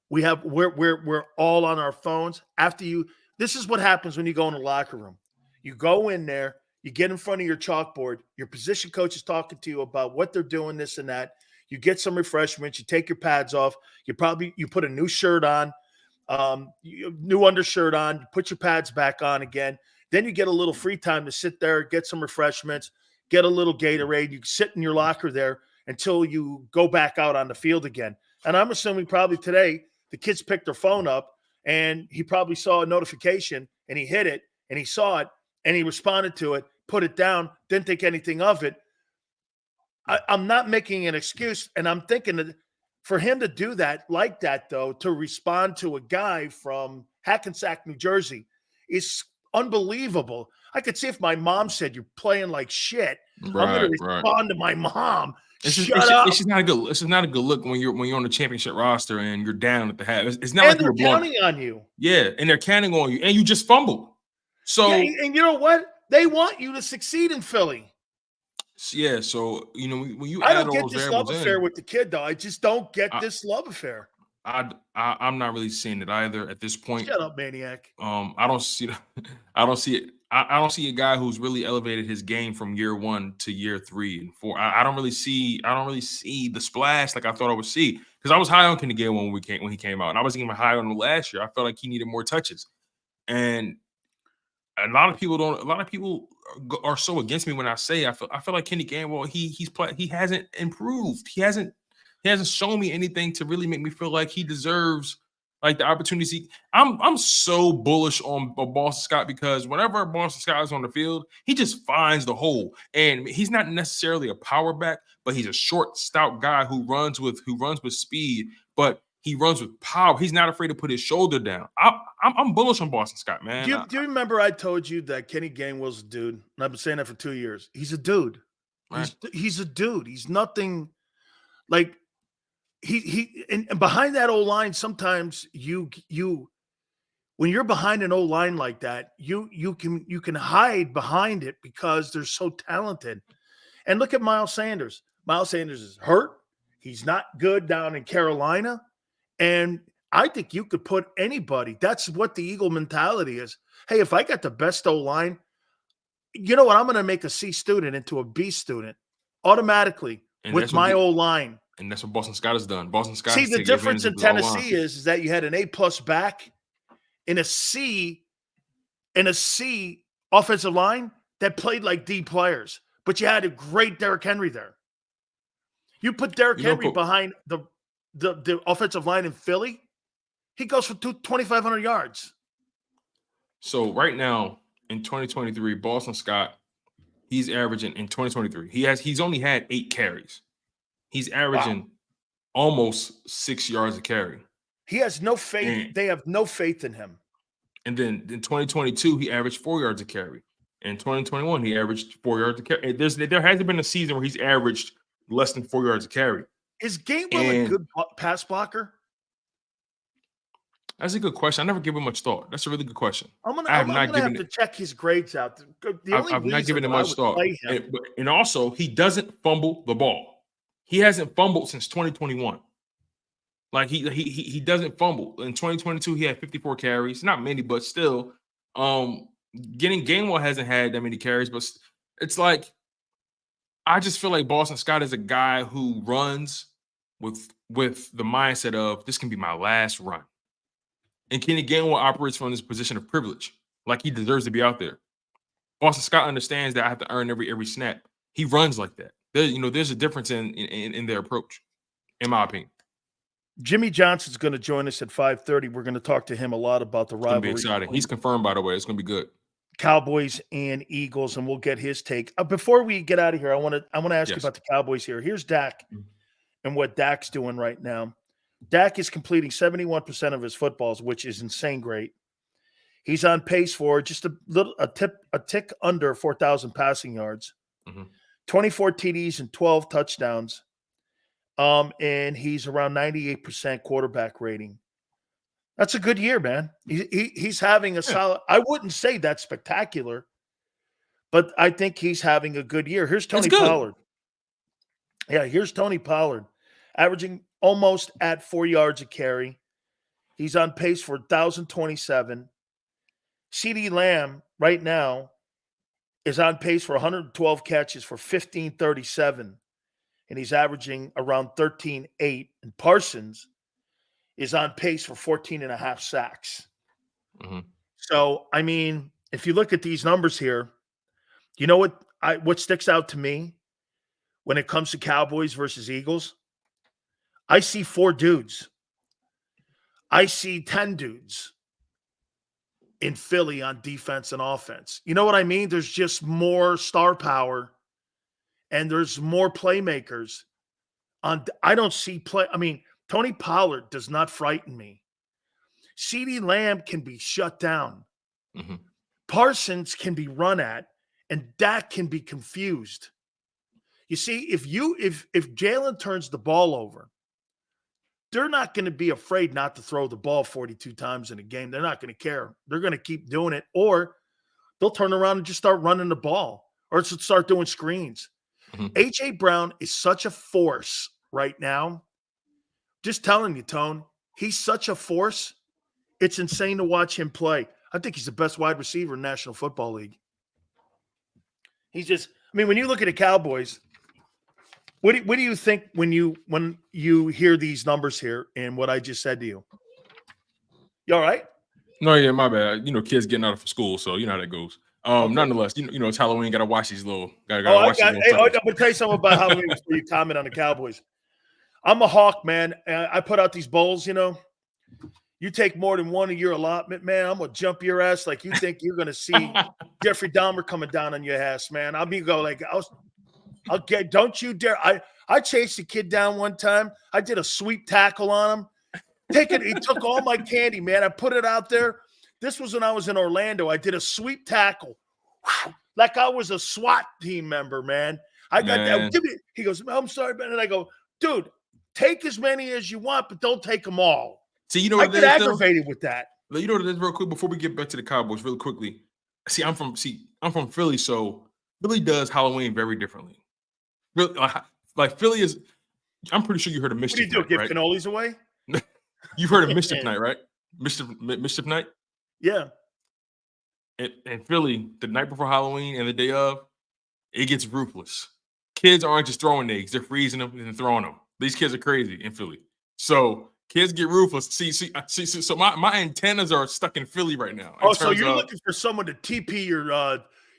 A: We're all on our phones. This is what happens when you go in the locker room. You go in there, you get in front of your chalkboard, your position coach is talking to you about what they're doing, this and that. You get some refreshments, you take your pads off, you put a new shirt on, new undershirt on, you put your pads back on again. Then you get a little free time to sit there, get some refreshments, get a little Gatorade. You sit in your locker there until you go back out on the field again. And I'm assuming probably today the kids picked their phone up and he probably saw a notification and he hit it and he saw it and he responded to it, put it down, didn't think anything of it. I'm not making an excuse, and I'm thinking that for him to do that like that, though, to respond to a guy from Hackensack, New Jersey, is unbelievable. I could see if my mom said you're playing like shit, I'm going to respond to my mom.
L: It's just not a good. It's just not a good look when you're on the championship roster and you're down at the half. It's not like
A: they're counting on you.
L: Yeah, and they're counting on you, and you just fumbled. So
A: and you know what? They want you to succeed in Philly.
L: Yeah, so when you
A: I
L: add
A: don't get this love affair with the kid, though. I just don't get this love affair.
L: I'm not really seeing it either at this point.
A: Shut up, maniac.
L: I don't see it. I don't see a guy who's really elevated his game from year 1 to year 3 and 4. I don't really see the splash like I thought I would see, because I was high on Kenny Gainwell when he came out, and I wasn't even high on him last year. I felt like he needed more touches, and a lot of people are so against me when I say I feel like Kenny Gainwell he hasn't improved. He hasn't shown me anything to really make me feel like he deserves like the opportunity. I'm so bullish on Boston Scott, because whenever Boston Scott is on the field, he just finds the hole. And he's not necessarily a power back, but he's a short, stout guy who runs with speed, but he runs with power. He's not afraid to put his shoulder down. I'm bullish on Boston Scott, man.
A: Do you remember I told you that Kenny Gainwell's a dude? And I've been saying that for 2 years. He's a dude. Right. He's a dude. He's nothing like and behind that old line. Sometimes you when you're behind an old line like that, you can hide behind it because they're so talented. And look at Miles Sanders. Miles Sanders is hurt. He's not good down in Carolina. And I think you could put anybody. That's what the Eagle mentality is. Hey, if I got the best O-line, you know what? I'm going to make a C student into a B student automatically with my O-line.
L: And that's what Boston Scott has done. Boston Scott.
A: See, the difference in Tennessee is that you had an A+ back in a C offensive line that played like D players, but you had a great Derrick Henry there. You put Derrick Henry behind the offensive line in Philly, he goes for 2,500 yards.
L: So right now in 2023, Boston Scott, he's averaging in 2023. He's only had 8 carries. He's averaging almost 6 yards a carry.
A: He has no faith. They have no faith in him.
L: And then in 2022, he averaged 4 yards a carry. In 2021, he averaged 4 yards a carry. There hasn't been a season where he's averaged less than 4 yards a carry.
A: Is Gainwell a good pass blocker?
L: That's a good question. I never give him much thought. That's a really good question.
A: I'm gonna have to check his grades out.
L: I've not given him much thought. And also, he doesn't fumble the ball. He hasn't fumbled since 2021. Like he doesn't fumble. In 2022, he had 54 carries. Not many, but still. Getting Gainwell hasn't had that many carries, but it's like I just feel like Boston Scott is a guy who runs with the mindset of this can be my last run. And Kenny Gainwell operates from this position of privilege, like he deserves to be out there. Boston Scott understands that I have to earn every snap. He runs like that. There's a difference in their approach, in my opinion.
A: Jimmy Johnson's going to join us at 5:30. We're going to talk to him a lot about the rivalry.
L: It's going to be exciting. He's confirmed, by the way. It's going to be good.
A: Cowboys and Eagles, and we'll get his take. Before we get out of here, I want to ask you about the Cowboys here. Here's Dak and what Dak's doing right now. Dak is completing 71% of his footballs, which is insane great. He's on pace for just a tick under 4,000 passing yards, 24 TDs and 12 touchdowns. And he's around 98% quarterback rating. That's a good year, man. He's having a solid. I wouldn't say that's spectacular, but I think he's having a good year. Here's Tony Pollard. Yeah, here's Tony Pollard, averaging almost at 4 yards a carry. He's on pace for 1,027. CeeDee Lamb right now is on pace for 112 catches for 1,537, and he's averaging around 13.8. And Parsons is on pace for 14.5 sacks. So, I mean, if you look at these numbers here, you know what sticks out to me when it comes to Cowboys versus Eagles? I see 4 dudes. I see 10 dudes in Philly on defense and offense. You know what I mean? There's just more star power and there's more playmakers. I don't see play. I mean, Tony Pollard does not frighten me. CeeDee Lamb can be shut down.
L: Mm-hmm.
A: Parsons can be run at, and Dak can be confused. You see, if Jalen turns the ball over, they're not going to be afraid not to throw the ball 42 times in a game. They're not going to care. They're going to keep doing it, or they'll turn around and just start running the ball or start doing screens.
L: Mm-hmm.
A: A.J. Brown is such a force right now. Just telling you, Tone, he's such a force. It's insane to watch him play. I think he's the best wide receiver in National Football League. He's just, I mean, when you look at the Cowboys, what do you think when you hear these numbers here and what I just said to you? You all right?
L: No, yeah, my bad. Kids getting out of school, so you know how that goes. Nonetheless, it's Halloween. Got to watch these little. I'm
A: gonna tell you something about Halloween before you comment on the Cowboys. I'm a hawk, man. I put out these bowls. You take more than one of your allotment, man, I'm gonna jump your ass like you think you're gonna see Jeffrey Dahmer coming down on your ass, man. I'll get. Don't you dare! I chased a kid down one time. I did a sweep tackle on him. He took all my candy, man. I put it out there. This was when I was in Orlando. I did a sweep tackle, like I was a SWAT team member, man. I got that. He goes, I'm sorry, man. And I go, dude, take as many as you want, but don't take them all.
L: See, you know what
A: I get aggravated with that.
L: You know what it is, real quick, before we get back to the Cowboys, really quickly. I'm from Philly, so Philly does Halloween very differently. Really, like Philly is. I'm pretty sure you heard of Mischief.
A: What do you do? Give
L: right?
A: cannolis away?
L: You've heard of Mischief Night, right? Mischief Night.
A: Yeah.
L: In Philly, the night before Halloween and the day of, it gets ruthless. Kids aren't just throwing eggs; they're freezing them and throwing them. These kids are crazy in Philly. So kids get ruthless. See. So my antennas are stuck in Philly right now.
A: Oh, so you're looking for someone to TP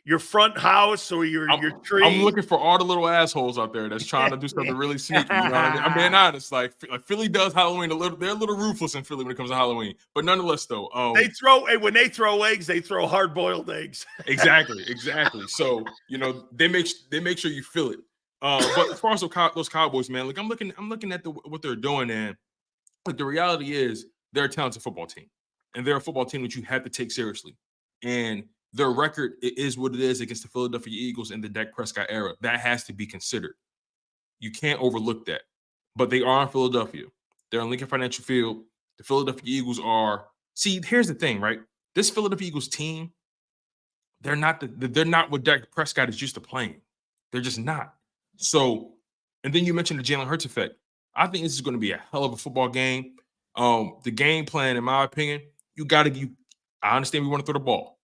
A: your front house or your tree?
L: I'm looking for all the little assholes out there that's trying to do something really sneaky. You know what I mean? I'm being honest. Like Philly does Halloween they're a little ruthless in Philly when it comes to Halloween. But nonetheless, though,
A: when they throw eggs, they throw hard-boiled eggs.
L: Exactly. So they make sure you feel it. But as far as those Cowboys, man, like I'm looking at what they're doing, and like the reality is they're a talented football team, and they're a football team that you have to take seriously. And their record is what it is against the Philadelphia Eagles in the Dak Prescott era. That has to be considered. You can't overlook that. But they are in Philadelphia. They're in Lincoln Financial Field. The Philadelphia Eagles are. See, here's the thing, right? This Philadelphia Eagles team, they're not what Dak Prescott is used to playing. They're just not. So, and then you mentioned the Jalen Hurts effect. I think this is going to be a hell of a football game. The game plan, in my opinion, I understand we want to throw the ball.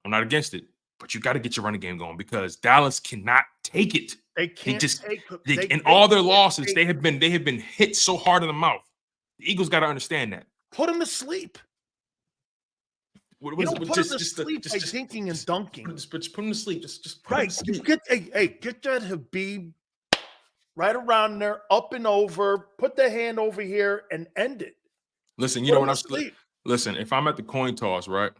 L: I'm not against it, but you got to get your running game going because Dallas cannot take it.
A: They can't
L: in all their losses, they have been hit so hard in the mouth. The Eagles got to understand that.
A: Put them to sleep. Put them to sleep by dinking and dunking.
L: Just put them to sleep. Just put
A: right.
L: Them to sleep.
A: Get that Habib right around there, up and over. Put the hand over here and end it.
L: Listen, listen. If I'm at the coin toss, right,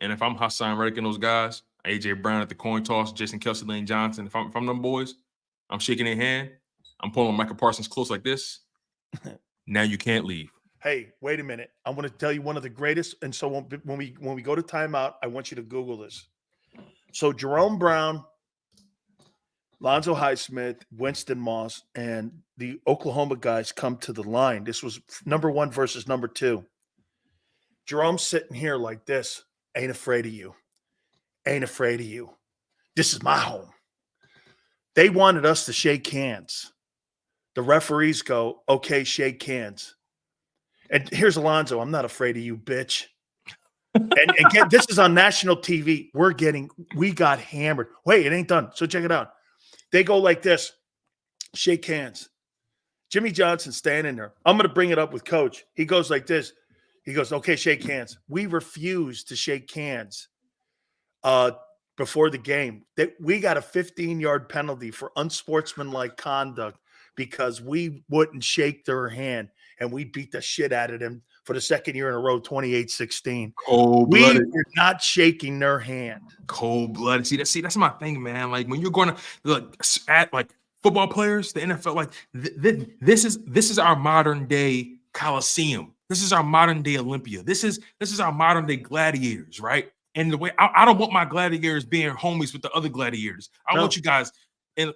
L: and if I'm Hassan Reddick and those guys, AJ Brown at the coin toss, Jason Kelsey, Lane Johnson, if I'm them boys, I'm shaking their hand. I'm pulling Michael Parsons close like this. Now you can't leave.
A: Hey, wait a minute. I want to tell you one of the greatest. And so when we go to timeout, I want you to Google this. So Jerome Brown, Lonzo Highsmith, Winston Moss, and the Oklahoma guys come to the line. This was number 1 versus number 2. Jerome's sitting here like this. Ain't afraid of you. Ain't afraid of you. This is my home. They wanted us to shake hands. The referees go, okay, shake hands. And here's Alonzo. I'm not afraid of you, bitch. and again, this is on national TV. We got hammered. Wait, it ain't done. So check it out. They go like this. Shake hands. Jimmy Johnson standing there. I'm going to bring it up with Coach. He goes like this. He goes, okay, shake hands. We refuse to shake hands before the game that we got a 15-yard penalty for unsportsmanlike conduct because we wouldn't shake their hand, and we beat the shit out of them for the second year in a row, 28-16.
L: Cold-blooded.
A: We were not shaking their hand.
L: Cold-blooded. See, that's my thing, man. Like when you're going to look at like football players, the NFL, like this is our modern day Coliseum. This is our modern day Olympia. This is our modern day gladiators, right? And the way I don't want my gladiators being homies with the other gladiators. I want you guys, and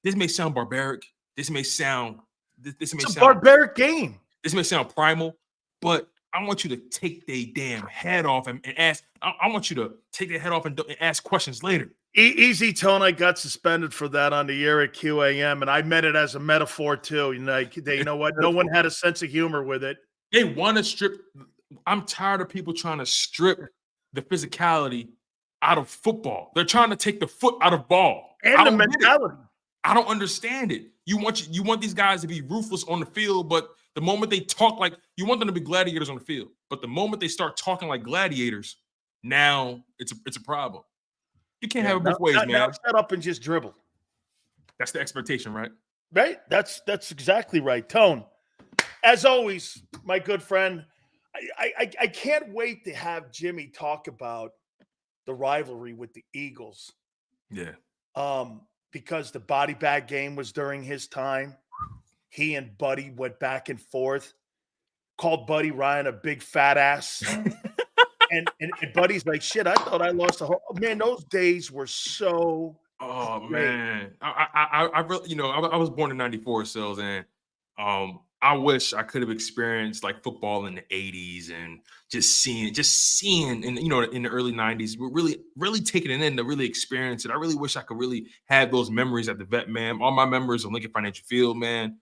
L: this may sound barbaric. This may sound
A: a barbaric game.
L: This may sound primal, but I want you to take their damn head off and ask. I want you to take their head off and ask questions later.
A: Easy Tone, I got suspended for that on the air at QAM, and I meant it as a metaphor too. You know what? No one had a sense of humor with it.
L: They want to strip. I'm tired of people trying to strip the physicality out of football. They're trying to take the foot out of ball.
A: And the mentality.
L: I don't understand it. You want these guys to be ruthless on the field, but the moment they talk like you want them to be gladiators on the field, but the moment they start talking like gladiators, now it's a problem. You can't have it both ways, man.
A: Now shut up and just dribble.
L: That's the expectation, right?
A: Right? That's exactly right. Tone, as always, my good friend, I can't wait to have Jimmy talk about the rivalry with the Eagles.
L: Yeah.
A: Because the body bag game was during his time. He and Buddy went back and forth, called Buddy Ryan a big fat ass. and Buddy's like, shit, I thought I lost the whole man. Those days were so great.
L: Man. I really, I was born in 94, so and I wish I could have experienced like football in the 80s and just seeing and in the early 90s, we're really taking it in to really experience it. I really wish I could really have those memories at the Vet, man. All my memories of Lincoln Financial Field, man.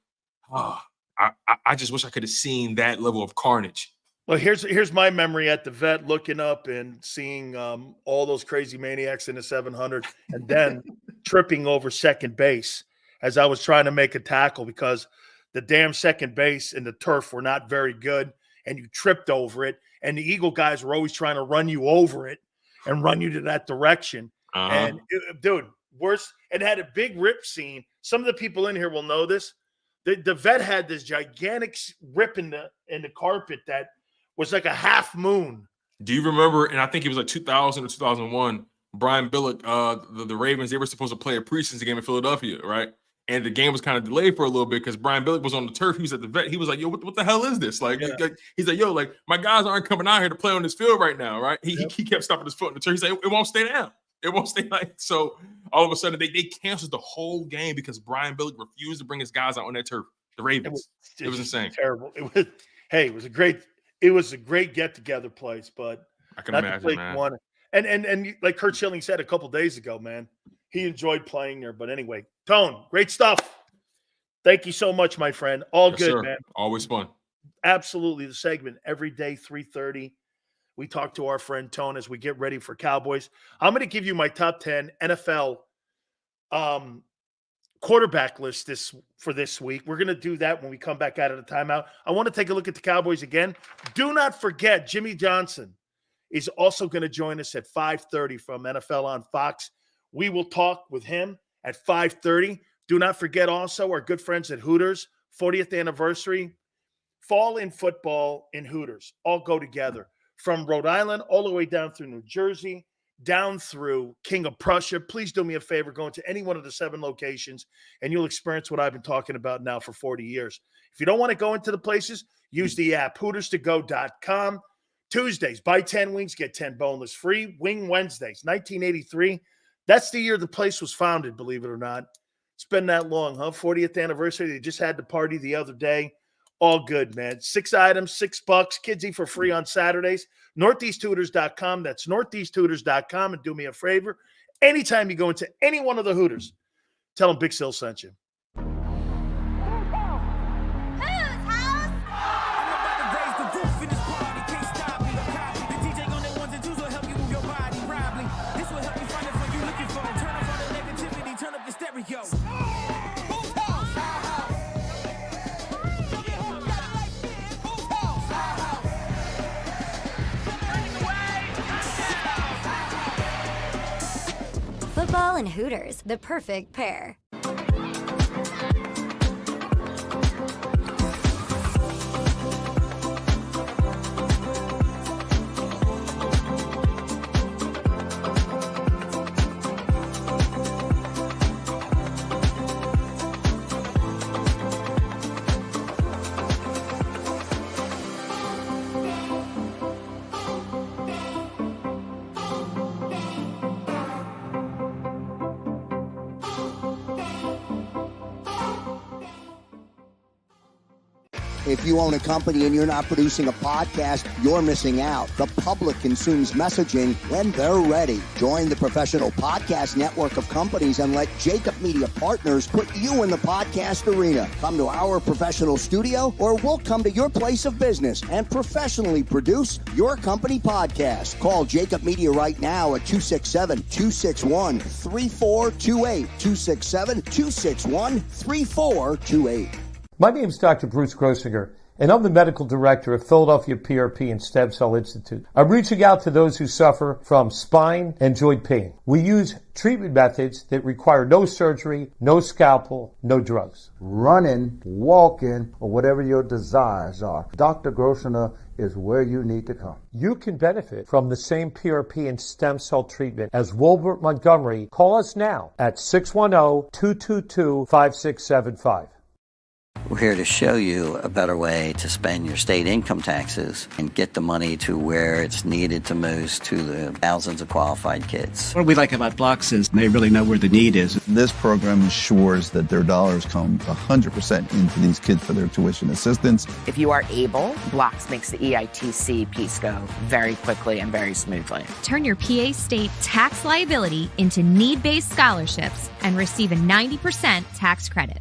L: I just wish I could have seen that level of carnage.
A: Well, here's my memory at the Vet, looking up and seeing all those crazy maniacs in the 700, and then tripping over second base as I was trying to make a tackle because the damn second base and the turf were not very good, and you tripped over it, and the Eagle guys were always trying to run you over it and run you to that direction. And dude, worse, it had a big rip scene. Some of the people in here will know this. The Vet had this gigantic rip in the carpet that was like a half moon.
L: Do you remember? And I think it was like 2000 or 2001. Brian Billick, the Ravens, they were supposed to play a preseason game in Philadelphia, right? And the game was kind of delayed for a little bit because Brian Billick was on the turf. He was at the Vet. He was like, yo, what the hell is this? Like, he's like, yo, like, my guys aren't coming out here to play on this field right now, right? He kept stopping his foot on the turf. He's like, it won't stay down. It won't stay like so. All of a sudden, they canceled the whole game because Brian Billick refused to bring his guys out on that turf. The Ravens. It was insane.
A: Terrible. It was a great get-together place, but
L: I can imagine, man.
A: And like Kurt Schilling said a couple days ago, man, he enjoyed playing there. But anyway, Tone, great stuff. Thank you so much, my friend. All
L: yes,
A: good,
L: sir.
A: man.
L: Always fun.
A: Absolutely. The segment every day, 3:30. We talk to our friend Tone as we get ready for Cowboys. I'm going to give you my top 10 NFL quarterback list for this week. We're going to do that when we come back out of the timeout. I want to take a look at the Cowboys again. Do not forget, Jimmy Johnson is also going to join us at 5:30 from NFL on Fox. We will talk with him at 5:30. Do not forget also our good friends at Hooters, 40th anniversary, fall in football in Hooters. All go together from Rhode Island all the way down through New Jersey, down through King of Prussia. Please do me a favor, go into any one of the 7 locations, and you'll experience what I've been talking about now for 40 years. If you don't want to go into the places, use the app, HootersToGo.com. Tuesdays, buy 10 wings, get 10 boneless free. Wing Wednesdays, 1983. That's the year the place was founded, believe it or not. It's been that long, huh? 40th anniversary. They just had the party the other day. All good, man. 6 items, $6. Kids eat for free on Saturdays. NortheastHooters.com. That's NortheastHooters.com. And do me a favor. Anytime you go into any one of the Hooters, tell them Big Sil sent you.
B: and Hooters, the perfect pair.
C: If you own a company and you're not producing a podcast, you're missing out. The public consumes messaging when they're ready. Join the professional podcast network of companies and let JAKIB Media Partners put you in the podcast arena. Come to our professional studio or we'll come to your place of business and professionally produce your company podcast. Call JAKIB Media right now at 267-261-3428. 267-261-3428.
D: My name is Dr. Bruce Grossinger, and I'm the medical director of Philadelphia PRP and Stem Cell Institute. I'm reaching out to those who suffer from spine and joint pain. We use treatment methods that require no surgery, no scalpel, no drugs.
E: Running, walking, or whatever your desires are, Dr. Grossinger is where you need to come.
D: You can benefit from the same PRP and stem cell treatment as Wilbert Montgomery. Call us now at 610-222-5675.
F: We're here to show you a better way to spend your state income taxes and get the money to where it's needed to most to the thousands of qualified kids.
G: What we like about Blocks is they really know where the need is.
H: This program ensures that their dollars come 100% into these kids for their tuition assistance.
I: If you are able, Blocks makes the EITC piece go very quickly and very smoothly.
J: Turn your PA state tax liability into need-based scholarships and receive a 90% tax credit.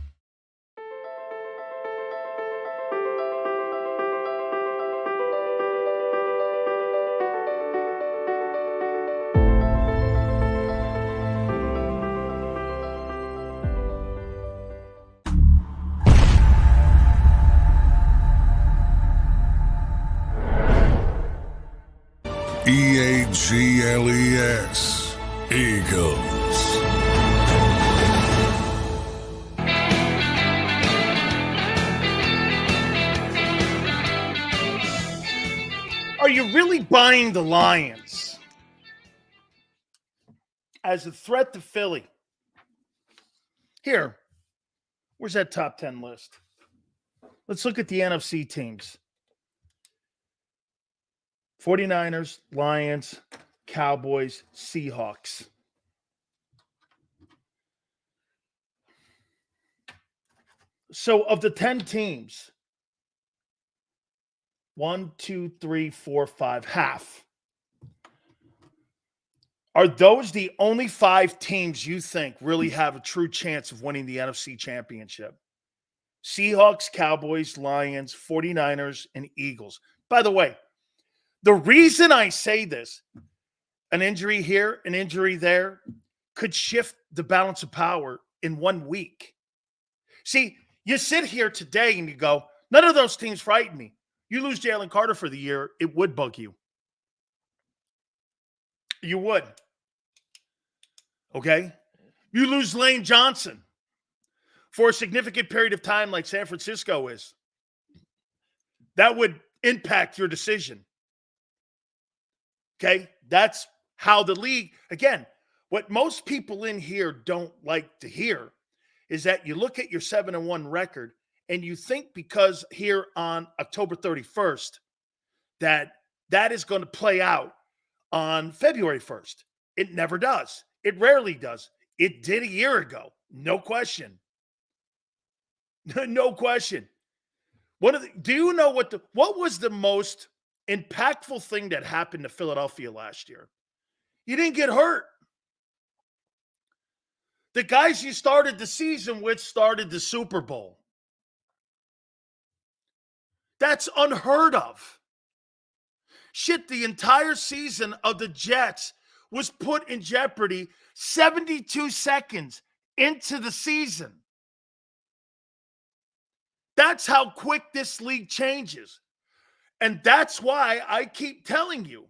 K: EAGLES, Eagles.
A: Are you really buying the Lions as a threat to Philly? Here, where's that top 10 list? Let's look at the NFC teams. 49ers, Lions, Cowboys, Seahawks. So of the 10 teams, 1, 2, 3, 4, 5, half. Are those the only 5 teams you think really have a true chance of winning the NFC Championship? Seahawks, Cowboys, Lions, 49ers, and Eagles. By the way, the reason I say this, an injury here, an injury there, could shift the balance of power in 1 week. See, you sit here today and you go, none of those teams frighten me. You lose Jalen Carter for the year, it would bug you. You would. Okay? You lose Lane Johnson for a significant period of time like San Francisco is. That would impact your decision. Okay? That's how the league, again, what most people in here don't like to hear is that you look at your 7-1 record and you think because here on October 31st that is going to play out on February 1st. It never does. It rarely does. It did a year ago. No question. No question. Do you know what was the most impactful thing that happened to Philadelphia last year? You didn't get hurt. The guys you started the season with started the Super Bowl. That's unheard of. Shit, the entire season of the Jets was put in jeopardy 72 seconds into the season. That's how quick this league changes. And that's why I keep telling you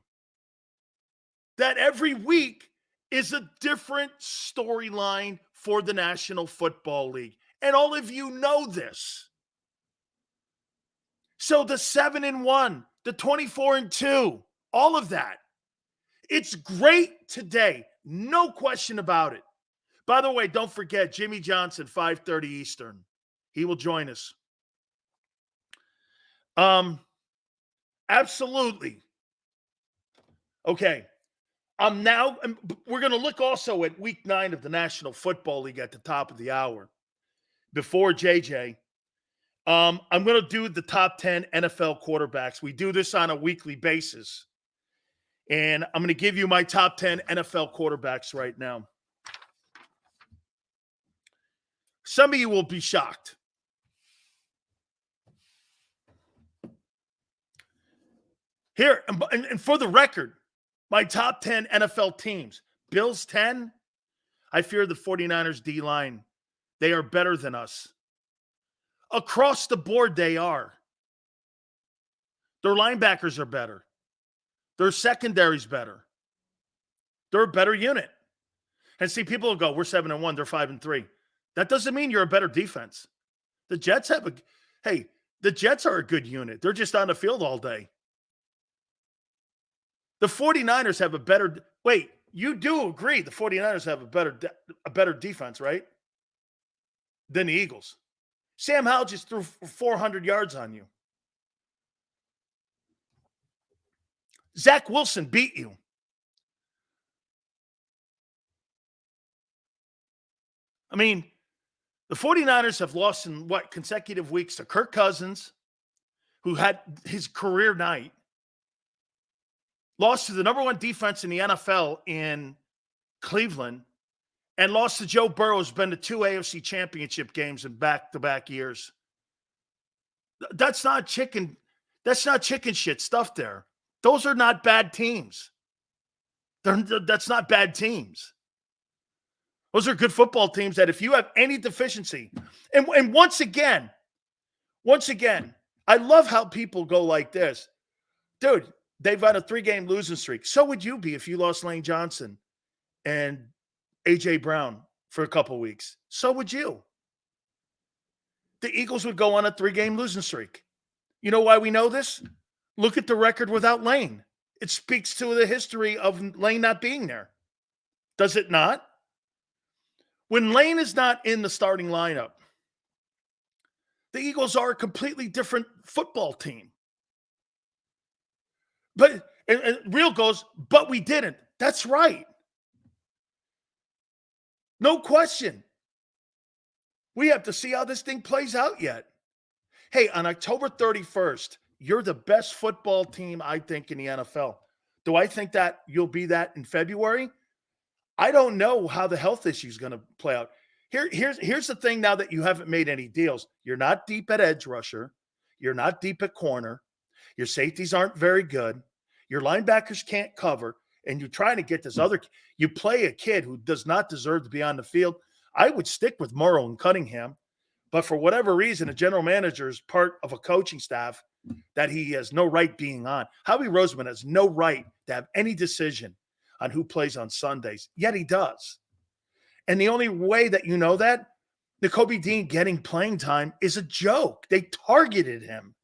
A: that every week is a different storyline for the National Football League. And all of you know this. So the 7-1, the 24-2, all of that. It's great today. No question about it. By the way, don't forget Jimmy Johnson, 5:30 Eastern. He will join us. Absolutely. Okay. We're going to look also at week 9 of the National Football League at the top of the hour. Before JJ, I'm going to do the top 10 NFL quarterbacks. We do this on a weekly basis. And I'm going to give you my top 10 NFL quarterbacks right now. Some of you will be shocked. Here, and for the record, my top 10 NFL teams. Bills 10. I fear the 49ers D-line. They are better than us. Across the board, they are. Their linebackers are better. Their secondary's better. They're a better unit. And see, people will go, we're 7-1, they're 5-3. That doesn't mean you're a better defense. The Jets are a good unit. They're just on the field all day. The 49ers have a better – wait, you do agree the 49ers have a better defense, right? Than the Eagles. Sam Howell just threw 400 yards on you. Zach Wilson beat you. I mean, the 49ers have lost in consecutive weeks to Kirk Cousins, who had his career night. Lost to the number 1 defense in the NFL in Cleveland, and lost to Joe Burrow, who's been to 2 AFC championship games in back-to-back years. That's not chicken shit stuff there. Those are not bad teams. That's not bad teams. Those are good football teams that if you have any deficiency, and once again, I love how people go like this. Dude, they've got a 3-game losing streak. So would you be if you lost Lane Johnson and A.J. Brown for a couple weeks. So would you. The Eagles would go on a 3-game losing streak. You know why we know this? Look at the record without Lane. It speaks to the history of Lane not being there. Does it not? When Lane is not in the starting lineup, the Eagles are a completely different football team. But and Real goes, but we didn't. That's right. No question. We have to see how this thing plays out yet. Hey, on October 31st, you're the best football team, I think, in the NFL. Do I think that you'll be that in February? I don't know how the health issue is going to play out. Here's the thing now that you haven't made any deals. You're not deep at edge rusher. You're not deep at corner. Your safeties aren't very good. Your linebackers can't cover. And you're trying to get this other – you play a kid who does not deserve to be on the field. I would stick with Morrow and Cunningham. But for whatever reason, a general manager is part of a coaching staff that he has no right being on. Howie Roseman has no right to have any decision on who plays on Sundays, yet he does. And the only way that you know that, Nakobe Dean getting playing time is a joke. They targeted him.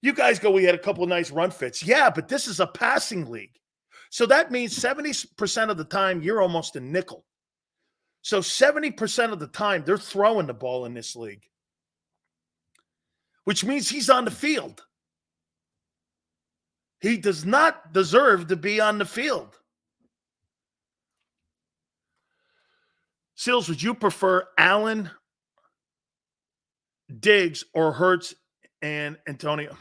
A: You guys go, we had a couple of nice run fits. Yeah, but this is a passing league. So that means 70% of the time you're almost a nickel. So 70% of the time they're throwing the ball in this league, which means he's on the field. He does not deserve to be on the field. Seals, would you prefer Allen, Diggs, or Hurts and Antonio?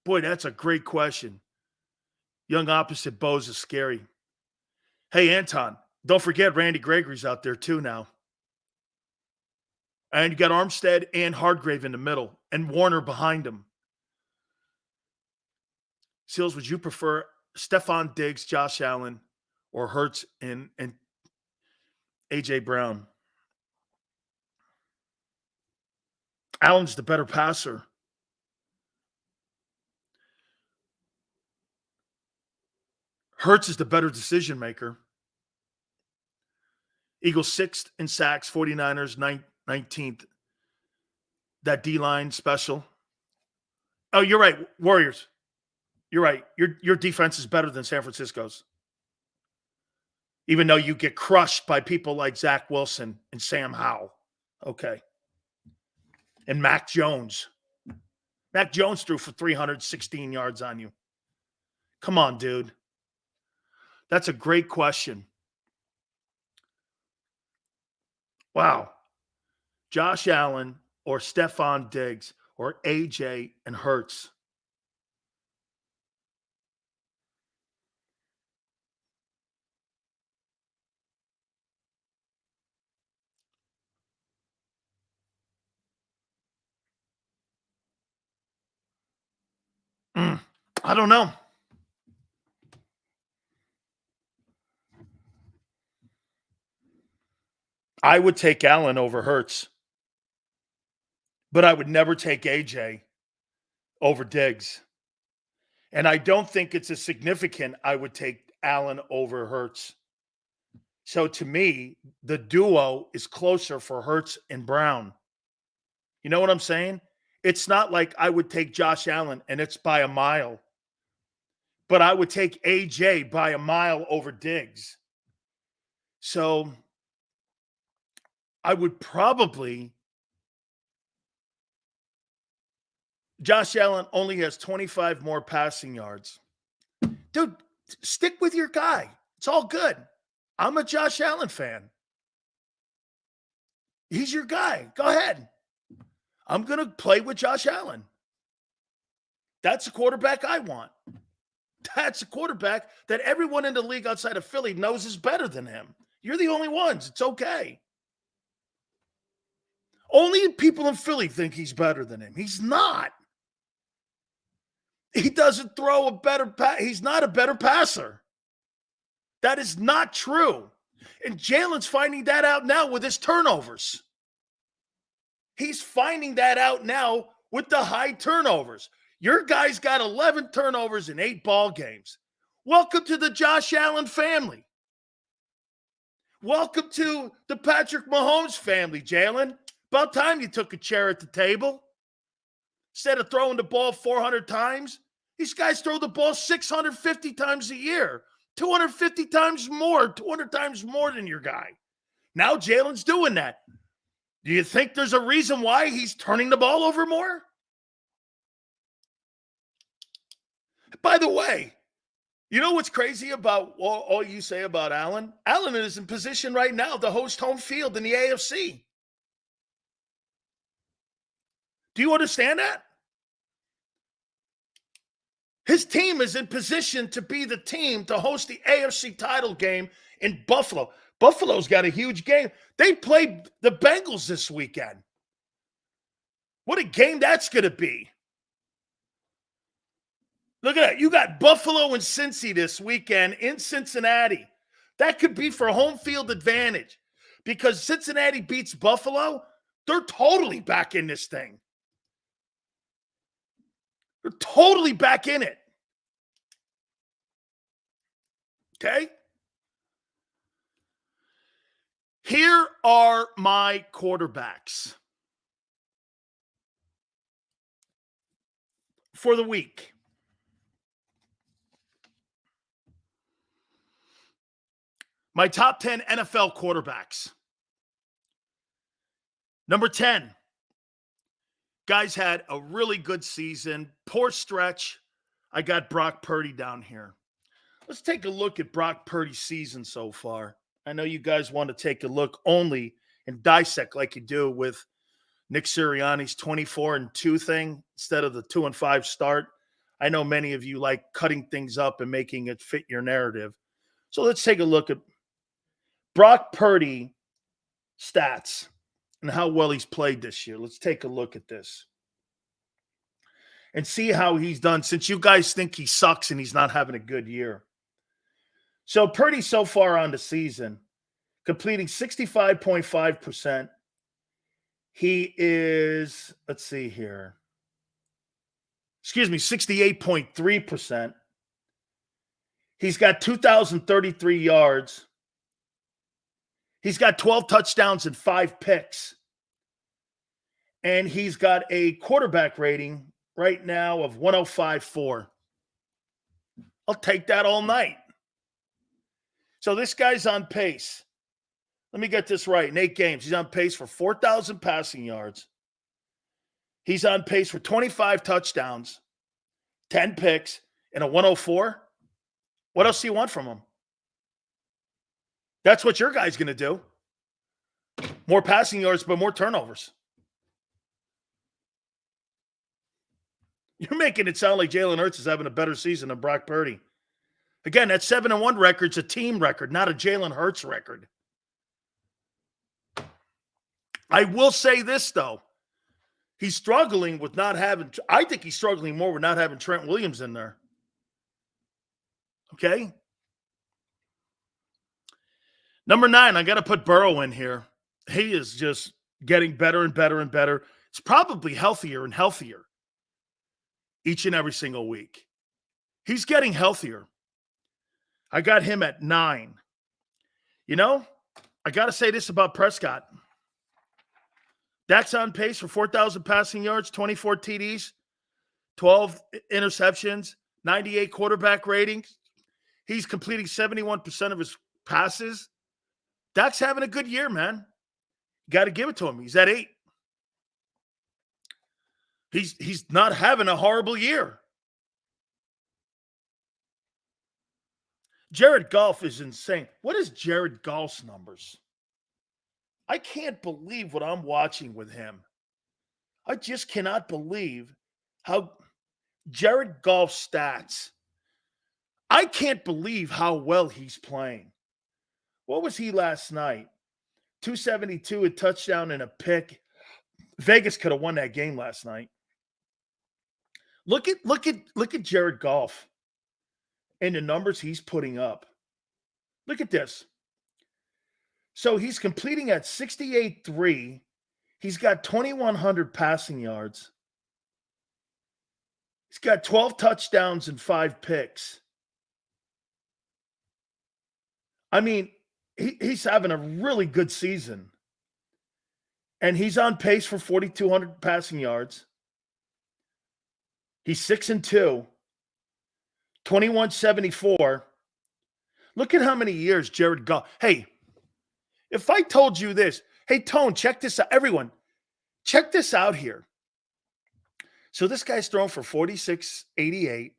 A: Boy, that's a great question. Young opposite Bose is scary. Hey, Anton, don't forget Randy Gregory's out there too now. And you got Armstead and Hardgrave in the middle and Warner behind him. Seals, would you prefer Stephon Diggs, Josh Allen, or Hurts and A.J. Brown? Allen's the better passer. Hurts is the better decision maker. Eagles 6th in sacks, 49ers 19th. That D-line special. Oh, you're right. Warriors. You're right. Your defense is better than San Francisco's. Even though you get crushed by people like Zach Wilson and Sam Howell. Okay. And Mac Jones. Mac Jones threw for 316 yards on you. Come on, dude. That's a great question. Wow. Josh Allen or Stephon Diggs or AJ and Hurts. I don't know. I would take Allen over Hurts. But I would never take AJ over Diggs. And I don't think it's as significant I would take Allen over Hurts. So to me, the duo is closer for Hurts and Brown. You know what I'm saying? It's not like I would take Josh Allen and it's by a mile. But I would take AJ by a mile over Diggs. So I would probably... Josh Allen only has 25 more passing yards. Dude, stick with your guy. It's all good. I'm a Josh Allen fan. He's your guy. Go ahead. I'm going to play with Josh Allen. That's a quarterback I want. That's a quarterback that everyone in the league outside of Philly knows is better than him. You're the only ones. It's okay. Only people in Philly think he's better than him. He's not. He doesn't throw a better pass. He's not a better passer. That is not true. And Jalen's finding that out now with his turnovers. He's finding that out now with the high turnovers. Your guy's got 11 turnovers in 8 ball games. Welcome to the Josh Allen family. Welcome to the Patrick Mahomes family, Jalen. About time you took a chair at the table. Instead of throwing the ball 400 times, these guys throw the ball 650 times a year, 250 times more, 200 times more than your guy. Now Jalen's doing that. Do you think there's a reason why he's turning the ball over more? By the way, you know what's crazy about all you say about Allen? Allen is in position right now to host home field in the AFC. Do you understand that? His team is in position to be the team to host the AFC title game in Buffalo. Buffalo's got a huge game. They played the Bengals this weekend. What a game that's going to be. Look at that. You got Buffalo and Cincy this weekend in Cincinnati. That could be for home field advantage because Cincinnati beats Buffalo. They're totally back in this thing. They're totally back in it. Okay? Here are my quarterbacks for the week. My top 10 NFL quarterbacks. Number 10. Guys had a really good season. Poor stretch. I got Brock Purdy down here. Let's take a look at Brock Purdy's season so far. I know you guys want to take a look only and dissect like you do with Nick Sirianni's 24-2 thing instead of the 2-5 start. I know many of you like cutting things up and making it fit your narrative. So let's take a look at Brock Purdy stats and how well he's played this year. Let's take a look at this and see how he's done since you guys think he sucks and he's not having a good year. So Purdy so far on the season, completing 65.5%. He is, let's see here. 68.3%. He's got 2,033 yards. He's got 12 touchdowns and 5 picks. And he's got a quarterback rating right now of 105.4. I'll take that all night. So this guy's on pace. Let me get this right. In 8 games, he's on pace for 4,000 passing yards. He's on pace for 25 touchdowns, 10 picks, and a 104. What else do you want from him? That's what your guy's going to do. More passing yards, but more turnovers. You're making it sound like Jalen Hurts is having a better season than Brock Purdy. Again, that 7-1 record's a team record, not a Jalen Hurts record. I will say this, though. He's struggling with not having – I think he's struggling more with not having Trent Williams in there. Okay? Number 9, I got to put Burrow in here. He is just getting better and better and better. It's probably healthier and healthier each and every single week. He's getting healthier. I got him at 9. You know, I got to say this about Prescott. Dak's on pace for 4,000 passing yards, 24 TDs, 12 interceptions, 98 quarterback ratings. He's completing 71% of his passes. Dak's having a good year, man. Got to give it to him. He's at 8. He's not having a horrible year. Jared Goff is insane. What is Jared Goff's numbers? I can't believe what I'm watching with him. I just cannot believe how Jared Goff's stats. I can't believe how well he's playing. What was he last night? 272, a touchdown and a pick. Vegas could have won that game last night. Look at Jared Goff and the numbers he's putting up. Look at this. So he's completing at 68.3. He's got 2,100 passing yards. He's got 12 touchdowns and 5 picks. I mean, he's having a really good season. And he's on pace for 4,200 passing yards. He's 6-2, 2,174. Look at how many years Jared Goff. Hey, if I told you this, hey, Tone, check this out. Everyone, check this out here. So this guy's thrown for 46.88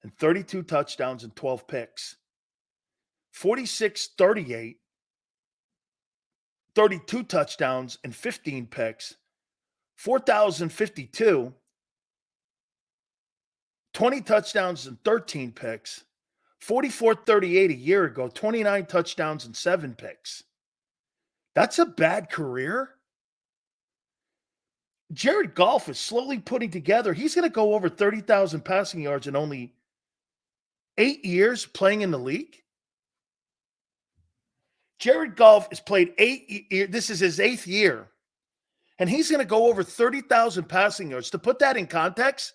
A: and 32 touchdowns and 12 picks. 46.38, 32 touchdowns and 15 picks. 4,052, 20 touchdowns and 13 picks. 44.38 a year ago, 29 touchdowns and 7 picks. That's a bad career. Jared Goff is slowly putting together. He's going to go over 30,000 passing yards in only 8 years playing in the league. Jared Goff has played 8 years. This is his 8th year. And he's going to go over 30,000 passing yards. To put that in context,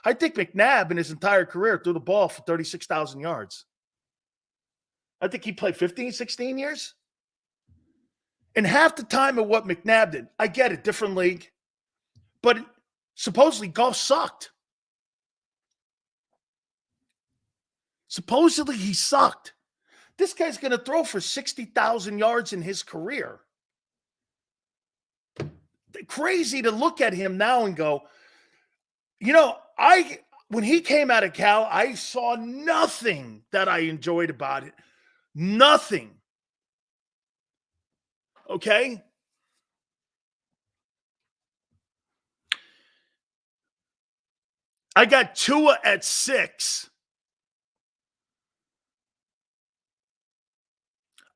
A: I think McNabb in his entire career threw the ball for 36,000 yards. I think he played 15, 16 years. And half the time of what McNabb did, I get it, different league. But supposedly Goff sucked. Supposedly he sucked. This guy's going to throw for 60,000 yards in his career. Crazy to look at him now and go, you know, when he came out of Cal, I saw nothing that I enjoyed about it. Nothing. Okay? I got Tua at 6.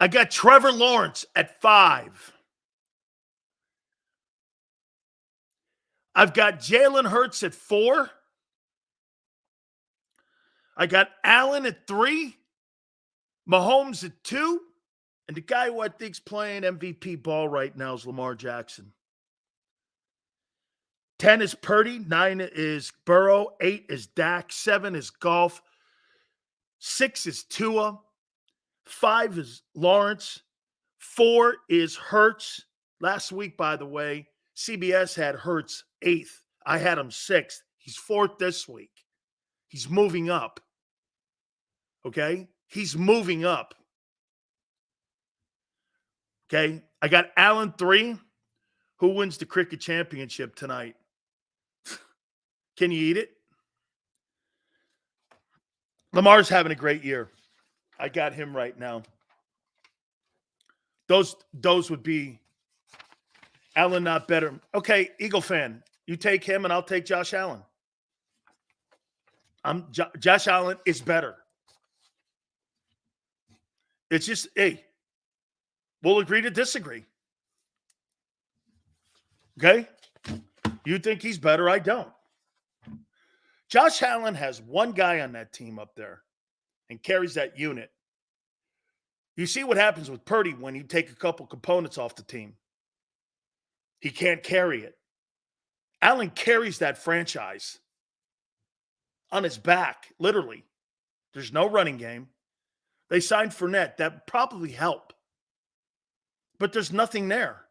A: I got Trevor Lawrence at 5. I've got Jalen Hurts at 4. I got Allen at 3. Mahomes at 2. And the guy who I think's playing MVP ball right now is Lamar Jackson. 10 is Purdy. 9 is Burrow. 8 is Dak. 7 is Goff. 6 is Tua. 5 is Lawrence. 4 is Hurts. Last week, by the way, CBS had Hurts 8th. I had him 6th. He's 4th this week. He's moving up. Okay? He's moving up. Okay? I got Allen 3. Who wins the cricket championship tonight? Can you eat it? Lamar's having a great year. I got him right now. Those would be Allen not better. Okay, Eagle fan, you take him and I'll take Josh Allen. Josh Allen is better. It's just, hey, we'll agree to disagree. Okay? You think he's better, I don't. Josh Allen has one guy on that team up there and carries that unit. You see what happens with Purdy when you take a couple components off the team. He can't carry it. Allen carries that franchise on his back, literally. There's no running game. They signed Fournette. That probably helped. But there's nothing there.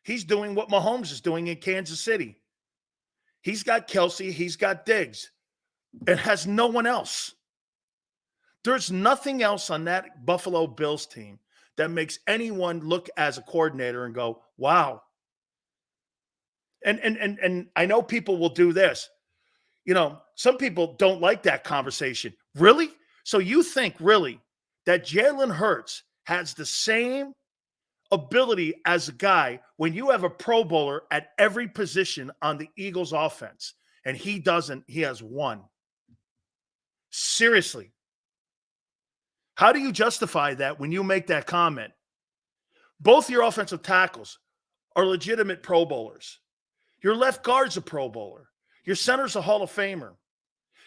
A: He's doing what Mahomes is doing in Kansas City. He's got Kelsey. He's got Diggs. It has no one else. There's nothing else on that Buffalo Bills team that makes anyone look as a coordinator and go, wow. And I know people will do this. You know, some people don't like that conversation. Really? So you think really that Jalen Hurts has the same ability as a guy when you have a Pro Bowler at every position on the Eagles offense and he doesn't, he has one. Seriously. How do you justify that when you make that comment? Both your offensive tackles are legitimate Pro Bowlers. Your left guard's a Pro Bowler. Your center's a Hall of Famer.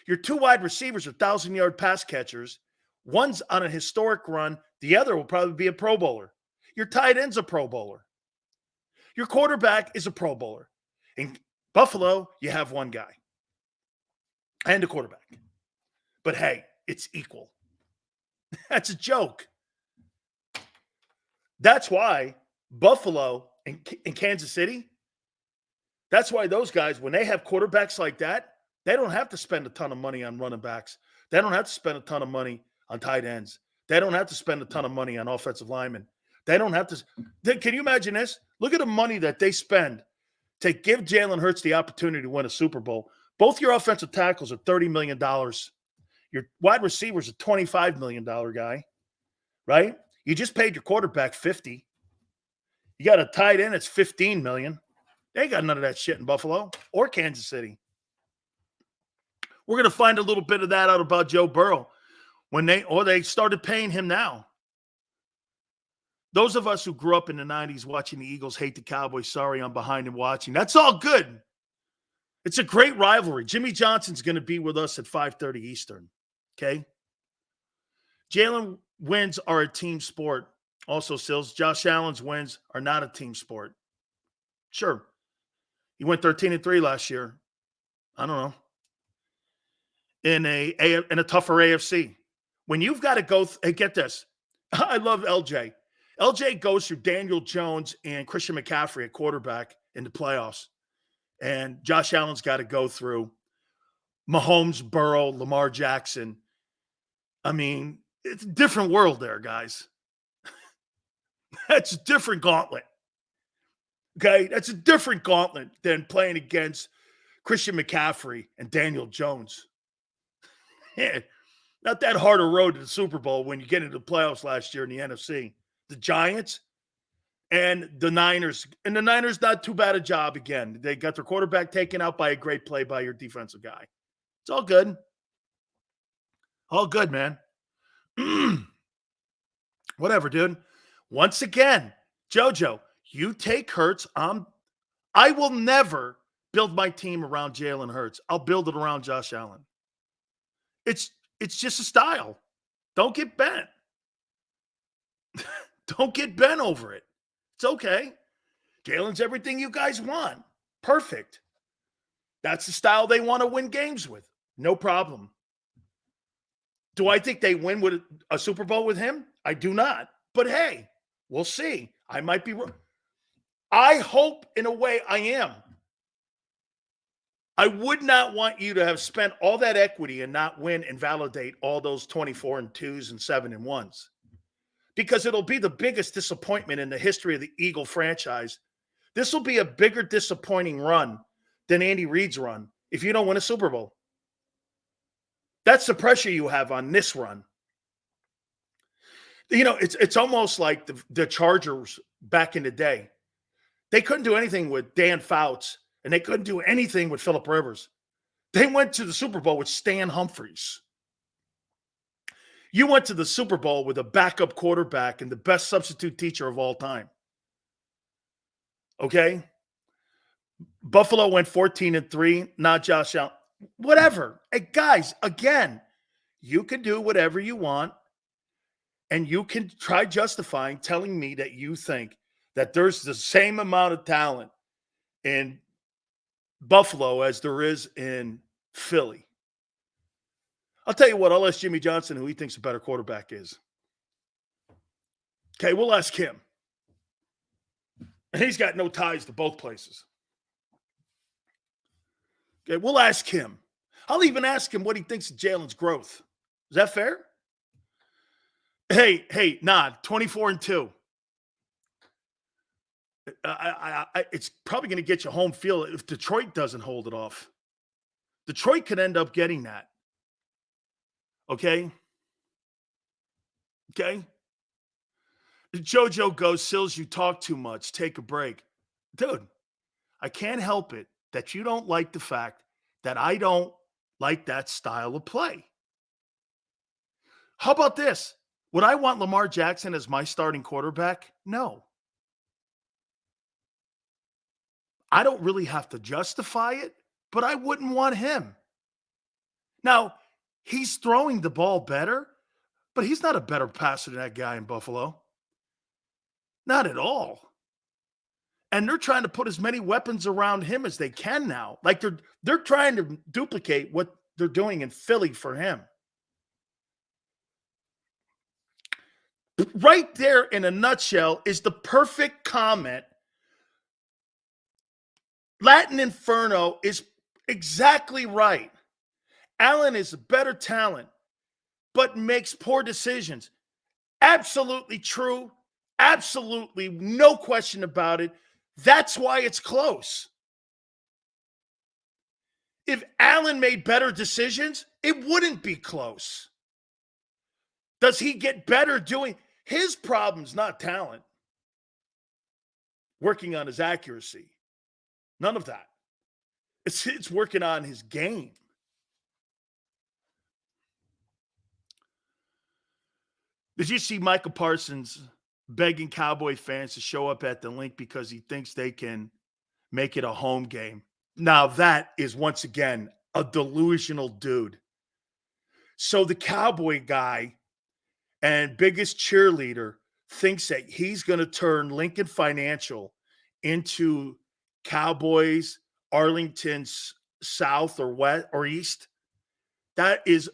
A: Your 2 wide receivers are 1,000-yard pass catchers. One's on a historic run. The other will probably be a Pro Bowler. Your tight end's a Pro Bowler. Your quarterback is a Pro Bowler. In Buffalo, you have one guy and a quarterback. But hey, it's equal. That's a joke. That's why Buffalo and Kansas City, that's why those guys, when they have quarterbacks like that, they don't have to spend a ton of money on running backs. They don't have to spend a ton of money on tight ends. They don't have to spend a ton of money on offensive linemen. They don't have to. Can you imagine this? Look at the money that they spend to give Jalen Hurts the opportunity to win a Super Bowl. Both your offensive tackles are $30 million. Your wide receiver's a $25 million guy, right? You just paid your quarterback $50. You got a tight end that's $15 million. They ain't got none of that shit in Buffalo or Kansas City. We're going to find a little bit of that out about Joe Burrow when they started paying him now. Those of us who grew up in the 90s watching the Eagles hate the Cowboys, sorry, I'm behind and watching. That's all good. It's a great rivalry. Jimmy Johnson's going to be with us at 5:30 Eastern, okay? Jalen wins are a team sport. Also, Sills, Josh Allen's wins are not a team sport. Sure. He went 13-3 last year. I don't know. In a tougher AFC. When you've got to go hey, get this. I love LJ. LJ goes through Daniel Jones and Christian McCaffrey at quarterback in the playoffs. And Josh Allen's got to go through Mahomes, Burrow, Lamar Jackson. I mean, it's a different world there, guys. That's a different gauntlet. Okay? That's a different gauntlet than playing against Christian McCaffrey and Daniel Jones. Not that hard a road to the Super Bowl when you get into the playoffs last year in the NFC. The Giants and the Niners. And the Niners, not too bad a job again. They got their quarterback taken out by a great play by your defensive guy. It's all good. All good, man. Whatever, dude. Once again, JoJo, you take Hurts. I will never build my team around Jalen Hurts. I'll build it around Josh Allen. It's just a style. Don't get bent. Don't get bent over it. It's okay. Jalen's everything you guys want. Perfect. That's the style they want to win games with. No problem. Do I think they win with a Super Bowl with him? I do not. But hey, we'll see. I might be wrong. I hope in a way I am. I would not want you to have spent all that equity and not win and validate all those 24-2s and 7-1s. Because it'll be the biggest disappointment in the history of the Eagle franchise. This will be a bigger disappointing run than Andy Reid's run if you don't win a Super Bowl. That's the pressure you have on this run. You know, it's almost like the Chargers back in the day. They couldn't do anything with Dan Fouts, and they couldn't do anything with Phillip Rivers. They went to the Super Bowl with Stan Humphries. You went to the Super Bowl with a backup quarterback and the best substitute teacher of all time. Okay? Buffalo went 14-3, not Josh Allen. Whatever. Hey, guys, again, you can do whatever you want, and you can try justifying telling me that you think that there's the same amount of talent in Buffalo as there is in Philly. I'll tell you what, I'll ask Jimmy Johnson who he thinks a better quarterback is. Okay, we'll ask him. And he's got no ties to both places. Okay, we'll ask him. I'll even ask him what he thinks of Jalen's growth. Is that fair? Hey, 24-2. It's probably going to get you home field if Detroit doesn't hold it off. Detroit could end up getting that. Okay? JoJo goes, Sills, you talk too much. Take a break. Dude, I can't help it that you don't like the fact that I don't like that style of play. How about this? Would I want Lamar Jackson as my starting quarterback? No. I don't really have to justify it, but I wouldn't want him. Now, he's throwing the ball better, but he's not a better passer than that guy in Buffalo. Not at all. And they're trying to put as many weapons around him as they can now. Like they're trying to duplicate what they're doing in Philly for him. Right there in a nutshell is the perfect comment. Latin Inferno is exactly right. Allen is a better talent, but makes poor decisions. Absolutely true. Absolutely no question about it. That's why it's close. If Allen made better decisions, it wouldn't be close. Does he get better doing? His problem's not talent. Working on his accuracy. None of that. It's working on his game. Did you see Michael Parsons begging Cowboy fans to show up at the link because he thinks they can make it a home game? Now that is once again a delusional dude. So the Cowboy guy and biggest cheerleader thinks that he's going to turn Lincoln Financial into Cowboys, Arlington's South or West or East. That is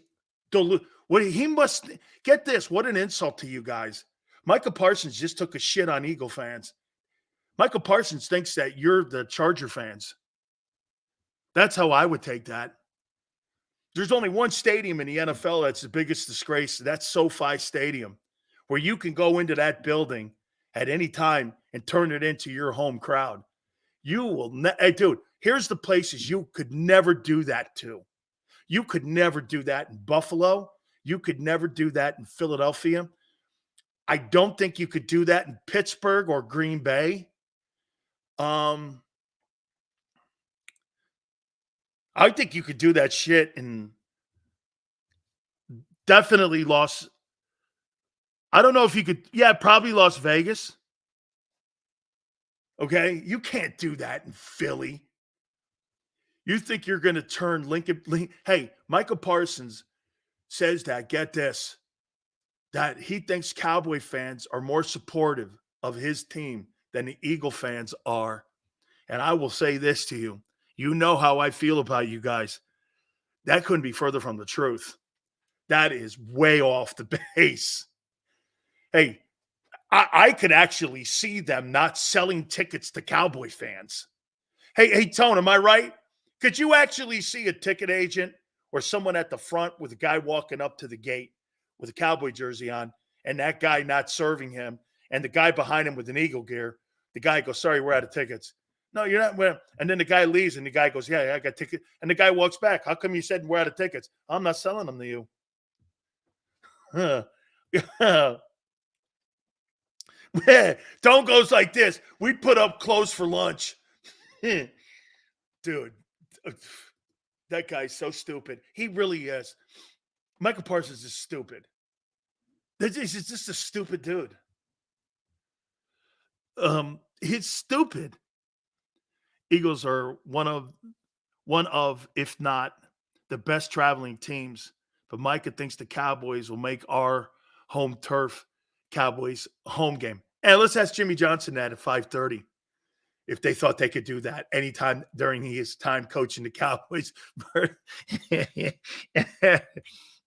A: what he must get this. What an insult to you guys. Michael Parsons just took a shit on Eagle fans. Michael Parsons thinks that you're the Charger fans. That's how I would take that. There's only one stadium in the NFL that's the biggest disgrace. That's SoFi Stadium, where you can go into that building at any time and turn it into your home crowd. You will hey, dude, here's the places you could never do that to. You could never do that in Buffalo. You could never do that in Philadelphia. I don't think you could do that in Pittsburgh or Green Bay. I think you could do that shit in definitely I don't know if you could, probably Las Vegas. Okay? You can't do that in Philly. You think you're going to turn Lincoln? Hey, Michael Parsons says that, get this, that he thinks Cowboy fans are more supportive of his team than the Eagle fans are. And I will say this to you. You know how I feel about you guys. That couldn't be further from the truth. That is way off the base. Hey, I could actually see them not selling tickets to Cowboy fans. Hey, Tone, am I right? Could you actually see a ticket agent or someone at the front with a guy walking up to the gate with a Cowboy jersey on and that guy not serving him and the guy behind him with an Eagle gear? The guy goes, sorry, we're out of tickets. No, you're not. And then the guy leaves and the guy goes, yeah, I got tickets. And the guy walks back. How come you said we're out of tickets? I'm not selling them to you. Tone goes like this. We put up clothes for lunch. Dude, that guy's so stupid. He really is. Michael Parsons is stupid. He's just a stupid dude. He's stupid. Eagles are one of, if not the best traveling teams. But Micah thinks the Cowboys will make our home turf Cowboys home game. And let's ask Jimmy Johnson that at 5:30 if they thought they could do that anytime during his time coaching the Cowboys.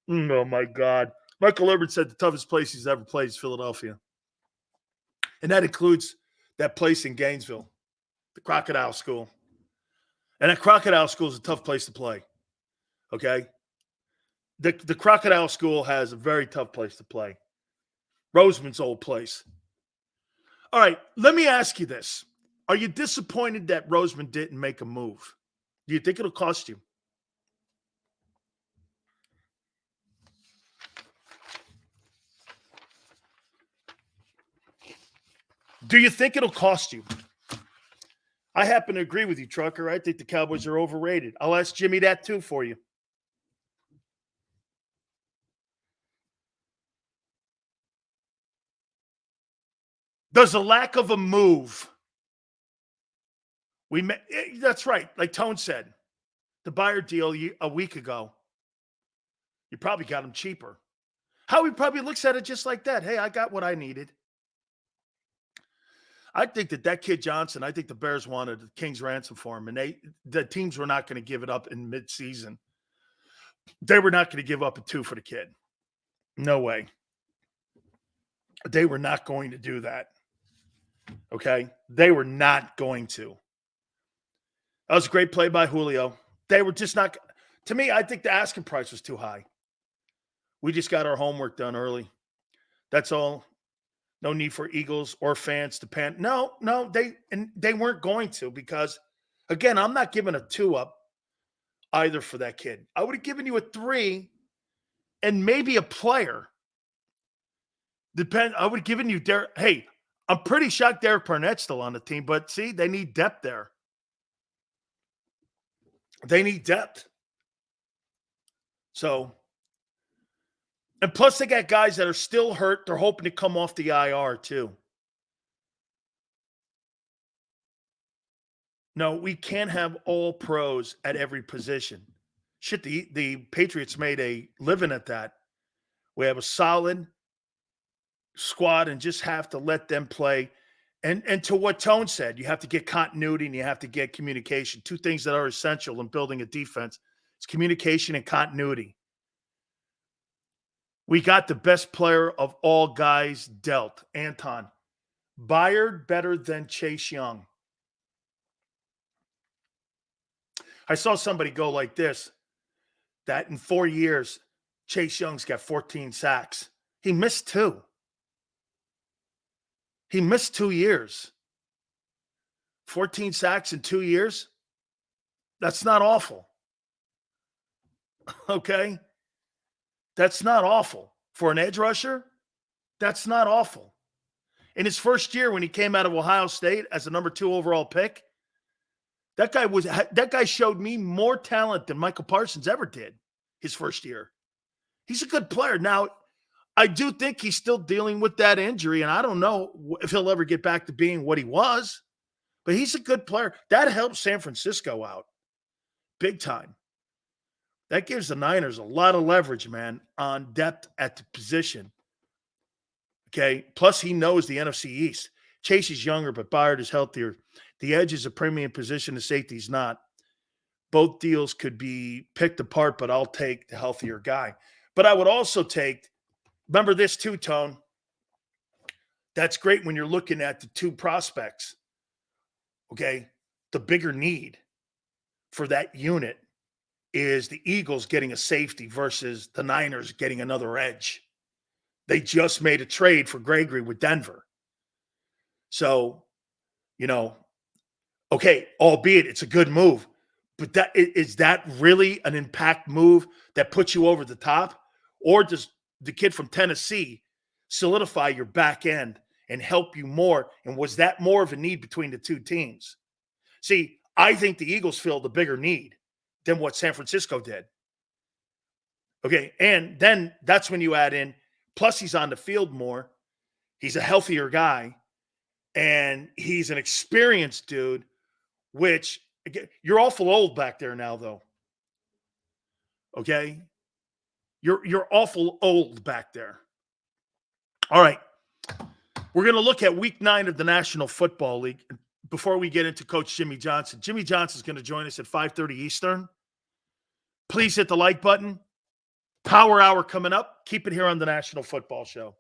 A: Oh, my God. Michael Herbert said the toughest place he's ever played is Philadelphia. And that includes that place in Gainesville, the Crocodile School. And that Crocodile School is a tough place to play, okay? The Crocodile School has a very tough place to play. Roseman's old place. All right, let me ask you this. Are you disappointed that Roseman didn't make a move? Do you think it'll cost you? Do you think it'll cost you? I happen to agree with you, Trucker. I think the Cowboys are overrated. I'll ask Jimmy that too for you. Does a lack of a move, that's right, like Tone said, the buyer deal a week ago, you probably got him cheaper. Howie probably looks at it just like that. Hey, I got what I needed. I think that kid Johnson, I think the Bears wanted the King's ransom for him, and the teams were not going to give it up in midseason. They were not going to give up a 2 for the kid. No way. They were not going to do that. Okay? They were not going to. That was a great play by Julio. They were just not – to me, I think the asking price was too high. We just got our homework done early. That's all. No need for Eagles or fans to pan. No, they weren't going to because, again, I'm not giving a 2 up either for that kid. I would have given you a 3 and maybe a player. I would have given you Derek. Hey, I'm pretty shocked Derek Barnett's still on the team, but see, they need depth there. They need depth. So, and plus they got guys that are still hurt. They're hoping to come off the IR too. No, we can't have all pros at every position. Shit, the Patriots made a living at that. We have a solid squad and just have to let them play. And to what Tone said, you have to get continuity and you have to get communication. 2 things that are essential in building a defense. It's communication and continuity. We got the best player of all guys dealt, Anton. Byard better than Chase Young. I saw somebody go like this, that in 4 years, Chase Young's got 14 sacks. He missed 2. He missed 2 years. 14 sacks in 2 years? That's not awful. Okay? That's not awful. For an edge rusher, that's not awful. In his first year when he came out of Ohio State as a number 2 overall pick, that guy showed me more talent than Michael Parsons ever did his first year. He's a good player. Now, I do think he's still dealing with that injury, and I don't know if he'll ever get back to being what he was, but he's a good player. That helps San Francisco out big time. That gives the Niners a lot of leverage, man, on depth at the position. Okay? Plus, he knows the NFC East. Chase is younger, but Byard is healthier. The edge is a premium position. The safety's not. Both deals could be picked apart, but I'll take the healthier guy. But I would also remember this too, Tone. That's great when you're looking at the two prospects. Okay. The bigger need for that unit is the Eagles getting a safety versus the Niners getting another edge. They just made a trade for Gregory with Denver. So, okay, albeit it's a good move, but is that really an impact move that puts you over the top? Or does the kid from Tennessee solidify your back end and help you more? And was that more of a need between the two teams? See, I think the Eagles feel the bigger need than what San Francisco did. Okay, and then that's when you add in, plus he's on the field more. He's a healthier guy, and he's an experienced dude, which, again, you're awful old back there now, though. Okay? You're awful old back there. All right. We're going to look at week 9 of the National Football League. Before we get into Coach Jimmy Johnson, Jimmy Johnson is going to join us at 5:30 Eastern. Please hit the like button. Power Hour coming up. Keep it here on the National Football Show.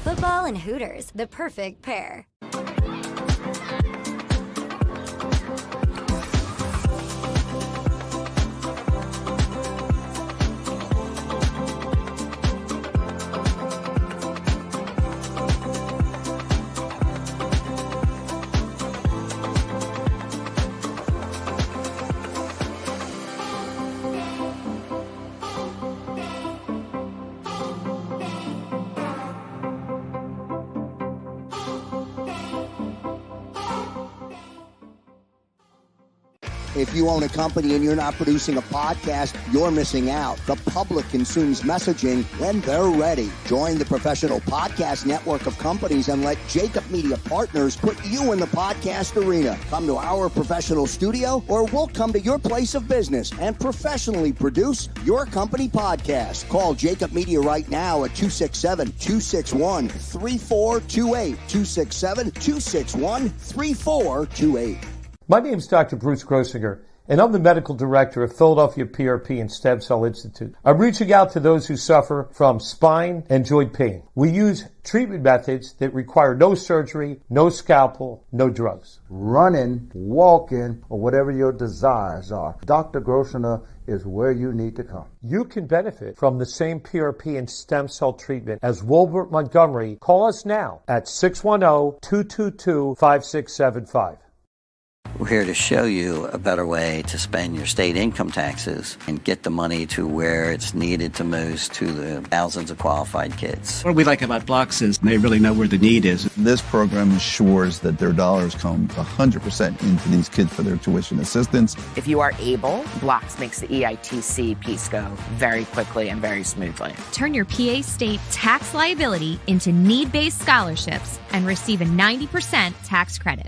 B: Football and Hooters, the perfect pair.
C: If you own a company and you're not producing a podcast, you're missing out. The public consumes messaging when they're ready. Join the professional podcast network of companies and let JAKIB Media Partners put you in the podcast arena. Come to our professional studio, or we'll come to your place of business and professionally produce your company podcast. Call JAKIB Media right now at 267-261-3428. 267-261-3428.
D: My name is Dr. Bruce Grossinger, and I'm the medical director of Philadelphia PRP and Stem Cell Institute. I'm reaching out to those who suffer from spine and joint pain. We use treatment methods that require no surgery, no scalpel, no drugs.
E: Running, walking, or whatever your desires are, Dr. Grossinger is where you need to come.
D: You can benefit from the same PRP and stem cell treatment as Wilbert Montgomery. Call us now at 610-222-5675.
F: We're here to show you a better way to spend your state income taxes and get the money to where it's needed to most to the thousands of qualified kids.
G: What we like about Blocks is they really know where the need is.
H: This program ensures that their dollars come 100% into these kids for their tuition assistance.
I: If you are able, Blocks makes the EITC piece go very quickly and very smoothly.
J: Turn your PA state tax liability into need-based scholarships and receive a 90% tax credit.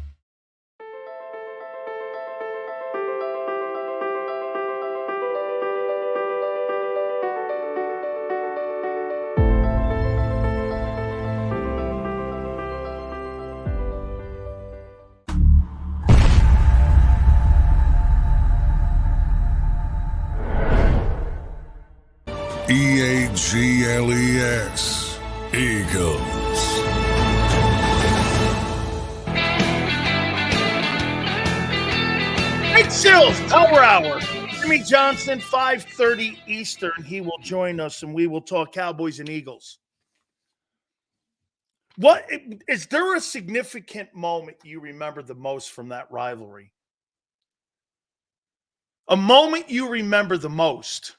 K: EAGLES, Eagles.
A: Night Chills, Power Hour. Jimmy Johnson, 5:30 Eastern. He will join us, and we will talk Cowboys and Eagles. What is there a significant moment you remember the most from that rivalry? A moment you remember the most?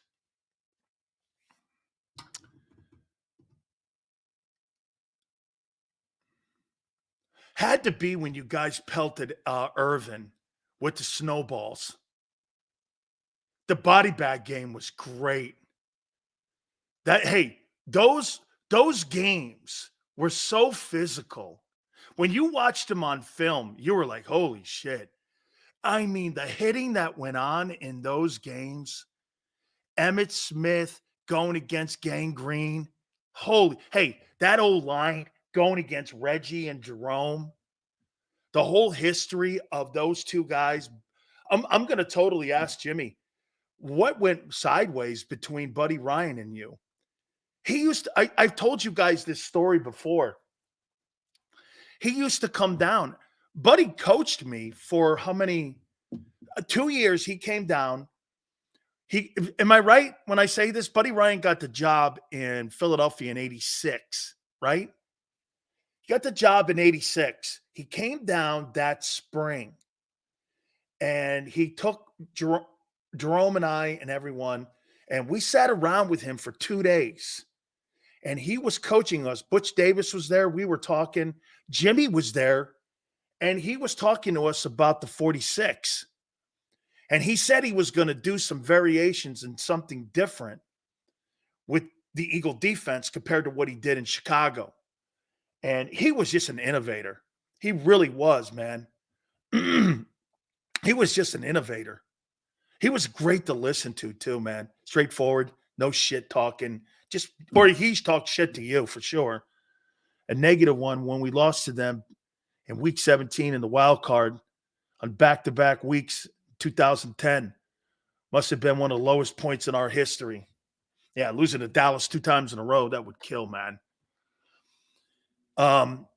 A: Had to be when you guys pelted Irvin with the snowballs. The body bag game was great. Those games were so physical. When you watched them on film, you were like, holy shit. I mean, the hitting that went on in those games, Emmitt Smith going against Gangrene. Hey, that old line going against Reggie and Jerome. The whole history of those two guys. I'm going to totally ask Jimmy, what went sideways between Buddy Ryan and you? He used to, I've told you guys this story before. He used to come down. Buddy coached me for how many? 2 years he came down. Am I right when I say this? Buddy Ryan got the job in Philadelphia in 86, right? He got the job in 86. He came down that spring and he took Jerome and I and everyone, and we sat around with him for 2 days. And he was coaching us. Butch Davis was there. We were talking. Jimmy was there. And he was talking to us about the 46. And he said he was going to do some variations and something different with the Eagle defense compared to what he did in Chicago. And he was just an innovator. He really was, man. He was just an innovator. He was great to listen to, too, man. Straightforward, no shit talking. Or he's talked shit to you for sure. A negative one when we lost to them in week 17 in the wild card on back-to-back weeks, 2010. Must have been one of the lowest points in our history. Yeah, losing to Dallas 2 times in a row, that would kill, man.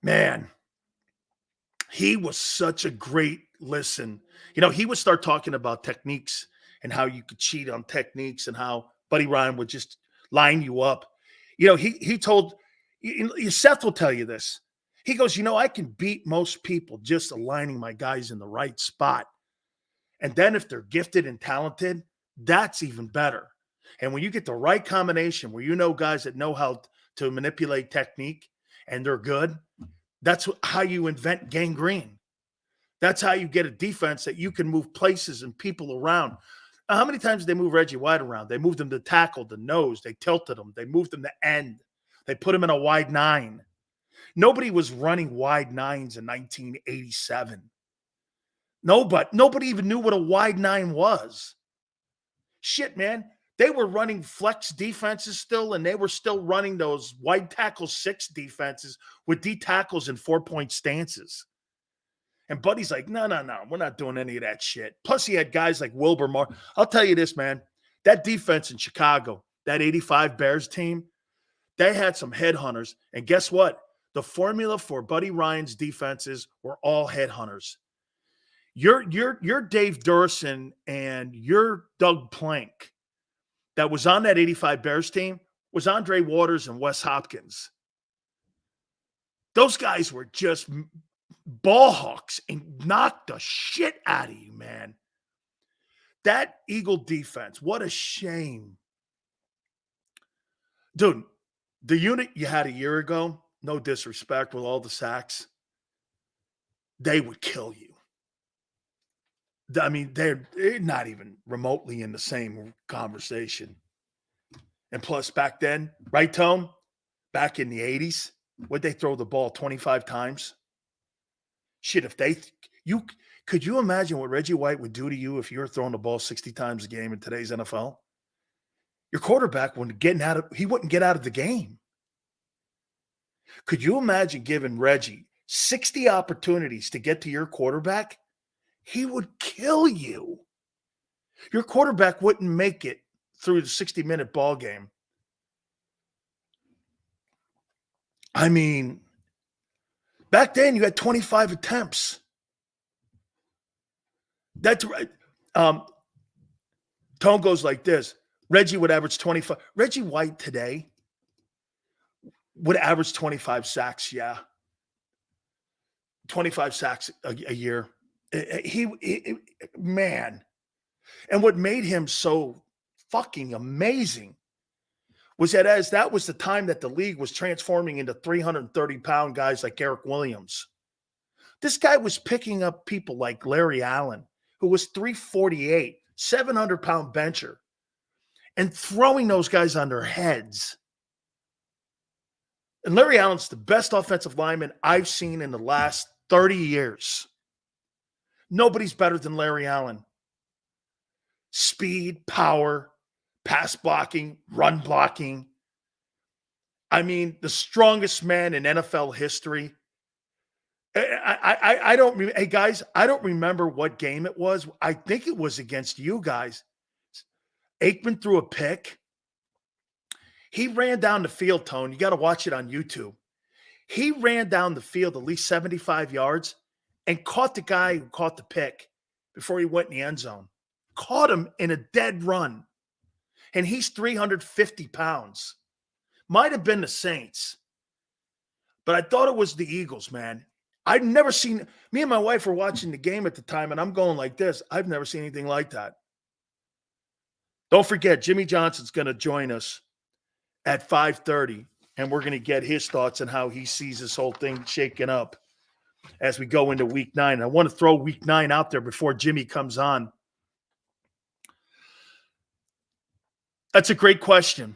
A: Man, he was such a great listen. He would start talking about techniques and how you could cheat on techniques and how Buddy Ryan would just line you up. He told Seth will tell you this. He goes, I can beat most people just aligning my guys in the right spot. And then if they're gifted and talented, that's even better. And when you get the right combination where guys that know how to manipulate technique and they're good, that's how you invent gangrene. That's how you get a defense that you can move places and people around. How many times did they move Reggie White around? They moved him to tackle, the nose. They tilted him. They moved him to end. They put him in a wide 9. Nobody was running wide 9s in 1987. Nobody even knew what a wide 9 was. Shit, man. They were running flex defenses still, and they were still running those wide tackle 6 defenses with D tackles and 4-point stances. And Buddy's like, no, we're not doing any of that shit. Plus, he had guys like Wilbur Moore. I'll tell you this, man. That defense in Chicago, that 85 Bears team, they had some headhunters. And guess what? The formula for Buddy Ryan's defenses were all headhunters. Your Dave Durson and your Doug Plank that was on that 85 Bears team was Andre Waters and Wes Hopkins. Those guys were just ball hawks and knocked the shit out of you, man. That Eagle defense, what a shame. Dude, the unit you had a year ago, no disrespect with all the sacks, they would kill you. I mean, they're not even remotely in the same conversation. And plus, back then, right, Tone? Back in the 80s, would they throw the ball 25 times? Shit, could you imagine what Reggie White would do to you if you were throwing the ball 60 times a game in today's NFL? Your quarterback wouldn't get out of the game. Could you imagine giving Reggie 60 opportunities to get to your quarterback? He would kill you. Your quarterback wouldn't make it through the 60-minute ball game. I mean, back then you had 25 attempts. That's right. Tone goes like this. Reggie would average 25. Reggie White today would average 25 sacks, 25 sacks a year. Man. And what made him so fucking amazing was that was the time that the league was transforming into 330-pound guys like Eric Williams. This guy was picking up people like Larry Allen, who was 348, 700-pound bencher, and throwing those guys on their heads. And Larry Allen's the best offensive lineman I've seen in the last 30 years. Nobody's better than Larry Allen. Speed, power, pass blocking, run blocking. I mean, the strongest man in NFL history. I don't. Hey guys, I don't remember what game it was. I think it was against you guys. Aikman threw a pick. He ran down the field, Tone. You got to watch it on YouTube. He ran down the field at least 75 yards and caught the guy who caught the pick before he went in the end zone. Caught him in a dead run. And he's 350 pounds. Might have been the Saints. But I thought it was the Eagles, man. I'd never seen, me and my wife were watching the game at the time, and I'm going like this. I've never seen anything like that. Don't forget, Jimmy Johnson's going to join us at 5:30, and we're going to get his thoughts on how he sees this whole thing shaking up as we go into week 9. I want to throw week 9 out there before Jimmy comes on. That's a great question.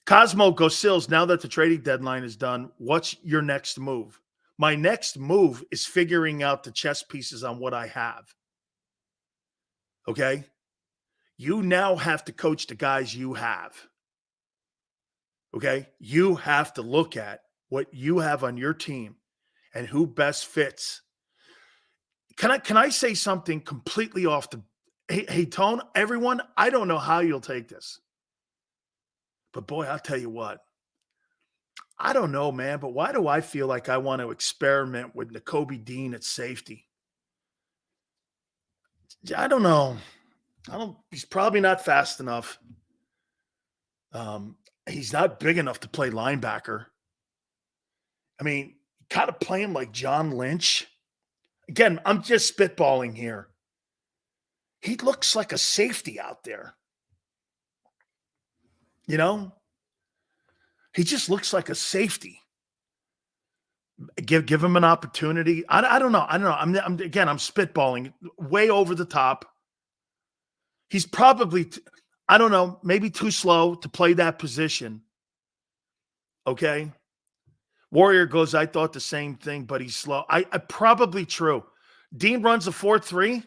A: Cosmo Gosills, now that the trading deadline is done, what's your next move? My next move is figuring out the chess pieces on what I have. Okay? You now have to coach the guys you have. Okay? You have to look at what you have on your team and who best fits. Can I say something completely off the hey, Tone, everyone, I don't know how you'll take this. But boy, I'll tell you what. I don't know, man, but why do I feel like I want to experiment with Nakobe Dean at safety? I don't know. He's probably not fast enough. He's not big enough to play linebacker. I mean, you got to play him like John Lynch. Again, I'm just spitballing here. He looks like a safety out there. You know? He just looks like a safety. Give him an opportunity. I don't know. I'm spitballing way over the top. He's probably, I don't know, maybe too slow to play that position. Okay. Warrior goes, I thought the same thing, but he's slow. I probably true. Dean runs a 4.3.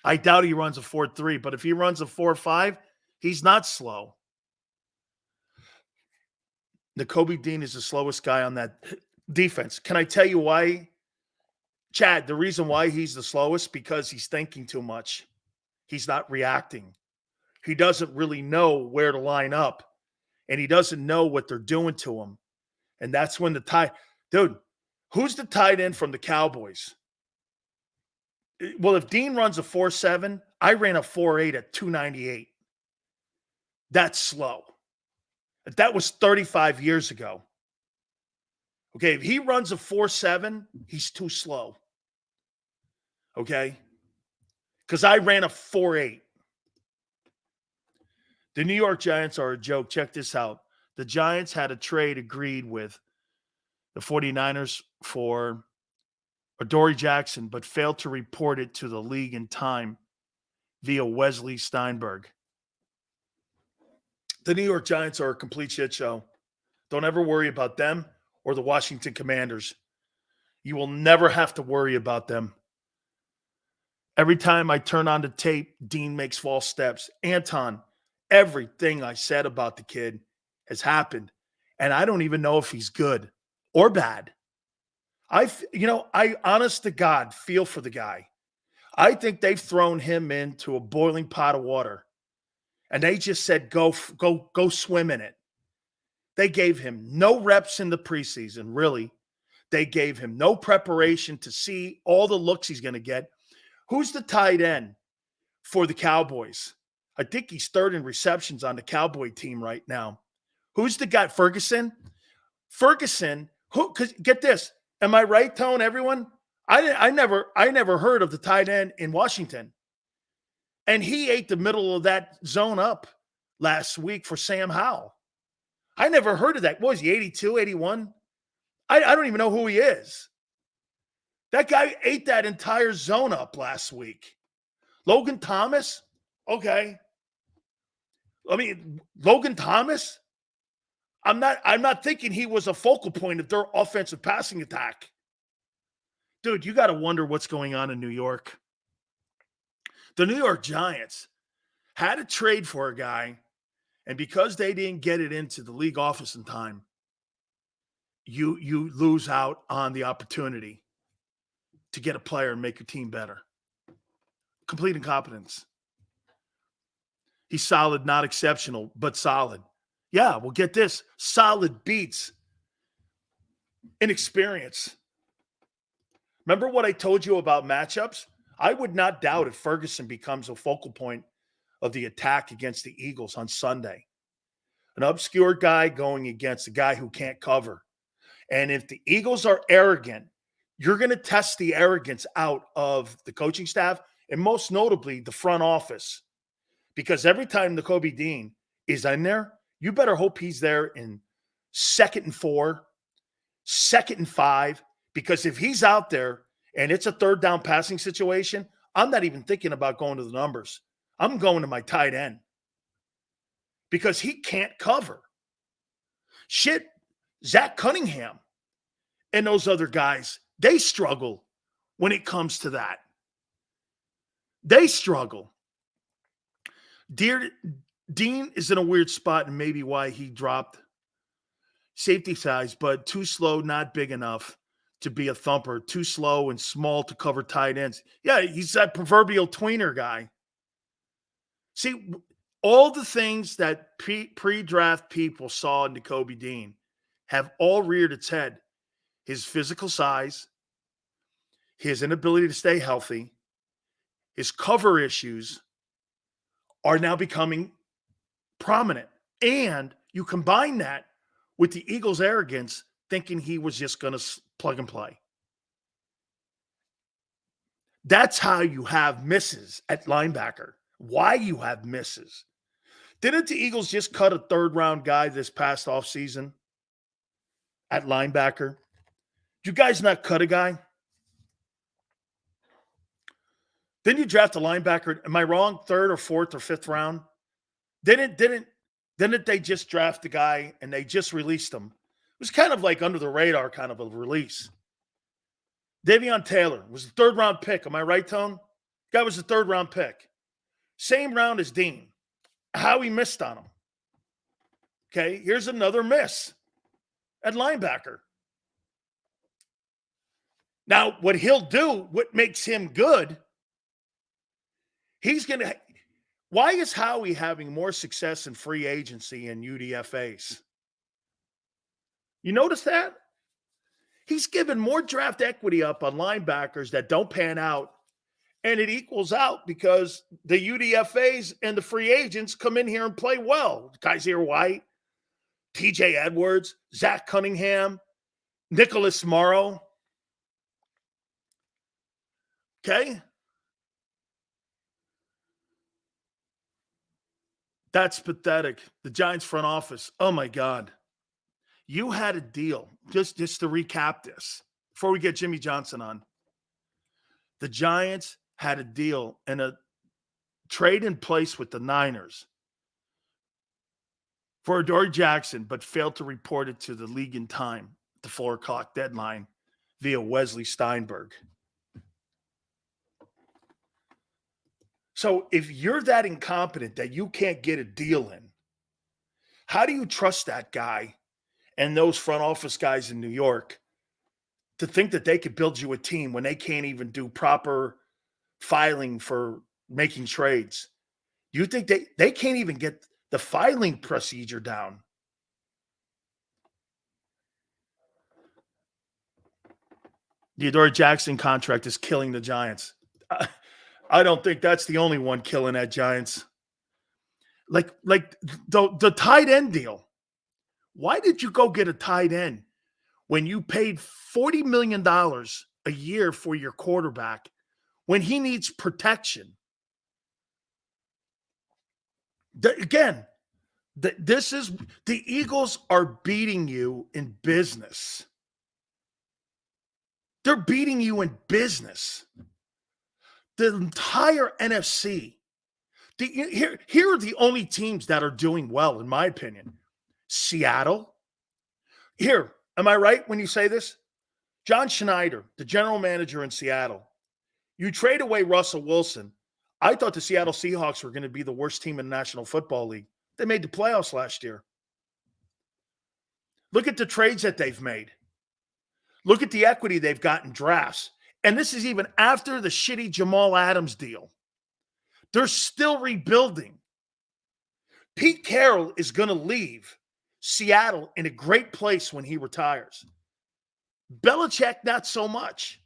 A: I doubt he runs a 4.3, but if he runs a 4.5, he's not slow. Nakobe Dean is the slowest guy on that defense. Can I tell you why? Chad, the reason why he's the slowest, because he's thinking too much. He's not reacting. He doesn't really know where to line up, and he doesn't know what they're doing to him. And that's when dude, who's the tight end from the Cowboys? Well, if Dean runs a 4.7, I ran a 4.8 at 298. That's slow. That was 35 years ago. Okay, if he runs a 4.7, he's too slow. Okay? Because I ran a 4.8. The New York Giants are a joke. Check this out. The Giants had a trade agreed with the 49ers for Adoree Jackson, but failed to report it to the league in time via Wesley Steinberg. The New York Giants are a complete shit show. Don't ever worry about them or the Washington Commanders. You will never have to worry about them. Every time I turn on the tape, Dean makes false steps. Anton, everything I said about the kid has happened, and I don't even know if he's good or bad. I honest to God feel for the guy. I think they've thrown him into a boiling pot of water. And they just said, go swim in it. They gave him no reps in the preseason, really. They gave him no preparation to see all the looks he's going to get. Who's the tight end for the Cowboys? I think he's third in receptions on the Cowboy team right now. Who's the guy? Ferguson? Because get this. Am I right, Tone, everyone? I never heard of the tight end in Washington. And he ate the middle of that zone up last week for Sam Howell. I never heard of that. What was he, 82, 81? I don't even know who he is. That guy ate that entire zone up last week. Logan Thomas? Okay. I mean, Logan Thomas? I'm not thinking he was a focal point of their offensive passing attack. Dude, you got to wonder what's going on in New York. The New York Giants had to trade for a guy, and because they didn't get it into the league office in time, you lose out on the opportunity to get a player and make your team better. Complete incompetence. He's solid, not exceptional, but solid. Yeah, well, get this. Solid beats inexperience. Remember what I told you about matchups? I would not doubt if Ferguson becomes a focal point of the attack against the Eagles on Sunday. An obscure guy going against a guy who can't cover. And if the Eagles are arrogant, you're going to test the arrogance out of the coaching staff and most notably the front office. Because every time Nakobe Dean is in there, you better hope he's there in 2nd and 4, 2nd and 5, because if he's out there and it's a 3rd down passing situation, I'm not even thinking about going to the numbers. I'm going to my tight end because he can't cover. Shit, Zach Cunningham and those other guys, they struggle when it comes to that. They struggle. Dean is in a weird spot, and maybe why he dropped safety size, but too slow, not big enough to be a thumper, too slow and small to cover tight ends. Yeah, he's that proverbial tweener guy. See, all the things that pre-draft people saw in Nakobe Dean have all reared its head. His physical size, his inability to stay healthy, his cover issues are now becoming prominent. And you combine that with the Eagles' arrogance, thinking he was just going to plug and play. That's how you have misses at linebacker. Why you have misses. Didn't the Eagles just cut a 3rd-round guy this past offseason at linebacker? Did you guys not cut a guy? Didn't you draft a linebacker? Am I wrong? 3rd or 4th or 5th round? Didn't they just draft the guy and they just released him? It was kind of like under the radar kind of a release. Davion Taylor was the 3rd-round pick. Am I right, Tone? Guy was the 3rd-round pick. Same round as Dean. Howie missed on him. Okay, here's another miss at linebacker. Now, what he'll do, what makes him good, he's going to – why is Howie having more success in free agency and UDFAs? You notice that? He's given more draft equity up on linebackers that don't pan out, and it equals out because the UDFAs and the free agents come in here and play well. Kaiser White, TJ Edwards, Zach Cunningham, Nicholas Morrow. Okay? That's pathetic. The Giants front office. Oh, my God. You had a deal, just to recap this, before we get Jimmy Johnson on. The Giants had a deal and a trade in place with the Niners for Adoree Jackson, but failed to report it to the league in time, the 4 o'clock deadline, via Wesley Steinberg. So if you're that incompetent that you can't get a deal in, how do you trust that guy and those front office guys in New York to think that they could build you a team when they can't even do proper filing for making trades? You think they can't even get the filing procedure down? The Adoree Jackson contract is killing the Giants. I don't think that's the only one killing that Giants. Like the tight end deal. Why did you go get a tight end when you paid $40 million a year for your quarterback when he needs protection? This is the Eagles are beating you in business. They're beating you in business. The entire NFC. Here are the only teams that are doing well, in my opinion. Seattle, Here, am I right when you say this? John Schneider, the general manager in Seattle, you trade away Russell Wilson. I thought the Seattle Seahawks were going to be the worst team in the National Football League. They made the playoffs last year. Look at the trades that they've made. Look at the equity they've got in drafts. And this is even after the shitty Jamal Adams deal. They're still rebuilding. Pete Carroll is going to leave Seattle in a great place when he retires. Belichick, not so much.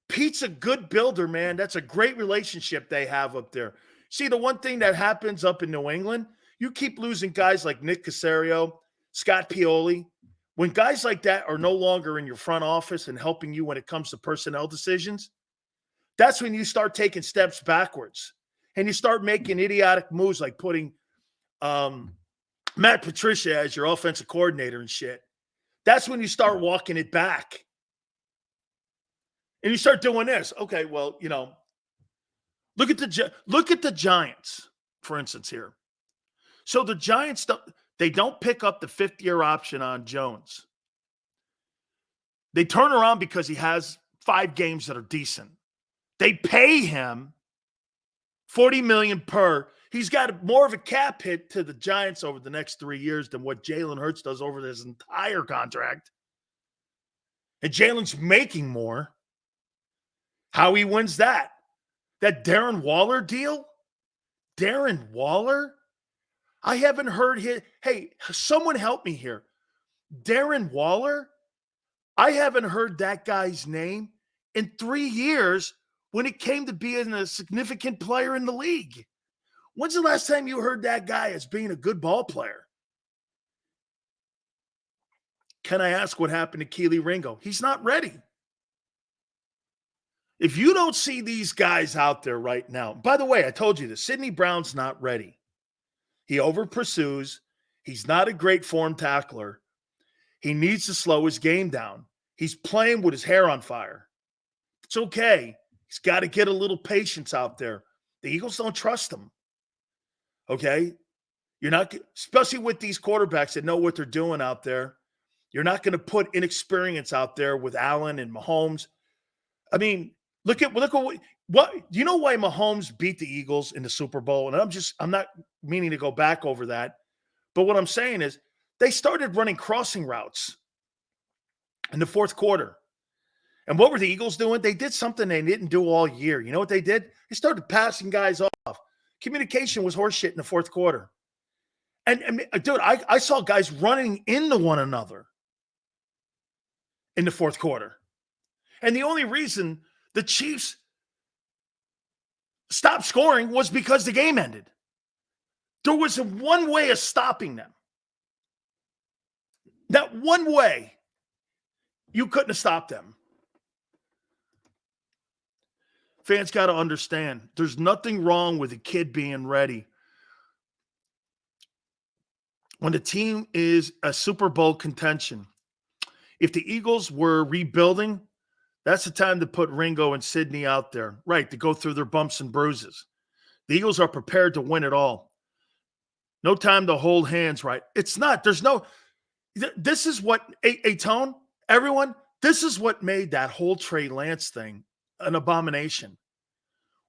A: Pete's a good builder, man. That's a great relationship they have up there. See, the one thing that happens up in New England, you keep losing guys like Nick Caserio, Scott Pioli. When guys like that are no longer in your front office and helping you when it comes to personnel decisions, that's when you start taking steps backwards. And you start making idiotic moves like putting Matt Patricia as your offensive coordinator and shit. That's when you start walking it back. And you start doing this. Okay, well, you know, look at the Giants, for instance, here. So the Giants, they don't pick up the fifth-year option on Jones. They turn around because he has 5 games that are decent. They pay him $40 million per. He's got more of a cap hit to the Giants over the next 3 years than what Jalen Hurts does over his entire contract. And Jalen's making more. How he wins that? That Darren Waller deal? Darren Waller? I haven't heard his. Hey, someone help me here. Darren Waller? I haven't heard that guy's name in 3 years when it came to being a significant player in the league. When's the last time you heard that guy as being a good ball player? Can I ask what happened to Keely Ringo? He's not ready. If you don't see these guys out there right now, by the way, I told you this, Sidney Brown's not ready. He over pursues. He's not a great form tackler. He needs to slow his game down. He's playing with his hair on fire. It's okay. He's got to get a little patience out there. The Eagles don't trust him. Okay? You're not, especially with these quarterbacks that know what they're doing out there. You're not going to put inexperience out there with Allen and Mahomes. I mean, look at what do you know why Mahomes beat the Eagles in the Super Bowl? And I'm not meaning to go back over that. But what I'm saying is they started running crossing routes in the fourth quarter. And what were the Eagles doing? They did something they didn't do all year. You know what they did? They started passing guys off. Communication was horseshit in the fourth quarter. And dude, I saw guys running into one another in the fourth quarter. And the only reason the Chiefs stopped scoring was because the game ended. There was one way of stopping them. That one way, you couldn't have stopped them. Fans got to understand, there's nothing wrong with a kid being ready. When the team is a Super Bowl contention, if the Eagles were rebuilding, that's the time to put Ringo and Sidney out there, right, to go through their bumps and bruises. The Eagles are prepared to win it all. No time to hold hands, right? It's not. There's no – this is what – Tone, everyone, this is what made that whole Trey Lance thing an abomination.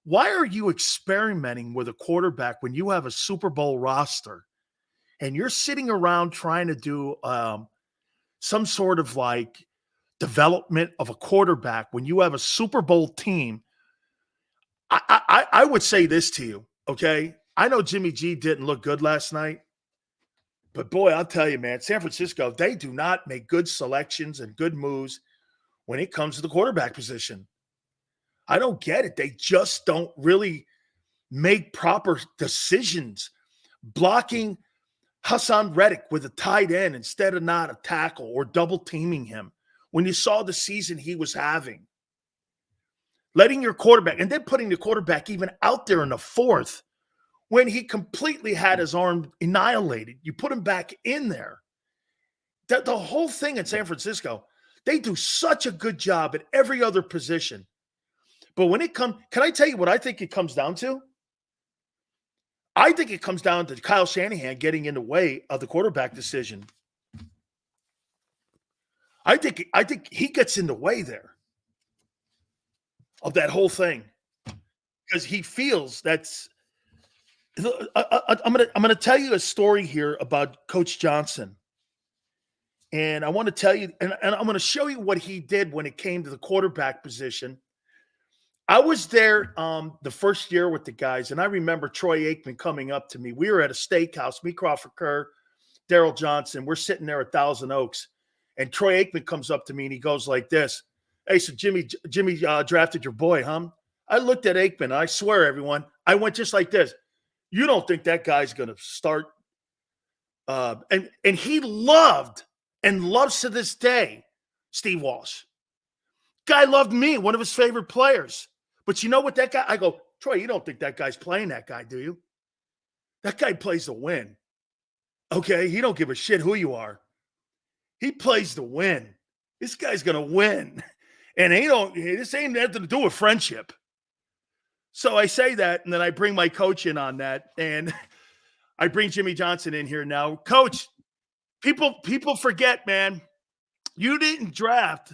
A: Why are you experimenting with a quarterback when you have a Super Bowl roster and you're sitting around trying to do some sort of like development of a quarterback when you have a Super Bowl team? I would say this to you, okay? I know Jimmy G didn't look good last night, but boy, I'll tell you, man, San Francisco, they do not make good selections and good moves when it comes to the quarterback position. I don't get it. They just don't really make proper decisions. Blocking Hassan Reddick with a tight end instead of not a tackle or double teaming him when you saw the season he was having. Letting your quarterback, and then putting the quarterback even out there in the fourth when he completely had his arm annihilated. You put him back in there. The whole thing in San Francisco, they do such a good job at every other position. But when it comes, can I tell you what I think it comes down to? I think it comes down to Kyle Shanahan getting in the way of the quarterback decision. I think he gets in the way there of that whole thing because he feels that's. I'm gonna tell you a story here about Coach Johnson, and I want to tell you, and I'm going to show you what he did when it came to the quarterback position. I was there the first year with the guys, and I remember Troy Aikman coming up to me. We were at a steakhouse, me, Crawford Kerr, Daryl Johnson. We're sitting there at Thousand Oaks, and Troy Aikman comes up to me, and he goes like this, "Hey, so Jimmy drafted your boy, huh?" I looked at Aikman, and I swear, everyone, I went just like this. You don't think that guy's going to start? And he loved and loves to this day Steve Walsh. Guy loved me, one of his favorite players. But you know what that guy, I go, Troy, you don't think that guy's playing that guy, do you? That guy plays to win. Okay, he don't give a shit who you are. He plays to win. This guy's going to win. And this ain't nothing to do with friendship. So I say that, and then I bring my coach in on that, and I bring Jimmy Johnson in here now. Coach, people forget, man. You didn't draft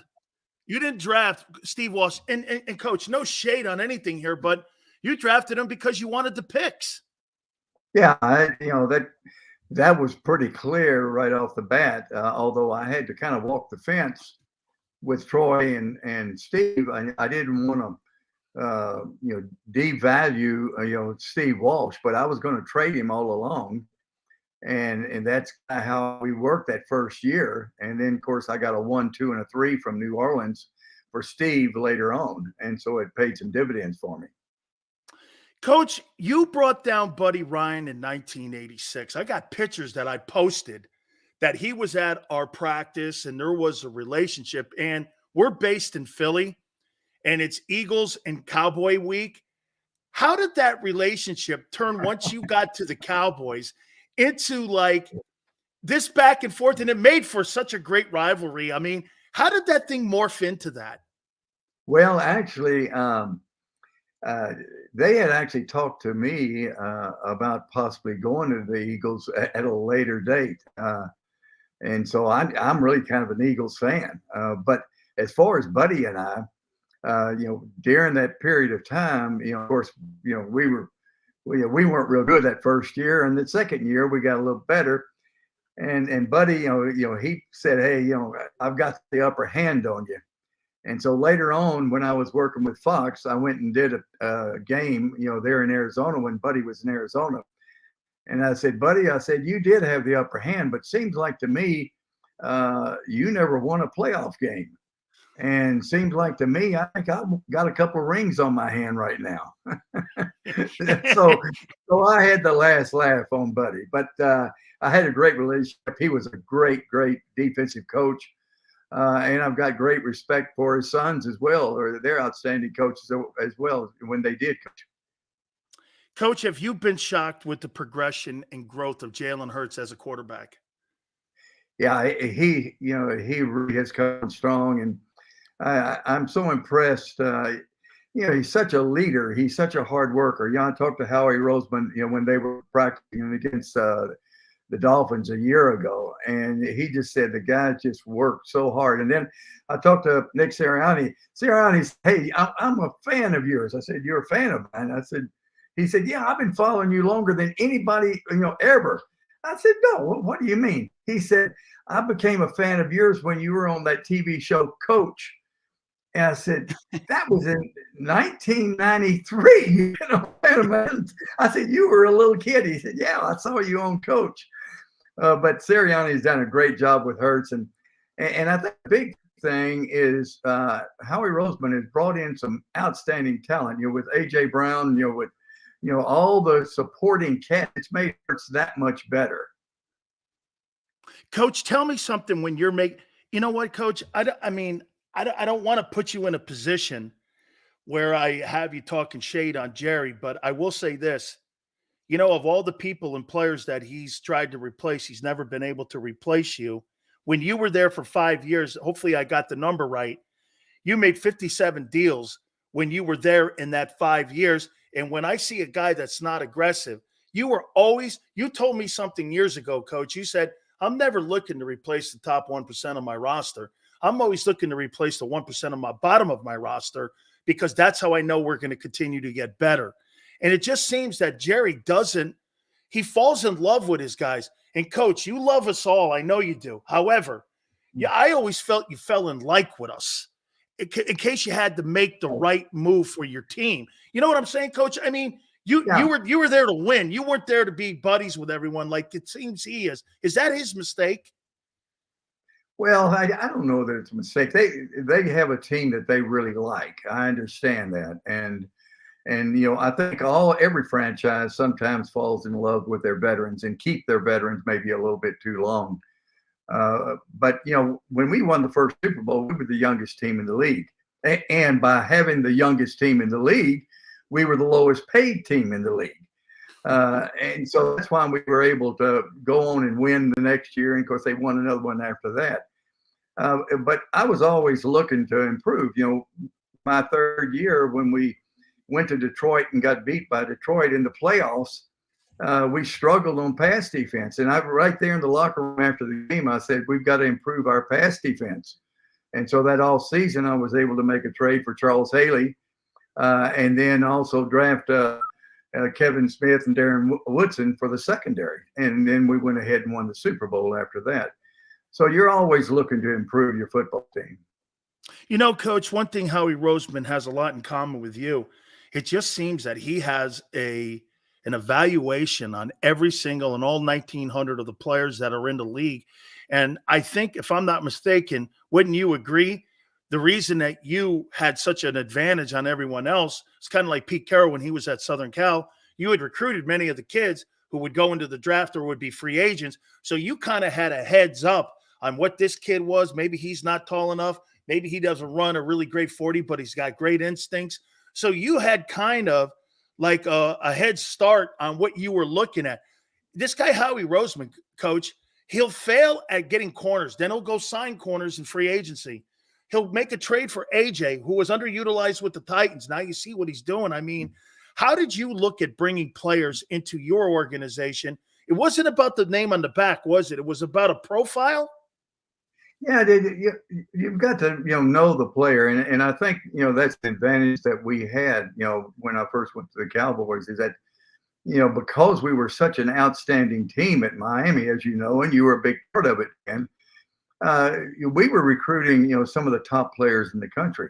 A: Steve Walsh. And Coach, no shade on anything here, but you drafted him because you wanted the picks.
M: Yeah, that was pretty clear right off the bat. Although I had to kind of walk the fence with Troy and Steve. I didn't want to devalue Steve Walsh, but I was going to trade him all along. And that's how we worked that first year. And then, of course, I got a 1, 2, and a 3 from New Orleans for Steve later on. And so it paid some dividends for me.
A: Coach, you brought down Buddy Ryan in 1986. I got pictures that I posted that he was at our practice and there was a relationship. And we're based in Philly, and it's Eagles and Cowboy week. How did that relationship turn once you got to the Cowboys into like this back and forth? And it made for such a great rivalry. I mean, how did that thing morph into that?
M: Well, actually, they had actually talked to me about possibly going to the Eagles at a later date. And so I'm really kind of an Eagles fan. But as far as Buddy and I, during that period of time, of course, we weren't real good that first year, and the second year we got a little better. And Buddy, he said, "Hey, I've got the upper hand on you." And so later on, when I was working with Fox, I went and did a game, there in Arizona when Buddy was in Arizona. And I said, "Buddy, you did have the upper hand, but seems like to me, you never won a playoff game. And seems like to me, I think I've got a couple of rings on my hand right now." so I had the last laugh on Buddy, but I had a great relationship. He was a great, great defensive coach. And I've got great respect for his sons as well, or they're outstanding coaches as well when they did coach.
A: Coach, have you been shocked with the progression and growth of Jalen Hurts as a quarterback?
M: Yeah, he really has come strong, and I'm so impressed. He's such a leader. He's such a hard worker. I talked to Howie Roseman, when they were practicing against the Dolphins a year ago, and he just said the guy just worked so hard. And then I talked to Nick Sirianni. Sirianni said, "Hey, I'm a fan of yours." I said, "You're a fan of mine?" He said, "Yeah, I've been following you longer than anybody, ever." I said, "No, what do you mean?" He said, "I became a fan of yours when you were on that TV show, Coach." And I said, "That was in 1993. I said, "You were a little kid." He said, "Yeah, I saw you on Coach." But Sirianni's done a great job with Hurts. And I think the big thing is Howie Roseman has brought in some outstanding talent, with A.J. Brown, with, all the supporting cast. It's made Hurts that much better.
A: Coach, tell me something when you're making, what, Coach? I don't want to put you in a position where I have you talking shade on Jerry, but I will say this, of all the people and players that he's tried to replace, he's never been able to replace you. When you were there for 5 years, hopefully I got the number right, you made 57 deals when you were there in that 5 years. And when I see a guy that's not aggressive, you told me something years ago, Coach. You said, "I'm never looking to replace the top 1% of my roster. I'm always looking to replace the 1% on my bottom of my roster because that's how I know we're going to continue to get better. And it just seems that Jerry doesn't. He falls in love with his guys. And, Coach, you love us all. I know you do. However, I always felt you fell in like with us in case you had to make the right move for your team. You know what I'm saying, Coach? I mean, you were there to win. You weren't there to be buddies with everyone like it seems he is. Is that his mistake?
M: Well, I don't know that it's a mistake. They have a team that they really like. I understand that. And I think every franchise sometimes falls in love with their veterans and keep their veterans maybe a little bit too long. But when we won the first Super Bowl, we were the youngest team in the league. And by having the youngest team in the league, we were the lowest paid team in the league. And so that's why we were able to go on and win the next year. And of course, they won another one after that. But I was always looking to improve. My third year when we went to Detroit and got beat by Detroit in the playoffs, we struggled on pass defense. And right there in the locker room after the game, I said, we've got to improve our pass defense. And so that all season, I was able to make a trade for Charles Haley and then also draft Kevin Smith and Darren Woodson for the secondary. And then we went ahead and won the Super Bowl after that. So you're always looking to improve your football team.
A: Coach, one thing Howie Roseman has a lot in common with you. It just seems that he has an evaluation on every single and all 1,900 of the players that are in the league. And I think, if I'm not mistaken, wouldn't you agree, the reason that you had such an advantage on everyone else, it's kind of like Pete Carroll when he was at Southern Cal. You had recruited many of the kids who would go into the draft or would be free agents. So you kind of had a heads up on what this kid was. Maybe he's not tall enough. Maybe he doesn't run a really great 40, but he's got great instincts. So you had kind of like a head start on what you were looking at. This guy, Howie Roseman, Coach, he'll fail at getting corners. Then he'll go sign corners in free agency. He'll make a trade for AJ, who was underutilized with the Titans. Now you see what he's doing. I mean, how did you look at bringing players into your organization? It wasn't about the name on the back, was it? It was about a profile?
M: Yeah, you've got to know the player, and I think that's the advantage that we had when I first went to the Cowboys, is that because we were such an outstanding team at Miami, as you know, and you were a big part of it, and we were recruiting some of the top players in the country,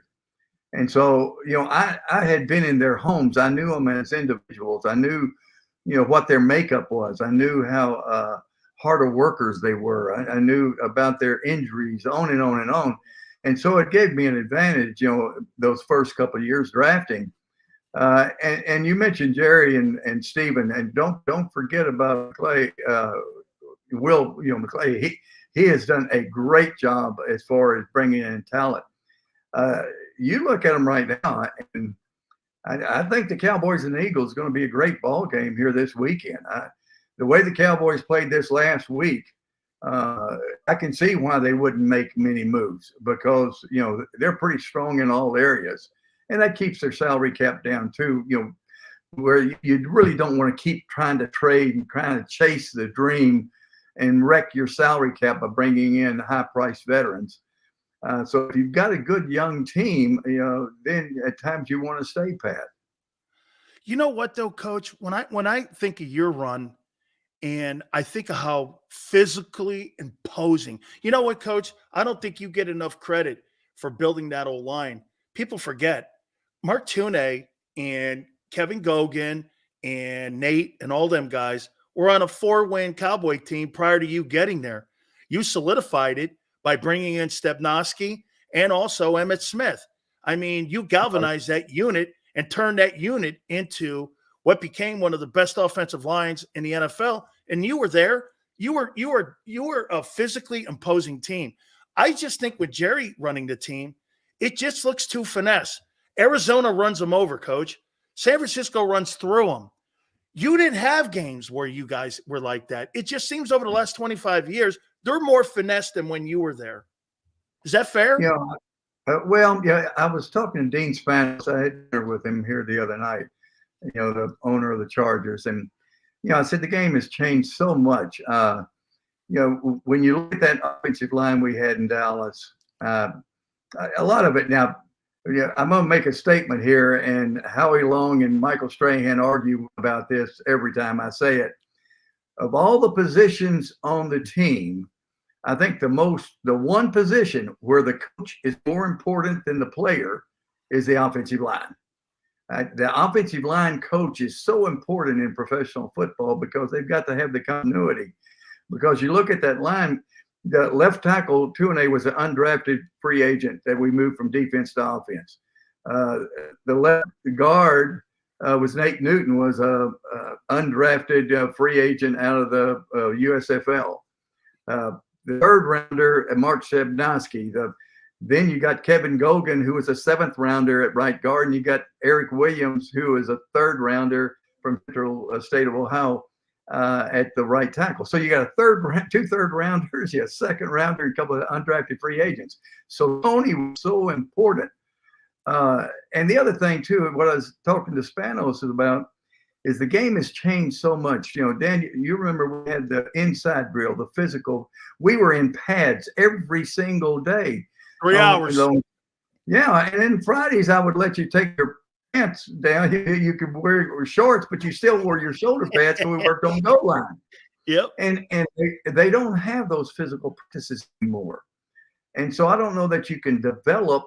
M: and so I had been in their homes. I knew them as individuals. I knew what their makeup was. I knew how harder workers they were. I knew about their injuries, on and on and on. And so it gave me an advantage, those first couple of years drafting. And you mentioned Jerry and Stephen, and don't forget about Clay, Will, McClay. He has done a great job as far as bringing in talent. You look at him right now, and I think the Cowboys and the Eagles are going to be a great ball game here this weekend. The way the Cowboys played this last week, I can see why they wouldn't make many moves, because they're pretty strong in all areas, and that keeps their salary cap down too. Where you really don't want to keep trying to trade and trying to chase the dream and wreck your salary cap by bringing in high-priced veterans. So if you've got a good young team, then at times you want to stay pat.
A: You know what though, Coach? When I think of your run, and I think of how physically imposing. You know what, Coach? I don't think you get enough credit for building that old line. People forget Mark Tuney and Kevin Gogan and Nate and all them guys were on a 4-win Cowboy team prior to you getting there. You solidified it by bringing in Stepnoski and also Emmitt Smith. I mean, you galvanized that unit and turned that unit into what became one of the best offensive lines in the NFL. And you were there. You were a physically imposing team. I just think with Jerry running the team, it just looks too finesse. Arizona runs them over, Coach. San Francisco runs through them. You didn't have games where you guys were like that. It just seems over the last 25 years, they're more finesse than when you were there. Is that fair?
M: I was talking to Dean Spanos. I had dinner with him here the other night, the owner of the Chargers. And, I said the game has changed so much. When you look at that offensive line we had in Dallas, A lot of it now. Yeah, I'm going to make a statement here, and Howie Long and Michael Strahan argue about this every time I say it. Of all the positions on the team, I think the one position where the coach is more important than the player is the offensive line. The offensive line coach is so important in professional football because they've got to have the continuity. Because you look at that line, the left tackle, Tuane, was an undrafted free agent that we moved from defense to offense. The left guard was Nate Newton, was a undrafted free agent out of the USFL. The third rounder, Mark Sebnowski. Then you got Kevin Gogan, who was a 7th rounder at right guard, and you got Eric Williams, who is a 3rd rounder from Central State of Ohio at the right tackle. So you got two third rounders, you got a 2nd rounder, and a couple of undrafted free agents. So Tony was so important. And the other thing too, what I was talking to Spanos about, is the game has changed so much. You know, Dan, you remember we had the inside drill, the physical. We were in pads every single day.
A: 3 hours.
M: Yeah, and then Fridays I would let you take your pants down. You could wear shorts, but you still wore your shoulder pads when we worked on the goal line.
A: Yep.
M: And they don't have those physical practices anymore. And so I don't know that you can develop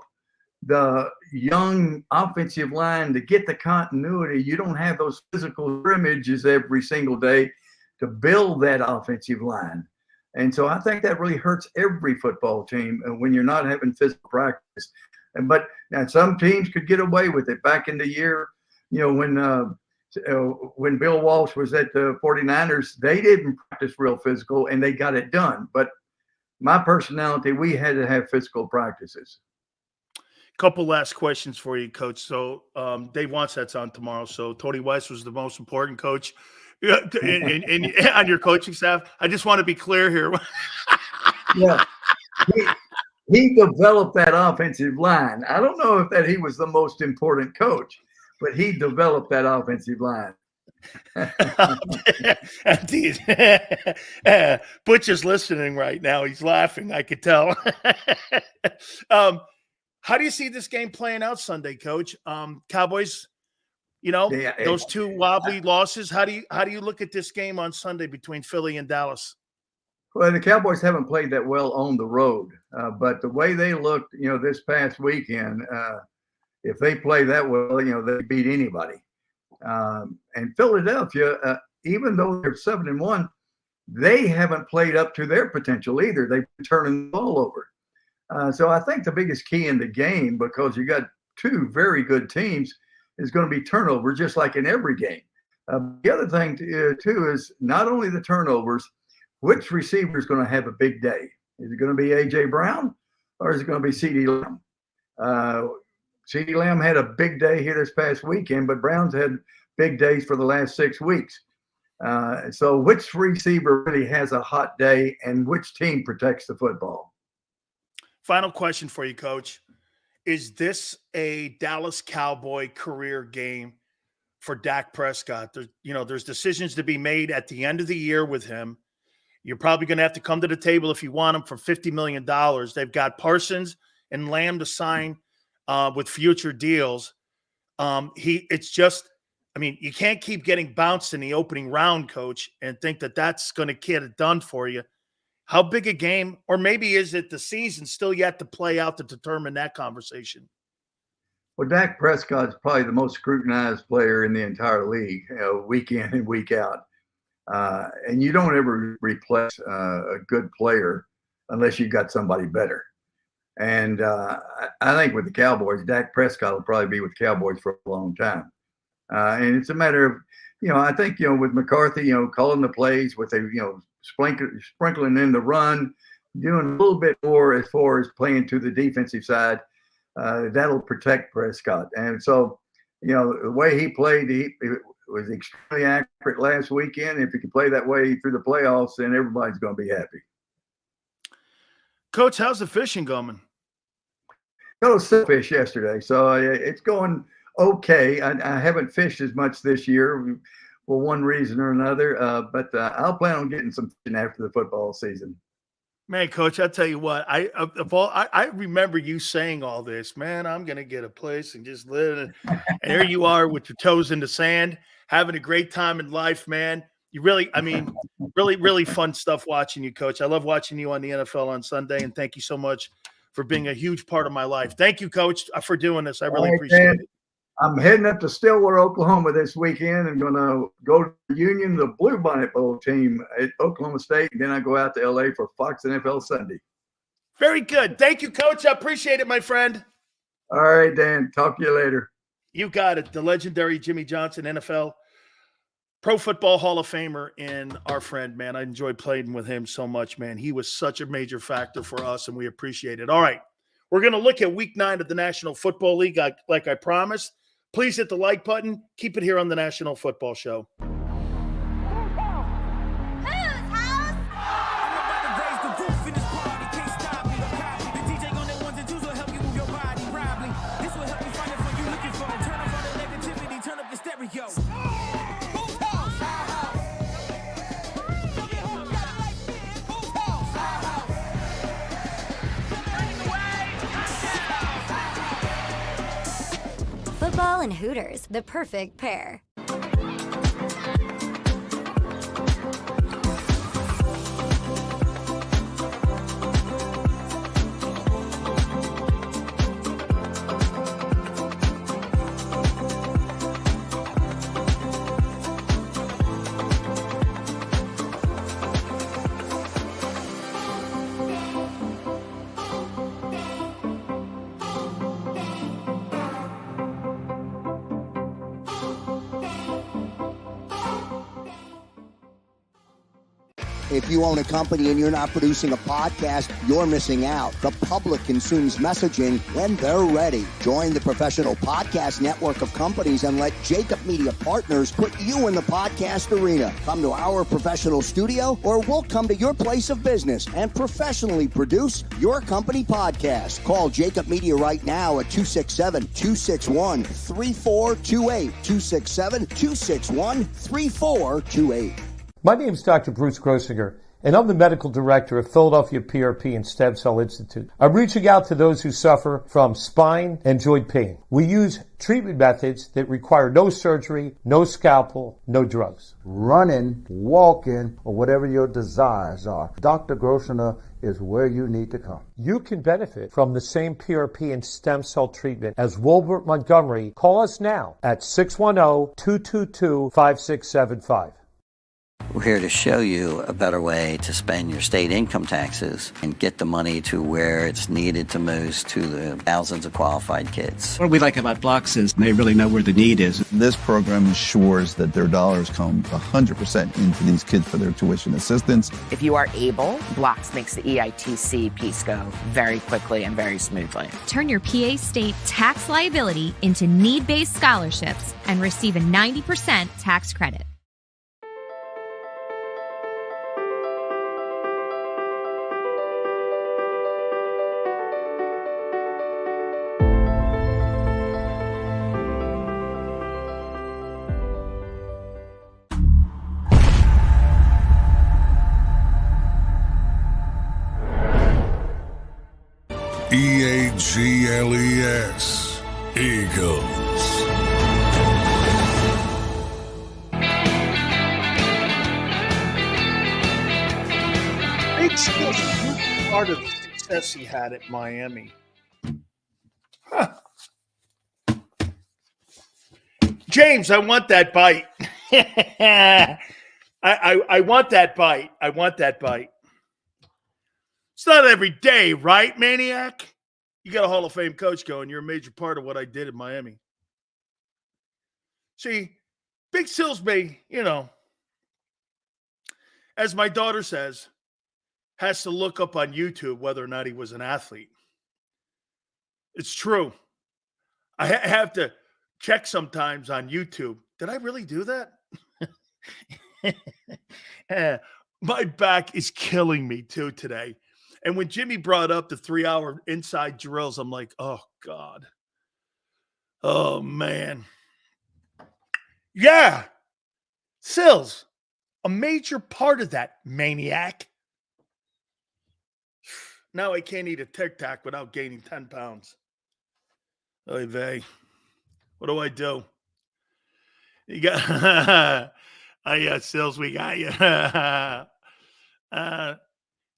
M: the young offensive line to get the continuity. You don't have those physical scrimmages every single day to build that offensive line. And so I think that really hurts every football team when you're not having physical practice. But now some teams could get away with it. Back in the year, you know, when Bill Walsh was at the 49ers, they didn't practice real physical and they got it done. But my personality, we had to have physical practices.
A: Couple last questions for you, Coach. So Dave Wanstead's on tomorrow. So Tony Weiss was the most important coach on your coaching staff. I just want to be clear here.
M: Yeah, he developed that offensive line. I don't know if that he was the most important coach, but he developed that offensive line.
A: Butch is listening right now. He's laughing. I could tell. How do you see this game playing out Sunday, Coach? Cowboys, you know, those two wobbly losses. How do you look at this game on Sunday between Philly and Dallas?
M: Well, the Cowboys haven't played that well on the road, but the way they looked, you know, this past weekend, if they play that well, you know, they beat anybody. And Philadelphia, even though they're 7-1, they haven't played up to their potential either. They've been turning the ball over. So I think the biggest key in the game, because you got two very good teams, is going to be turnover, just like in every game. The other thing too is not only the turnovers, which receiver is going to have a big day? Is it going to be A.J. Brown or is it going to be CeeDee Lamb? CeeDee Lamb had a big day here this past weekend, but Brown's had big days for the last 6 weeks. So which receiver really has a hot day and which team protects the football?
A: Final question for you, Coach. Is this a Dallas Cowboy career game for Dak Prescott? There's decisions to be made at the end of the year with him. You're probably going to have to come to the table if you want him for $50 million. They've got Parsons and Lamb to sign with future deals. You can't keep getting bounced in the opening round, Coach, and think that that's going to get it done for you. How big a game, or maybe is it the season still yet to play out to determine that conversation?
M: Well, Dak Prescott's probably the most scrutinized player in the entire league, week in and week out. And you don't ever replace a good player unless you've got somebody better. And I think with the Cowboys, Dak Prescott will probably be with the Cowboys for a long time. And it's a matter of, I think, with McCarthy, calling the plays with sprinkling in the run, doing a little bit more as far as playing to the defensive side, that'll protect Prescott. And so, the way he played, it was extremely accurate last weekend. If he can play that way through the playoffs, then everybody's going to be happy.
A: Coach, how's the fishing going?
M: Got a fish yesterday, so it's going okay. I haven't fished as much this year for one reason or another, but I'll plan on getting some fishing after the football season.
A: Man, Coach, I tell you what, I remember you saying all this, man. I'm gonna get a place and just live, and here you are with your toes in the sand, having a great time in life, man. You really, I mean, really, really fun stuff watching you, Coach. I love watching you on the NFL on Sunday, and thank you so much for being a huge part of my life. Thank you, Coach, for doing this. I really appreciate it.
M: I'm heading up to Stillwater, Oklahoma this weekend and going to go to Union, the Bluebonnet Bowl team at Oklahoma State. And then I go out to LA for Fox NFL Sunday.
A: Very good. Thank you, Coach. I appreciate it, my friend.
M: All right, Dan. Talk to you later.
A: You got it. The legendary Jimmy Johnson, NFL Pro Football Hall of Famer, and our friend, man. I enjoyed playing with him so much, man. He was such a major factor for us, and we appreciate it. All right. We're going to look at Week 9 of the National Football League, like I promised. Please hit the like button. Keep it here on the National Football Show.
B: Football and Hooters, the perfect pair.
C: If you own a company and you're not producing a podcast, you're missing out. The public consumes messaging when they're ready. Join the professional podcast network of companies and let JAKIB Media Partners put you in the podcast arena. Come to our professional studio or we'll come to your place of business and professionally produce your company podcast. Call JAKIB Media right now at 267-261-3428. 267-261-3428.
D: My name is Dr. Bruce Grossinger, and I'm the medical director of Philadelphia PRP and Stem Cell Institute. I'm reaching out to those who suffer from spine and joint pain. We use treatment methods that require no surgery, no scalpel, no drugs.
E: Running, walking, or whatever your desires are, Dr. Grossinger is where you need to come.
D: You can benefit from the same PRP and stem cell treatment as Wilbert Montgomery. Call us now at 610-222-5675.
F: We're here to show you a better way to spend your state income taxes and get the money to where it's needed to most to the thousands of qualified kids.
G: What we like about Blocks is they really know where the need is.
H: This program ensures that their dollars come 100% into these kids for their tuition assistance.
I: If you are able, Blocks makes the EITC piece go very quickly and very smoothly.
J: Turn your PA state tax liability into need-based scholarships and receive a 90% tax credit.
K: EAGLES, Eagles.
A: Big Skills is a huge part of the success he had at Miami. Huh. James, I want that bite. I want that bite. I want that bite. It's not every day, right, Maniac? You got a Hall of Fame coach going. You're a major part of what I did in Miami. See, Big Sills may, as my daughter says, has to look up on YouTube whether or not he was an athlete. It's true. I have to check sometimes on YouTube. Did I really do that? My back is killing me too today. And when Jimmy brought up the 3-hour inside drills, I'm like, oh, God. Oh, man. Yeah. Sills, a major part of that, Maniac. Now I can't eat a Tic Tac without gaining 10 pounds. Oy vey. What do I do? You got Sills, we got you.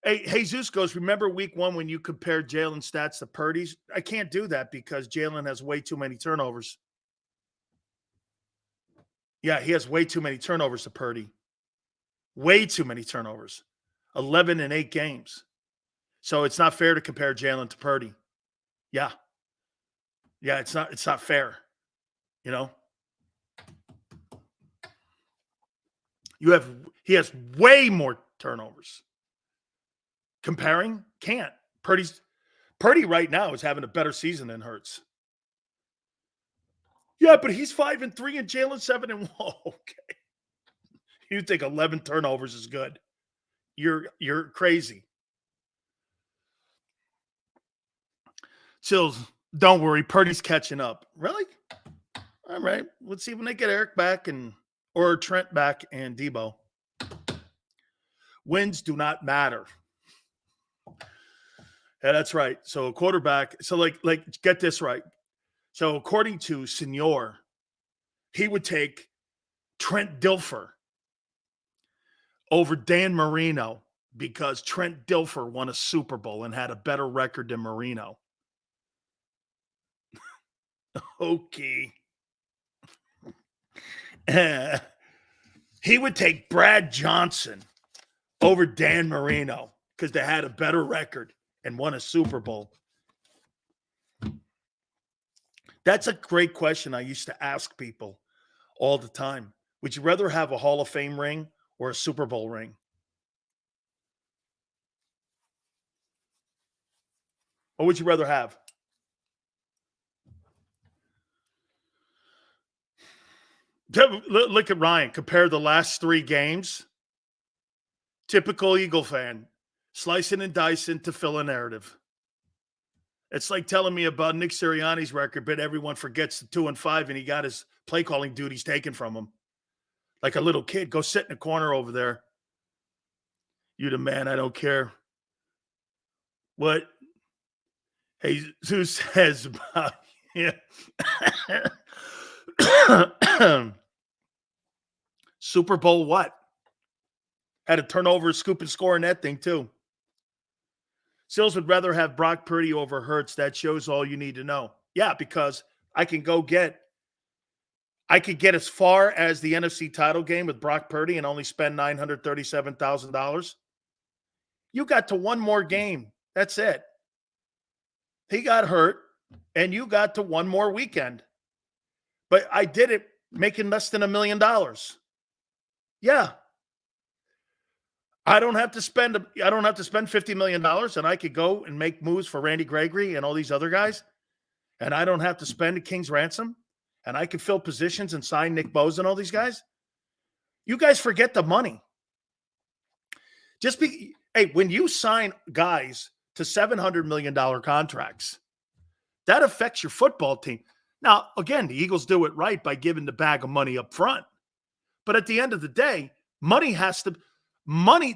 A: Hey, Jesus goes, remember week 1 when you compared Jalen's stats to Purdy's? I can't do that because Jalen has way too many turnovers. Yeah, he has way too many turnovers to Purdy. Way too many turnovers. 11 in 8 games. So it's not fair to compare Jalen to Purdy. Yeah. Yeah, it's not fair. You know? He has way more turnovers. Comparing? Can't. Purdy right now is having a better season than Hurts. Yeah, but he's 5-3 and Jalen 7-1. Okay. You think 11 turnovers is good? You're crazy. Sills, don't worry. Purdy's catching up. Really? All right. Let's see when they get Eric back or Trent back and Debo. Wins do not matter. Yeah, that's right. So a quarterback. So like get this right. So according to Senior, he would take Trent Dilfer over Dan Marino because Trent Dilfer won a Super Bowl and had a better record than Marino. Okay. He would take Brad Johnson over Dan Marino because they had a better record and won a Super Bowl. That's a great question I used to ask people all the time. Would you rather have a Hall of Fame ring or a Super Bowl ring? What would you rather have? Look at Ryan. Compare the last 3 games. Typical Eagle fan. Slicing and dicing to fill a narrative. It's like telling me about Nick Sirianni's record, but everyone forgets the 2-5 and he got his play calling duties taken from him. Like a little kid. Go sit in the corner over there. You the man. I don't care. What Jesus says about you. Super Bowl what? Had a turnover, scoop and score in that thing too. Sills would rather have Brock Purdy over Hurts. That shows all you need to know. Yeah, because I could get as far as the NFC title game with Brock Purdy and only spend $937,000. You got to one more game. That's it. He got hurt, and you got to one more weekend. But I did it making less than $1 million. Yeah. I don't have to spend $50 million, and I could go and make moves for Randy Gregory and all these other guys. And I don't have to spend a king's ransom. And I could fill positions and sign Nick Bosa and all these guys. You guys forget the money. When you sign guys to $700 million contracts, that affects your football team. Now, again, the Eagles do it right by giving the bag of money up front. But at the end of the day,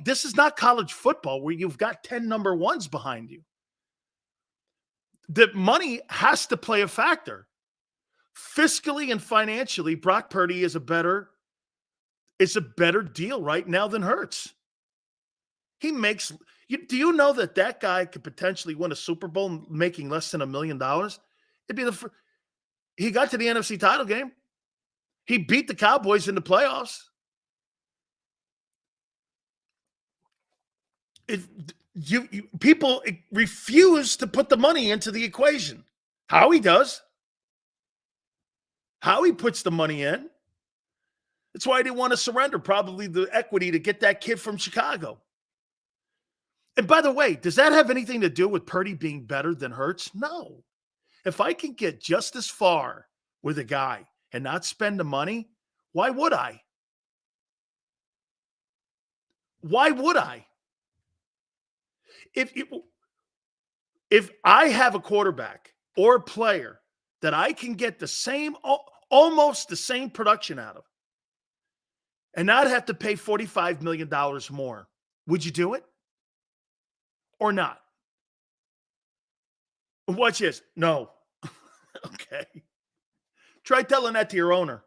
A: this is not college football where you've got 10 number ones behind you. The money has to play a factor. Fiscally and financially, Brock Purdy is a better deal right now than Hurts. Do you know that guy could potentially win a Super Bowl making less than $1 million? He got to the NFC title game. He beat the Cowboys in the playoffs. People refuse to put the money into the equation. Howie does. Howie puts the money in. That's why he didn't want to surrender probably the equity to get that kid from Chicago. And by the way, does that have anything to do with Purdy being better than Hurts? No. If I can get just as far with a guy and not spend the money, why would I? Why would I? If I have a quarterback or a player that I can get almost the same production out of and not have to pay $45 million more, would you do it or not? Watch this. No. Okay. Try telling that to your owner.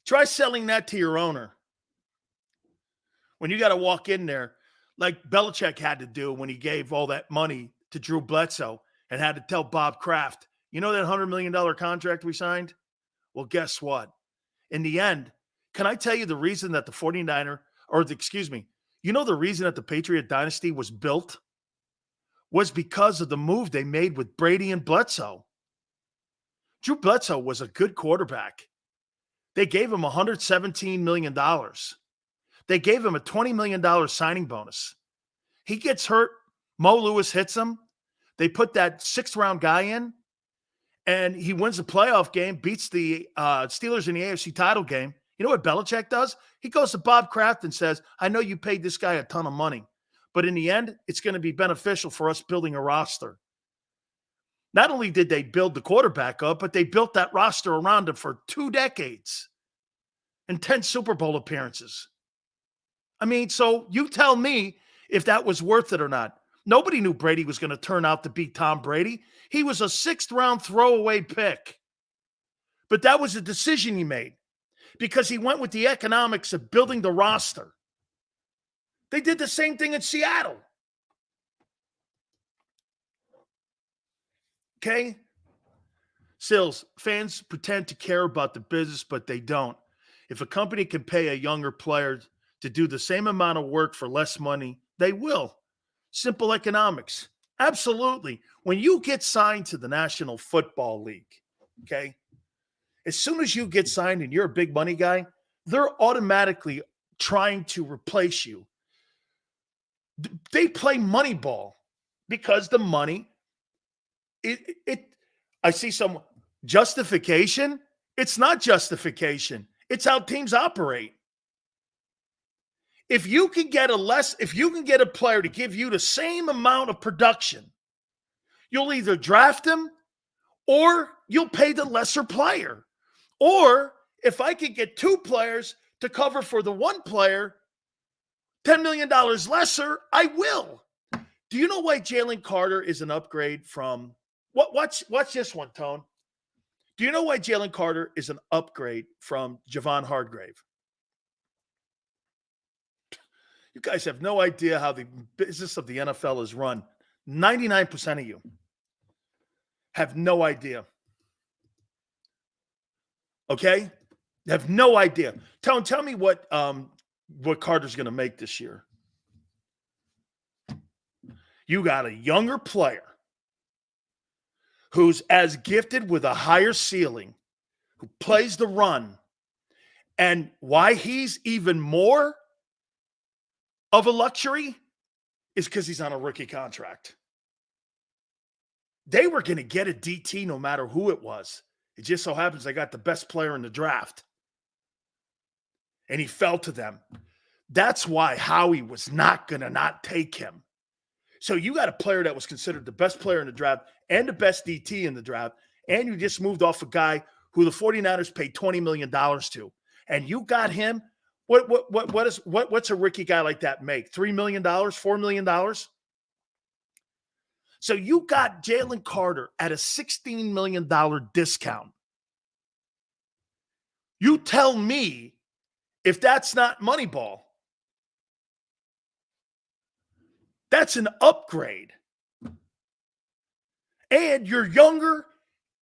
A: Try selling that to your owner. When you got to walk in there, like Belichick had to do when he gave all that money to Drew Bledsoe and had to tell Bob Kraft, you know that $100 million contract we signed? Well, guess what? In the end, can I tell you the reason that the 49er, you know the reason that the Patriot dynasty was built? Was because of the move they made with Brady and Bledsoe. Drew Bledsoe was a good quarterback. They gave him $117 million. They gave him a $20 million signing bonus. He gets hurt. Mo Lewis hits him. They put that 6th-round guy in, and he wins the playoff game, beats the Steelers in the AFC title game. You know what Belichick does? He goes to Bob Kraft and says, I know you paid this guy a ton of money, but in the end, it's going to be beneficial for us building a roster. Not only did they build the quarterback up, but they built that roster around him for 2 decades and 10 Super Bowl appearances. I mean, so you tell me if that was worth it or not. Nobody knew Brady was going to turn out to be Tom Brady. He was a 6th-round throwaway pick. But that was a decision he made because he went with the economics of building the roster. They did the same thing in Seattle. Okay? Sills, fans pretend to care about the business, but they don't. If a company can pay a younger player to do the same amount of work for less money, they will. Simple economics. Absolutely. When you get signed to the National Football League, okay, as soon as you get signed and you're a big money guy, they're automatically trying to replace you. They play money ball because the money, I see some justification. It's not justification. It's how teams operate. If you can get a player to give you the same amount of production, you'll either draft him or you'll pay the lesser player. Or if I could get 2 players to cover for the 1 player, $10 million lesser, I will. Do you know why Jalen Carter is an upgrade from watch this one, Tone? Do you know why Jalen Carter is an upgrade from Javon Hargrave? You guys have no idea how the business of the NFL is run. 99% of you have no idea. Okay? You have no idea. Tell me what Carter's going to make this year. You got a younger player who's as gifted with a higher ceiling, who plays the run, and why he's even more of a luxury is because he's on a rookie contract. They were going to get a DT no matter who it was. It just so happens they got the best player in the draft. And he fell to them. That's why Howie was not going to not take him. So you got a player that was considered the best player in the draft and the best DT in the draft, and you just moved off a guy who the 49ers paid $20 million to. And you got him. What's a rookie guy like that make? $3 million, $4 million? So you got Jalen Carter at a $16 million discount. You tell me if that's not Moneyball. That's an upgrade. And you're younger,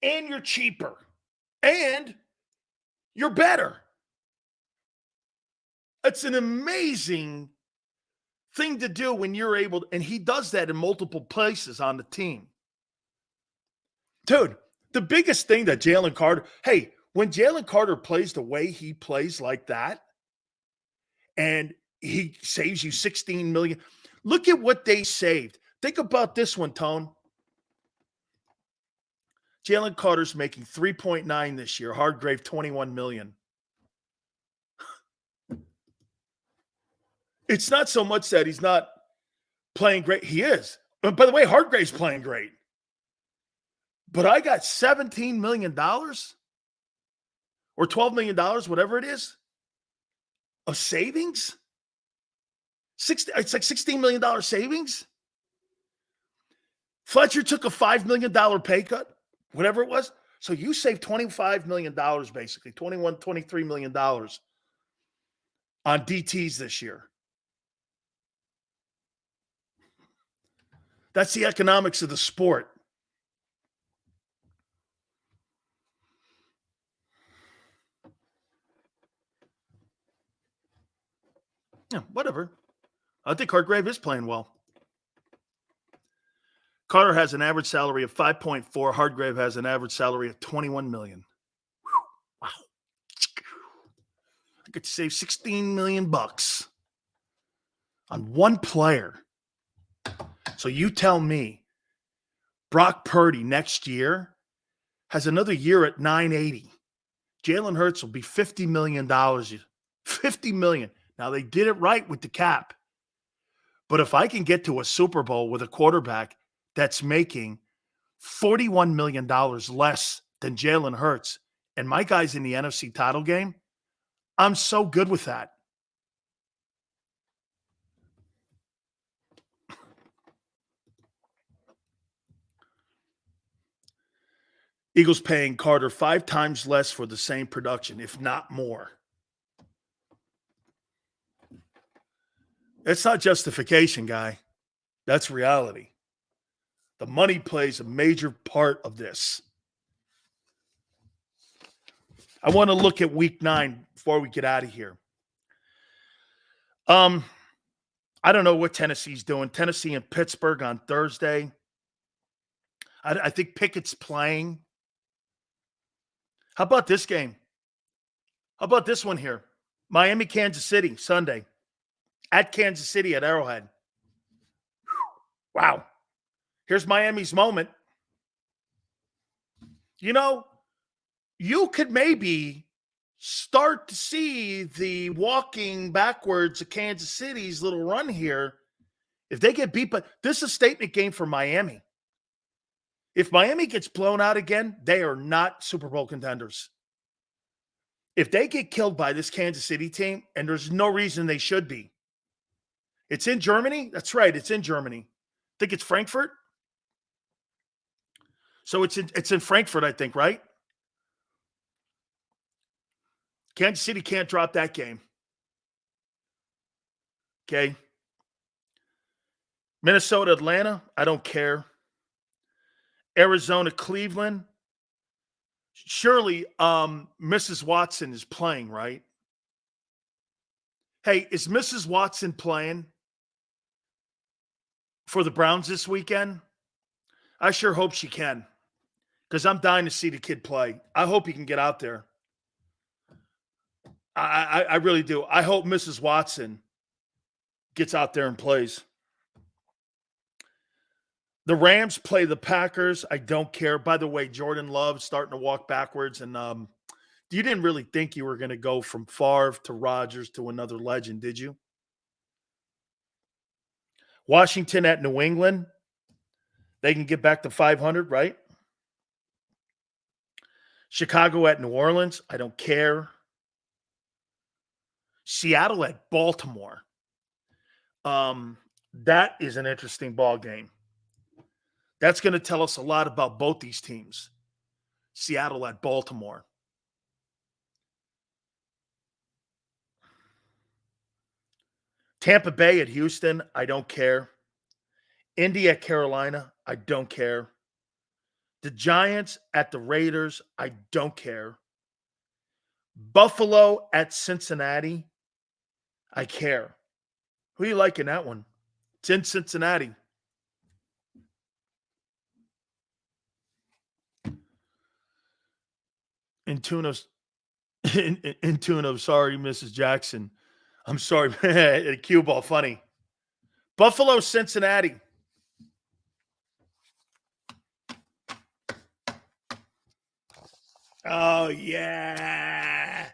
A: and you're cheaper, and you're better. It's an amazing thing to do when you're able to, and he does that in multiple places on the team. Dude, the biggest thing that Jalen Carter, when Jalen Carter plays the way he plays like that, and he saves you $16 million, look at what they saved. Think about this one, Tone. Jalen Carter's making 3.9 this year. Hargrave, 21 million. It's not so much that he's not playing great. He is. But by the way, Hargrave's playing great. But I got $17 million or $12 million, whatever it is, of savings. It's like $16 million savings. Fletcher took a $5 million pay cut, whatever it was. So you saved $25 million, basically, $23 million on DTs this year. That's the economics of the sport. Yeah, whatever. I think Hargrave is playing well. Carter has an average salary of 5.4. Hargrave has an average salary of $21 million. Wow. I could save $16 million on one player. So you tell me Brock Purdy next year has another year at 980. Jalen Hurts will be $50 million. $50 million. Now, they did it right with the cap. But if I can get to a Super Bowl with a quarterback that's making $41 million less than Jalen Hurts, and my guy's in the NFC title game, I'm so good with that. Eagles paying Carter 5 times less for the same production, if not more. It's not justification, guy. That's reality. The money plays a major part of this. I want to look at week 9 before we get out of here. I don't know what Tennessee's doing. Tennessee and Pittsburgh on Thursday. I think Pickett's playing. How about this game? How about this one here? Miami, Kansas City, Sunday. At Kansas City at Arrowhead. Wow. Here's Miami's moment. You know, you could maybe start to see the walking backwards of Kansas City's little run here if they get beat. But this is a statement game for Miami. If Miami gets blown out again, they are not Super Bowl contenders. If they get killed by this Kansas City team, and there's no reason they should be. It's in Germany? That's right, it's in Germany. I think it's Frankfurt. So it's in Frankfurt, I think, right? Kansas City can't drop that game. Okay. Minnesota, Atlanta, I don't care. Arizona, Cleveland. Surely Mrs. Watson is playing, right? Hey, is Mrs. Watson playing for the Browns this weekend? I sure hope she can, because I'm dying to see the kid play. I hope he can get out there. I really do. I hope Mrs. Watson gets out there and plays. The Rams play the Packers. I don't care. By the way, Jordan Love starting to walk backwards. And you didn't really think you were going to go from Favre to Rodgers to another legend, did you? Washington at New England. They can get back to 500, right? Chicago at New Orleans. I don't care. Seattle at Baltimore. That is an interesting ball game. That's going to tell us a lot about both these teams. Seattle at Baltimore. Tampa Bay at Houston, I don't care. Indy at Carolina, I don't care. The Giants at the Raiders, I don't care. Buffalo at Cincinnati, I care. Who do you like in that one? It's in Cincinnati. In tune of sorry, Mrs. Jackson. I'm sorry, man. Cue ball, funny. Buffalo, Cincinnati. Oh, yeah.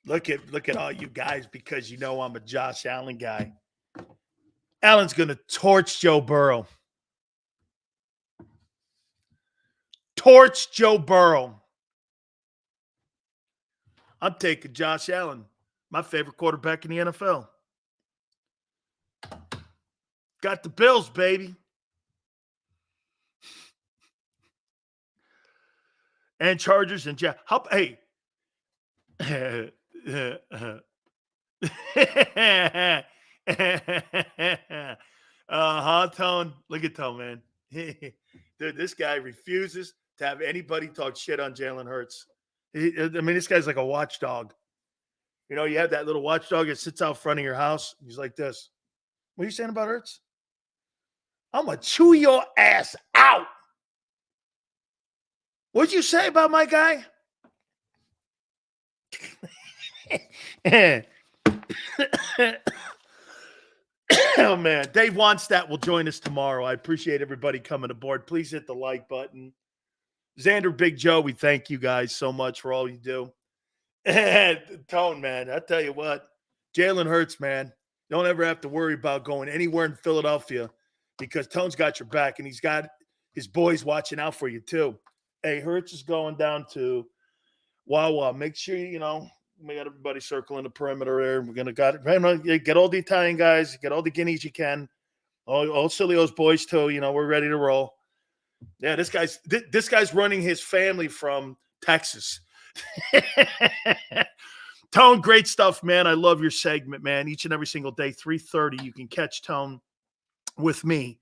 A: Look at all you guys, because you know I'm a Josh Allen guy. Allen's going to torch Joe Burrow. Torch Joe Burrow. I'm taking Josh Allen, my favorite quarterback in the NFL. Got the Bills, baby. And Chargers and hey. Tone. Look at Tone, man. Dude, this guy refuses to have anybody talk shit on Jalen Hurts. This guy's like a watchdog. You know, you have that little watchdog that sits out front of your house. He's like this. What are you saying about Hurts? I'm going to chew your ass out. What'd you say about my guy? Oh, man. Dave Wonstadt will join us tomorrow. I appreciate everybody coming aboard. Please hit the like button. Xander, Big Joe, we thank you guys so much for all you do. And Tone, man, I tell you what, Jalen Hurts, man, don't ever have to worry about going anywhere in Philadelphia because Tone's got your back and he's got his boys watching out for you too. Hey, Hurts is going down to Wawa. Make sure, we got everybody circling the perimeter there. We're going to get all the Italian guys, get all the Guineas you can, all Sileo's boys too. We're ready to roll. Yeah, this guy's running his family from Texas. Tone, great stuff, man. I love your segment, man. Each and every single day, 3:30, you can catch Tone with me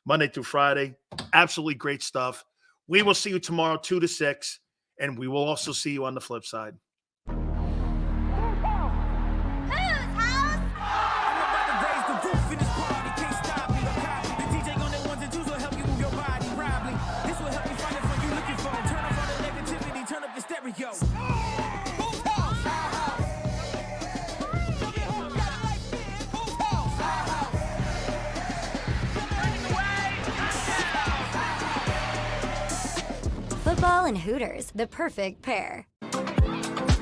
A: Monday through Friday. Absolutely great stuff. We will see you tomorrow, 2 to 6, and we will also see you on the flip side.
B: Football and Hooters, the perfect pair.